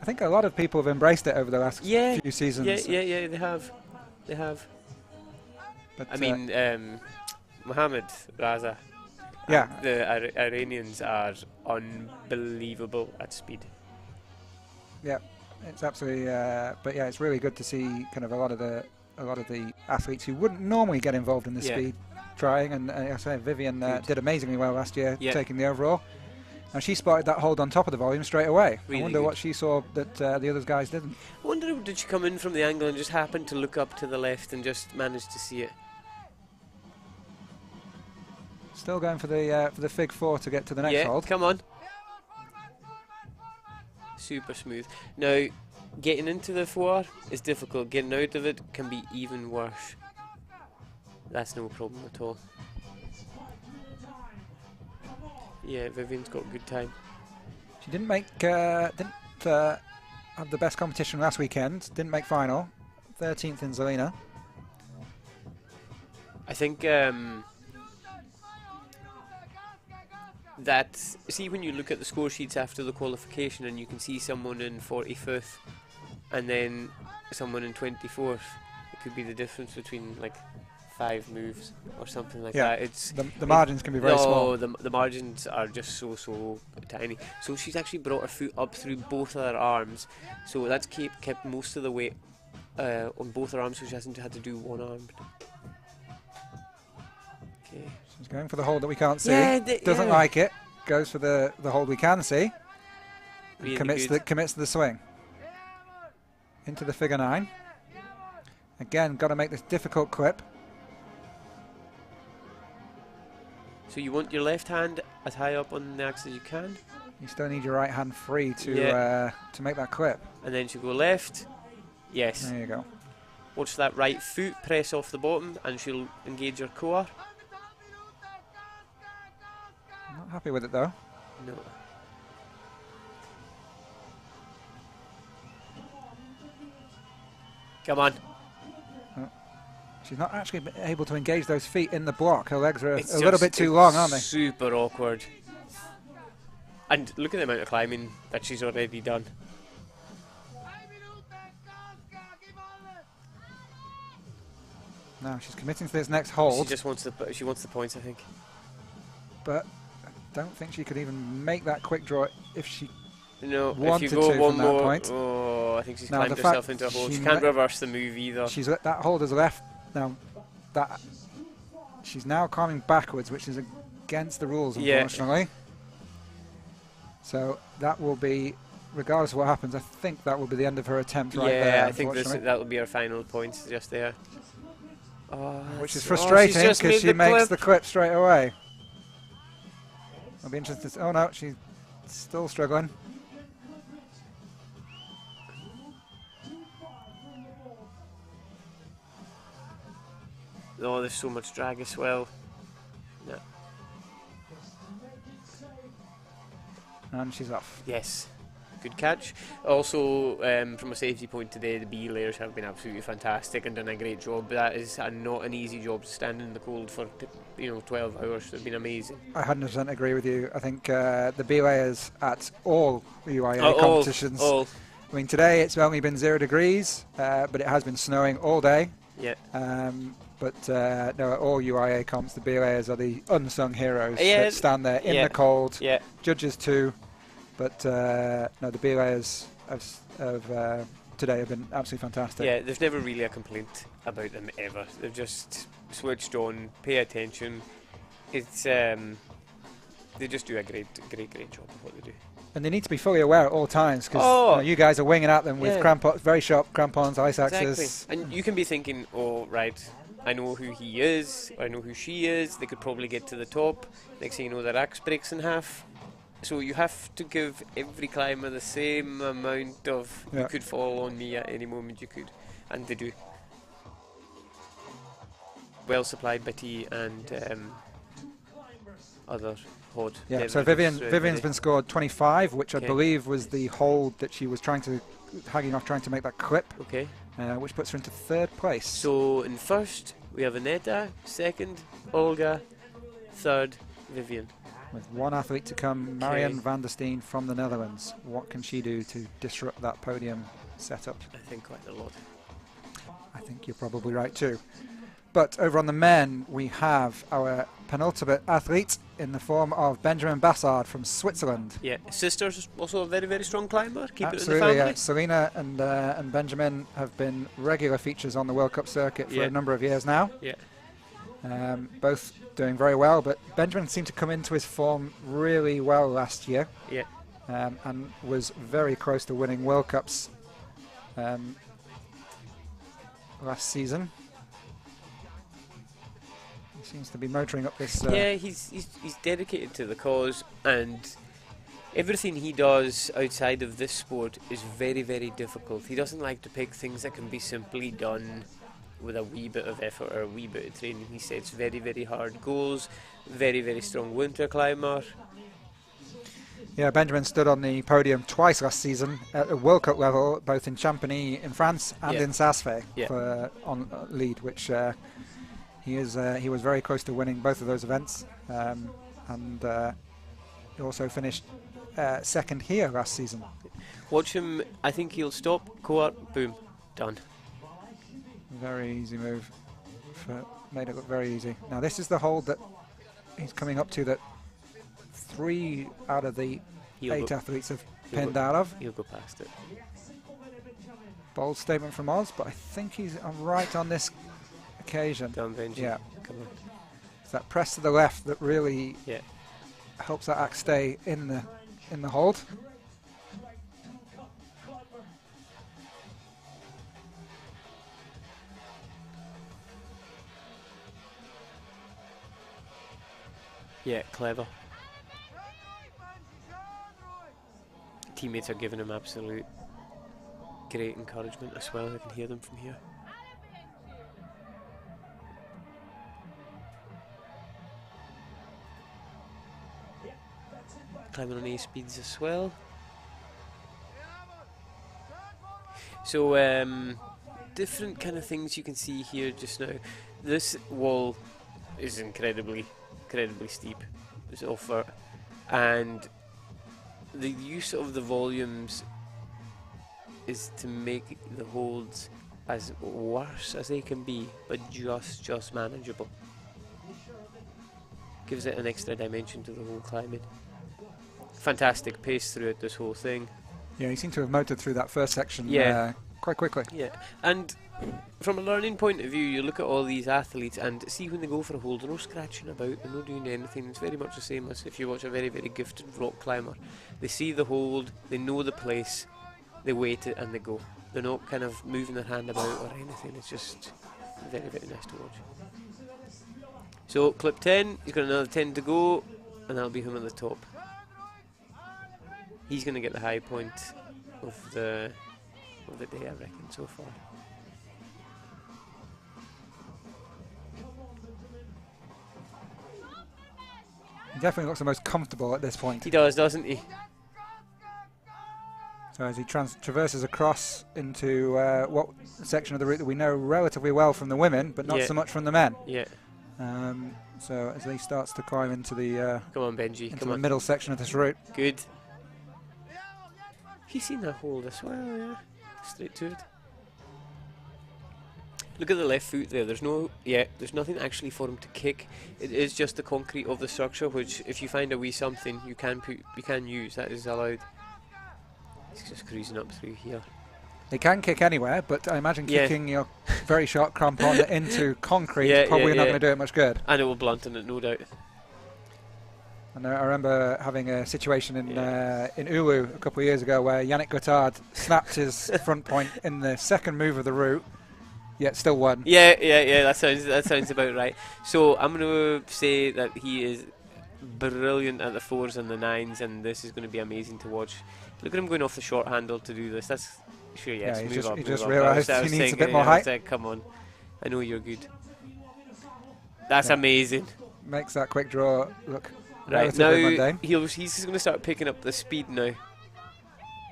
I think a lot of people have embraced it over the last few seasons. Yeah, they have. But I mean, Mohamed Raza. Yeah. The Iranians are unbelievable at speed. Yeah. it's absolutely. But yeah, it's really good to see kind of a lot of the athletes who wouldn't normally get involved in the speed trying. And I say Vivian did amazingly well last year, taking the overall. And she spotted that hold on top of the volume straight away. Really I wonder good. what she saw that the other guys didn't. I wonder, did she come in from the angle and just happen to look up to the left and just manage to see it? Still going for the fig 4 to get to the next hold. Come on. Super smooth. Now, getting into the 4 is difficult. Getting out of it can be even worse. That's no problem at all. Yeah, Vivian's got a good time. She didn't make have the best competition last weekend. Didn't make final. 13th in Zelina. I think that, see, when you look at the score sheets after the qualification and you can see someone in 45th and then someone in 24th, it could be the difference between like 5 moves or something like that. It's the margins can be very small. The margins are just so tiny. So she's actually brought her foot up through both of her arms, so that's kept most of the weight on both her arms, so she hasn't had to do one arm. Okay. She's going for the hold that we can't see. Yeah, Doesn't like it. Goes for the hold we can see. Really Commits to the swing. Into the figure 9. Again, got to make this difficult clip. So you want your left hand as high up on the axe as you can. You still need your right hand free to make that clip. And then she'll go left. Yes. There you go. Watch that right foot press off the bottom and she'll engage her core. Not happy with it though. No. Come on. She's not actually able to engage those feet in the block. Her legs are a little bit too long, aren't they? Super awkward. And look at the amount of climbing that she's already done. Now she's committing to this next hold. She just wants the points, I think. But I don't think she could even make that quick draw if she if wanted you go to one from more, that point. oh, I think she's Now, climbed the herself fact into a hole. She she can't reverse the move either. That hold is left now. That she's now climbing backwards, which is against the rules, unfortunately. So that will be, regardless of what happens, I think that will be the end of her attempt right there. Yeah, I think that will be her final points just there. Oh, which is frustrating because she makes the clip straight away. I'll be interested to, oh no, she's still struggling. Oh, there's so much drag as well. No. And she's off. Yes. Good catch. Also, from a safety point today, the B layers have been absolutely fantastic and done a great job. That is not an easy job to stand in the cold for 12 hours. They've been amazing. I 100% agree with you. I think the B layers at all UIAA competitions. All. I mean, today it's only been 0 degrees, but it has been snowing all day. Yeah. But no, at all UIA comps, the B layers are the unsung heroes that stand there in the cold. Yeah. Judges too. But no, the B layers of today have been absolutely fantastic. Yeah, there's never really a complaint about them ever. They've just switched on, pay attention. It's they just do a great job of what they do. And they need to be fully aware at all times because you guys are winging at them with crampons, very sharp crampons, ice axes. Exactly. And you can be thinking, oh, right, I know who he is, I know who she is, they could probably get to the top. Next thing you know, their axe breaks in half. So you have to give every climber the same amount of, you could fall on me at any moment you could. And they do. Well supplied by tea and other hod. Yeah, so Vivian's been scored 25, which I believe was the hold that she was hanging off trying to make that clip. Okay. Which puts her into 3rd place. So in first, we have Anetta, 2nd, Olga, 3rd, Vivian. With one athlete to come, Marianne van der Steen from the Netherlands. What can she do to disrupt that podium setup? I think quite a lot. I think you're probably right too. But over on the men, we have our penultimate athlete in the form of Benjamin Bassard from Switzerland. Yeah, sister's also a very, very strong climber. Keep Absolutely, it in the family. yeah. Selena and Benjamin have been regular features on the World Cup circuit for a number of years now. Yeah. Both doing very well, but Benjamin seemed to come into his form really well last year. Yeah. And was very close to winning World Cups last season. He seems to be motoring up this. Yeah, he's dedicated to the cause, and everything he does outside of this sport is very, very difficult. He doesn't like to pick things that can be simply done with a wee bit of effort or a wee bit of training. He sets very, very hard goals. Very, very strong winter climber. Yeah, Benjamin stood on the podium twice last season at a World Cup level, both in Champagny in France and in Saas-Fee for on lead, which he was very close to winning both of those events, and he also finished second here last season. Watch him. I think he'll stop. Cor, boom, done. Very easy move. Made it look very easy. Now this is the hold that he's coming up to that 3 out of the 8 athletes have pinned out of. He'll go past it. Bold statement from Oz, but I think he's right on this occasion. Done, Benji. Yeah. Come on. It's that press to the left that really Yeah. helps that axe stay in the hold. Yeah, clever. Teammates are giving him absolute great encouragement as well. I can hear them from here. Climbing on A speeds as well. So different kind of things you can see here just now. This wall is incredibly steep. It's over, and the use of the volumes is to make the holds as worse as they can be, but just manageable. Gives it an extra dimension to the whole climbing. Fantastic pace throughout this whole thing. Yeah, he seemed to have motored through that first section quite quickly. Yeah, and from a learning point of view, you look at all these athletes and see when they go for a hold, they're not scratching about, they're not doing anything. It's very much the same as if you watch a very, very gifted rock climber. They see the hold, they know the place, they wait it and they go. They're not kind of moving their hand about or anything. It's just very, very nice to watch. So clip 10, he's got another 10 to go, and that'll be him at the top. He's going to get the high point of the day, I reckon, so far. He definitely looks the most comfortable at this point. He does, doesn't he? So as he traverses across into what section of the route that we know relatively well from the women, but not so much from the men. Yeah. So as he starts to climb into the come on, Benji, into the middle section of this route. Good. He's seen that hold as well, yeah. Straight to it. Look at the left foot there. There's nothing actually for him to kick. It is just the concrete of the structure, which if you find a wee something, you can use. That is allowed. He's just cruising up through here. They can kick anywhere, but I imagine kicking your very short crampon into concrete is probably not going to do it much good. And it will blunt it, no doubt. And I remember having a situation in Oulu a couple of years ago where Yannick Guttard snapped his front point in the second move of the route, yet still won. Yeah. That sounds about right. So I'm going to say that he is brilliant at the 4s and the 9s, and this is going to be amazing to watch. Look at him going off the short handle to do this. That's sure, yes. He just realised he needs a bit more height. Come on, I know you're good. That's amazing. Makes that quick draw look right now. mundane. He's going to start picking up the speed now.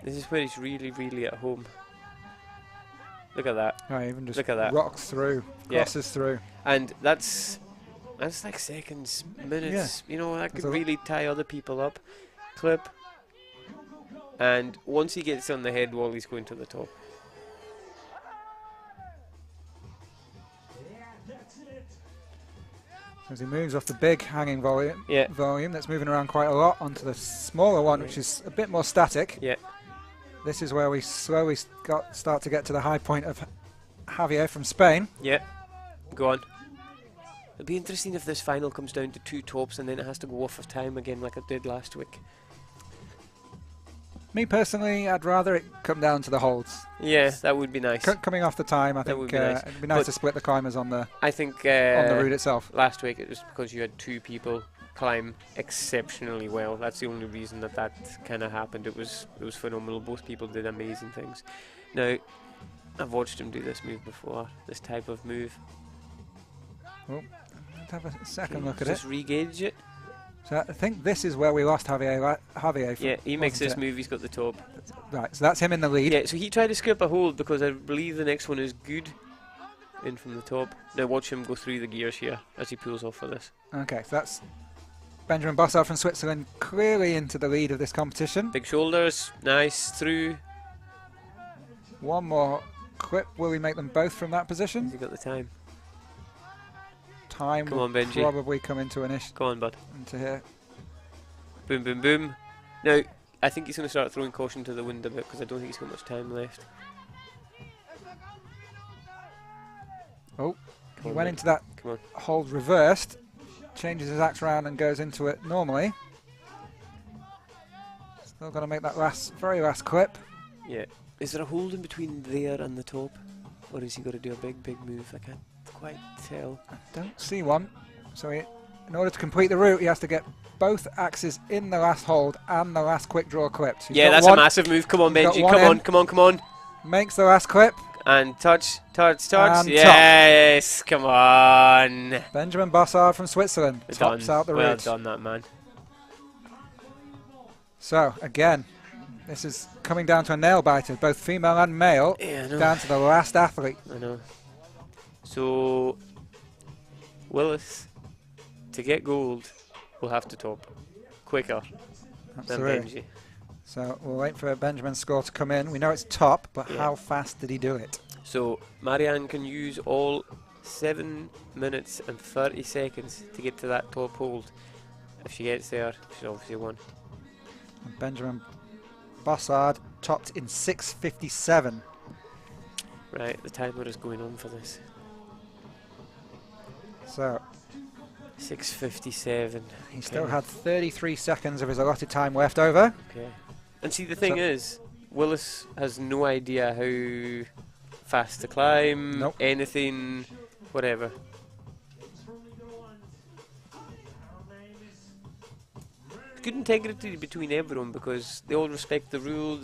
This is where he's really at home. Look at that. Oh, even just look at that. Rocks through, crosses through, and that's like seconds, minutes. You know, that could really tie other people up. Clip. And once he gets on the head wall, he's going to the top. As he moves off the big hanging volume, Yeah. that's moving around quite a lot onto the smaller one, which is a bit more static. Yeah. This is where we slowly start to get to the high point of Javier from Spain. Yeah. Go on. It'll be interesting if this final comes down to 2 tops and then it has to go off of time again like it did last week. Me personally, I'd rather it come down to the holds. Yeah, that would be nice. Coming off the time, I That think would be nice. it'd be nice But to split the climbers on the I think route itself. last week it was because you had 2 people climb exceptionally well. That's the only reason that kind of happened. It was phenomenal. Both people did amazing things. Now, I've watched him do this move before. This type of move. Oh, let's have a second Okay, look at just it. re-gauge it. So I think this is where we lost Javier. Yeah, he makes wasn't this it? move. He's got the top. Right, so that's him in the lead. Yeah, so he tried to skip a hold because I believe the next one is good. In from the top. Now watch him go through the gears here as he pulls off for this. Okay, so that's Benjamin Bossard from Switzerland clearly into the lead of this competition. Big shoulders, nice, through. One more clip. Will we make them both from that Has position? he got the time? Time Come will on, Benji. probably come into Go on, bud. into here. Boom, boom, boom. Now, I think he's going to start throwing caution to the wind a bit because I don't think he's got much time left. Oh, Come he on, went mate. into that Come on. hold reversed, changes his axe around and goes into it normally. Still got to make that very last clip. Yeah. Is there a hold in between there and the top? Or is he got to do a big, big move? I can't quite tell. I don't see one. So in order to complete the route, he has to get both axes in the last hold and the last quick draw clip. So he's Yeah, got that's one, a massive move. Come on, He's got Benji. one Come on, in. come on, come on. makes the last clip. And touch. And Yes, come on. Benjamin Bossard from Switzerland tops out the Well route. done, that man. So again, this is coming down to a nail biter, both female and male, Yeah, I know. down to the last athlete. I know. So, Willis, to get gold, will have to top quicker than Absolutely. Benji. So we'll wait for Benjamin's score to come in. We know it's top, but Yeah. how fast did he do it? So, Marianne can use all 7 minutes and 30 seconds to get to that top hold. If she gets there, she's obviously won. And Benjamin Bossard topped in 6:57. Right, the timer is going on for this. So 6:57. he still had 33 seconds of his allotted time left over. Okay. And see, the thing is, Willis has no idea how fast to climb, Nope. anything, whatever. Good integrity between everyone because they all respect the rule.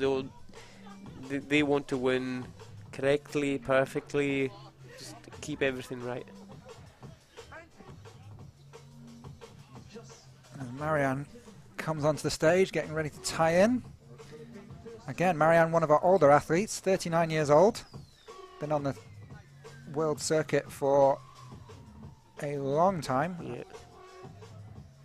They want to win correctly, perfectly, just keep everything right. And Marianne comes onto the stage, getting ready to tie in. Again, Marianne, one of our older athletes, 39 years old. Been on the world circuit for a long time, Yeah.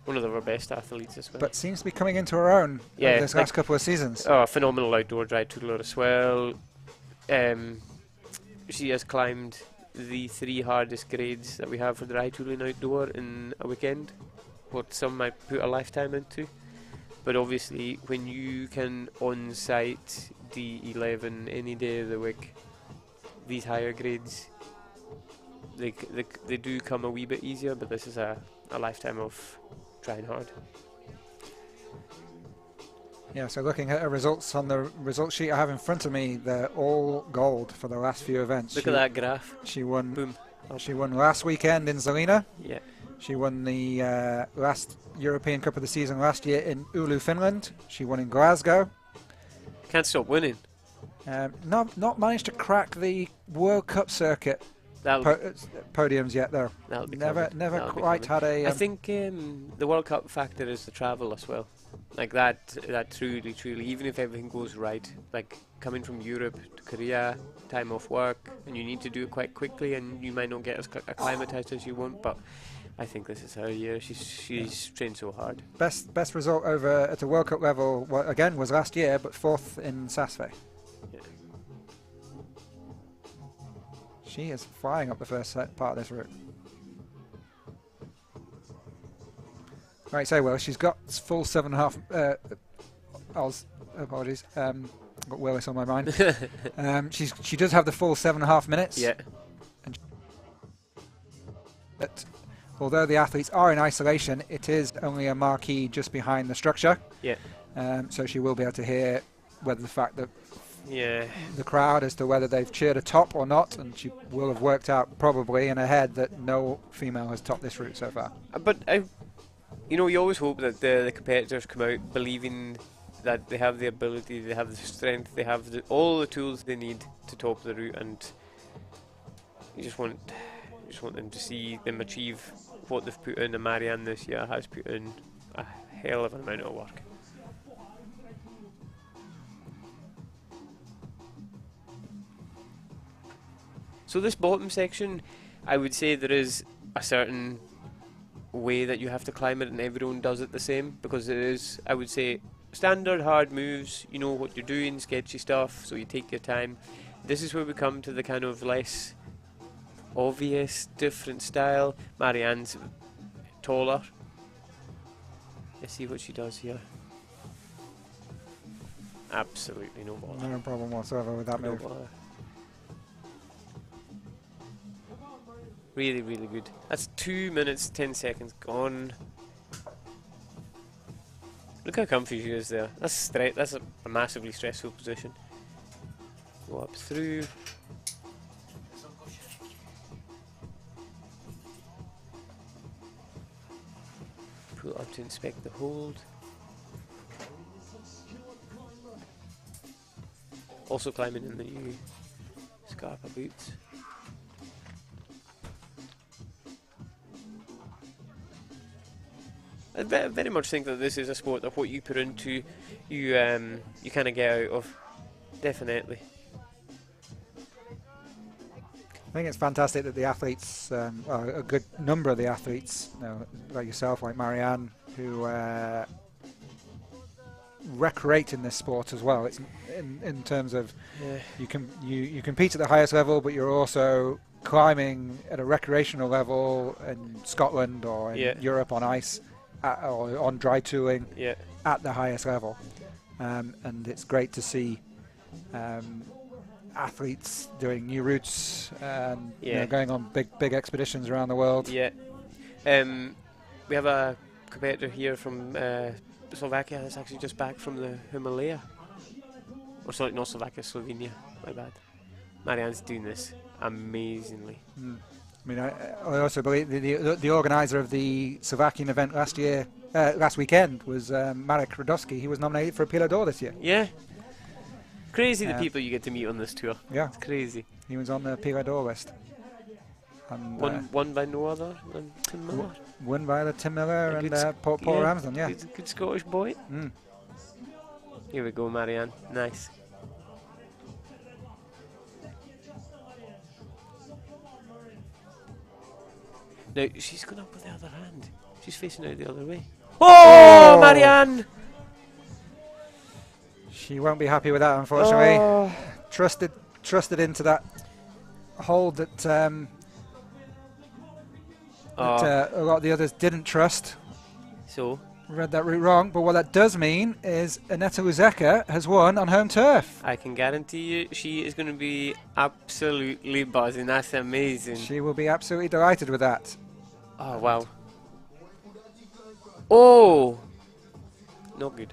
One of our best athletes as well. but seems to be coming into her own Yeah, over this like- last couple of seasons. Oh, phenomenal outdoor dry tootler as well. She has climbed the 3 hardest grades that we have for dry tooling outdoor in a weekend, what some might put a lifetime into. But obviously, when you can on-site D11 any day of the week, these higher grades, they do come a wee bit easier, but this is a lifetime of trying hard. Yeah, so looking at her results on the result sheet I have in front of me, they're all gold for the last few events. Look at that graph. She won. Boom. Up. She won last weekend in Zelina. Yeah. She won the last European Cup of the season last year in Oulu, Finland. She won in Glasgow. Can't stop winning. Not managed to crack the World Cup circuit That'll podiums yet, though. That'll be Never covered. never That'll be quite covered. had a. I think the World Cup factor is the travel as well. Like that truly, even if everything goes right, like coming from Europe to Korea, time off work, and you need to do it quite quickly, and you might not get as acclimatized as you want, but I think this is her year. She's trained so hard. Best result over at a World Cup level again was last year, but 4th in Saasve. Yeah. She is flying up the first part of this route. Right, so well, she's got full 7.5. Apologies. Got Willis on my mind. She does have the full 7.5 minutes. Yeah. But although the athletes are in isolation, it is only a marquee just behind the structure. Yeah. So she will be able to hear whether the fact that Yeah. the crowd as to whether they've cheered a top or not, and she will have worked out probably in her head that no female has topped this route so far. But you always hope that the competitors come out believing that they have the ability, they have the strength, they have all the tools they need to top the route, and you just want them to see them achieve what they've put in. And Marianne this year has put in a hell of an amount of work. So this bottom section, I would say there is a certain way that you have to climb it, and everyone does it the same, because it is, I would say, standard hard moves. You know what you're doing, sketchy stuff, so you take your time. This is where we come to the kind of less obvious, different style. Marianne's taller. Let's see what she does here. Absolutely no bother. No problem whatsoever with that No move. bother. Really, really good. That's 2 minutes, 10 seconds gone. Look how comfy she is there. That's a massively stressful position. Go up through. Pull up to inspect the hold. Also climbing in the new Scarpa boots. I very much think that this is a sport that what you put into, you kind of get out of. Definitely. I think it's fantastic that the athletes, well, a good number of the athletes, like yourself, like Marianne, who recreate in this sport as well. It's in terms of you compete at the highest level, but you're also climbing at a recreational level in Scotland or in Europe on ice. Or on dry tooling at the highest level, and it's great to see athletes doing new routes and going on big expeditions around the world. Yeah, we have a competitor here from Slovakia that's actually just back from the Himalaya. Or sorry, not Slovakia, Slovenia. My bad. Marianne's doing this amazingly. I mean, I also believe the organizer of the Slovakian event last weekend was Marek Radowski. He was nominated for a Pilar d'Or this year. Yeah. Crazy the people you get to meet on this tour. Yeah. It's crazy. He was on the Pilar d'Or list. And, won by no other than Tim Miller. Won by Tim Miller and Paul Ramsden, yeah. Good Scottish boy. Here we go, Marianne. Nice. Now, she's gone up with the other hand. She's facing out the other way. Oh, Marianne! She won't be happy with that, unfortunately. Oh. Trusted into that hold that, a lot of the others didn't trust. So? Read that route wrong, but what that does mean is Anetta Luskova has won on home turf. I can guarantee you she is going to be absolutely buzzing. That's amazing. She will be absolutely delighted with that. Oh, wow. Oh! Not good.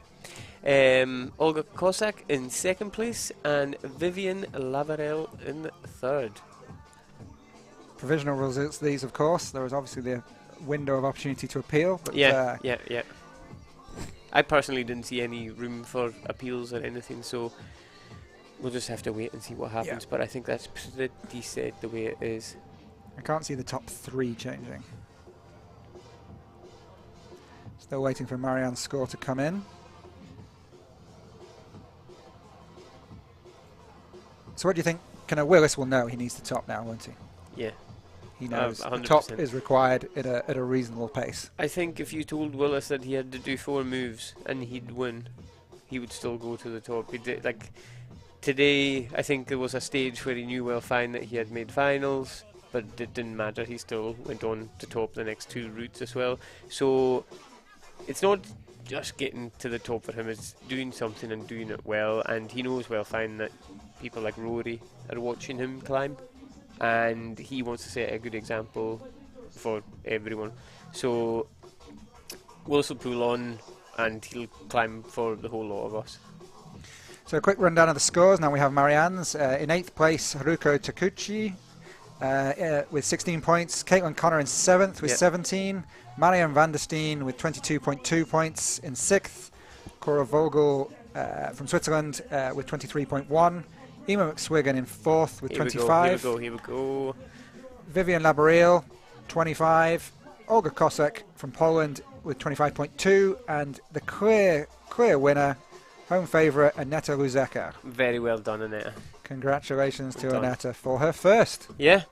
Olga Kosek in second place and Vivian Lavarelle in third. Provisional results these, of course. There was obviously the window of opportunity to appeal. But yeah. I personally didn't see any room for appeals or anything, so we'll just have to wait and see what happens. Yeah. But I think that's pretty set the way it is. I can't see the top three changing. Still waiting for Marianne's score to come in. So what do you think? Willis will know he needs to top now, won't he? Yeah. He knows the top is required at a reasonable pace. I think if you told Willis that he had to do 4 moves and he'd win, he would still go to the top. He did, like today, I think there was a stage where he knew well fine that he had made finals, but it didn't matter. He still went on to top the next 2 routes as well. So it's not just getting to the top for him, it's doing something and doing it well, and he knows well fine that people like Rory are watching him climb, and he wants to set a good example for everyone. So Willis will pull on and he'll climb for the whole lot of us. So a quick rundown of the scores. Now we have Marianne's. In 8th place, Haruko Tauchi with 16 points. Caitlyn Connor in 7th with 17. Marianne van der Steen with 22.2 points in 6th. Cor Vogal from Switzerland with 23.1. Ema McSwigan in 4th with 25. Here we go. Vivian Laboreal, 25. Olga Kosek from Poland with 25.2. And the clear winner, home favourite, Anetta Luskova. Very well done, Anetta. Congratulations to Well done. Anetta for her first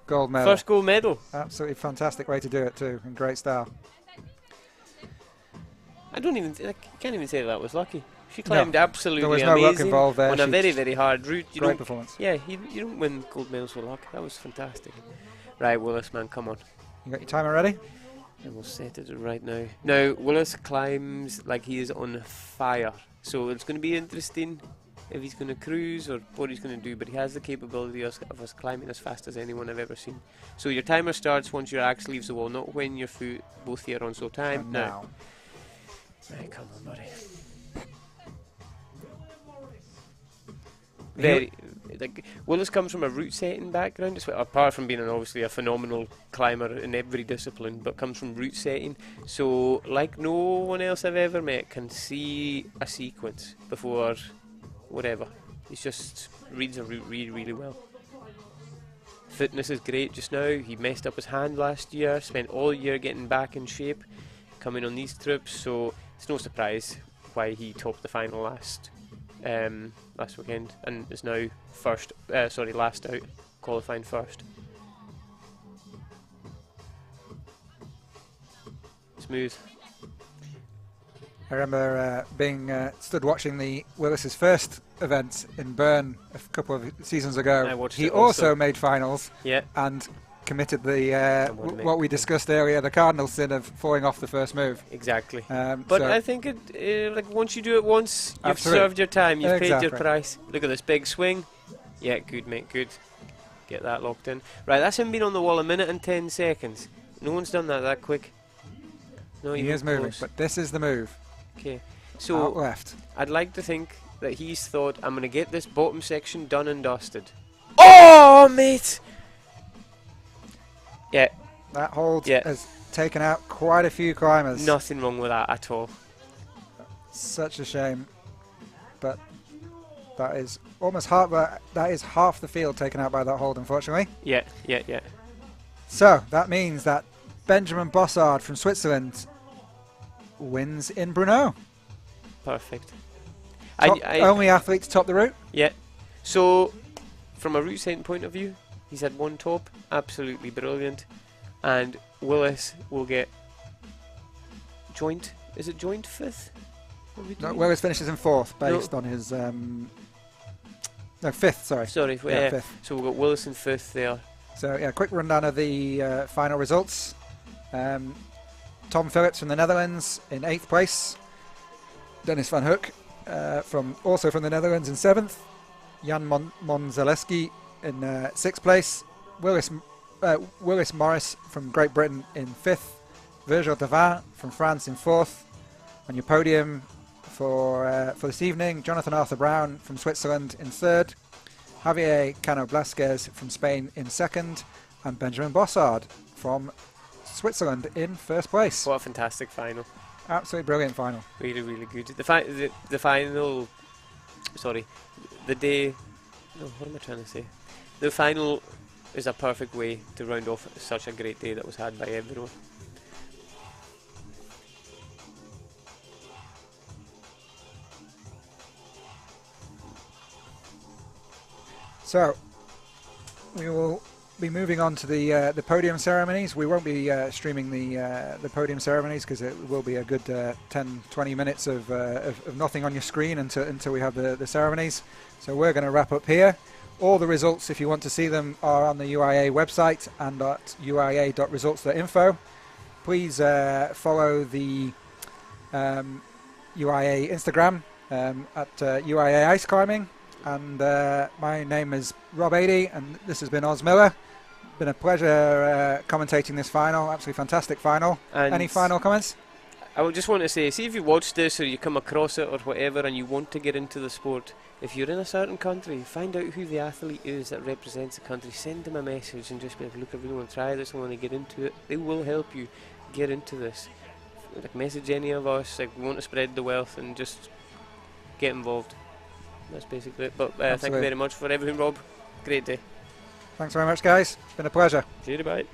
gold medal. First gold medal. Absolutely fantastic way to do it too, and great style. I can't even say that was lucky. She climbed absolutely There was amazing no luck involved there. on a very, very hard route. Great performance. Yeah, you don't win gold medals with luck. That was fantastic. Right, Willis, man, come on. You got your timer ready? And we'll set it right now. Now, Willis climbs like he is on fire. So it's going to be interesting if he's going to cruise or what he's going to do, but he has the capability of us climbing as fast as anyone I've ever seen. So your timer starts once your axe leaves the wall, not when your foot both here on. So time And now. Right, come on, buddy. Very, like, Willis comes from a route setting background, apart from being obviously a phenomenal climber in every discipline, but comes from route setting. So, like no one else I've ever met can see a sequence before whatever. He just reads a route really, really well. Fitness is great just now. He messed up his hand last year, spent all year getting back in shape, coming on these trips, so it's no surprise why he topped the final last weekend and is now last out, qualifying first. Smooth. I remember being stood watching the Willis's first event in Brno a couple of seasons ago. He also made finals and committed the what we discussed earlier, the cardinal sin of falling off the first move. Exactly. But I think like once you do it once, you've served your time, you've paid your price. Look at this big swing. Yeah, good mate, good. Get that locked in. Right, that's him being on the wall 1 minute and 10 seconds. No one's done that quick. No, he is moving, but this is the move. Okay, so out left. I'd like to think that he's thought, I'm going to get this bottom section done and dusted. Oh, mate! Yeah. That hold has taken out quite a few climbers. Nothing wrong with that at all. Such a shame. But that is almost half. That is half the field taken out by that hold, unfortunately. Yeah. So that means that Benjamin Bossard from Switzerland wins in Brno. Perfect. Only athlete to top the route? Yeah. So, from a route setting point of view, he's had one top, absolutely brilliant. And Willis will get joint, is it joint 5th? No, Willis finishes in 4th based on his, no, 5th, sorry. Sorry, yeah, 5th. So we've got Willis in 5th there. So, yeah, quick rundown of the final results. Tom Phillips from the Netherlands in 8th place. Dennis van Hoek also from the Netherlands in 7th. Jan Meleski in 6th place. Willis Morris from Great Britain in 5th. Virgil Devenir from France in 4th. On your podium for this evening, Jonathan Arthur Brown from Switzerland in 3rd. Javier Cano from Spain in 2nd. And Benjamin Bossard from Switzerland in 1st place. What a fantastic final. Absolutely brilliant final. Really, really good. The final, the day, no, what am I trying to say? The final is a perfect way to round off such a great day that was had by everyone. So, we will be moving on to the podium ceremonies. We won't be streaming the podium ceremonies because it will be a good 10-20 minutes of nothing on your screen until we have the ceremonies. So we're going to wrap up here. All the results, if you want to see them, are on the UIAA website and at uia.results.info. Please follow the UIA Instagram at UIA Ice Climbing. And my name is Rob 80, and this has been Oz Miller. Been a pleasure commentating this final. Absolutely fantastic final. And any final comments? I would just want to say, see if you watch this or you come across it or whatever and you want to get into the sport, if you're in a certain country, find out who the athlete is that represents the country, send them a message and just be like, look, I really want to try this, I want to get into it. They will help you get into this. Like, message any of us, like, we want to spread the wealth and just get involved. That's basically it. But thank you very much for everything, Rob. Great day. Thanks very much, guys. It's been a pleasure. See you, bye.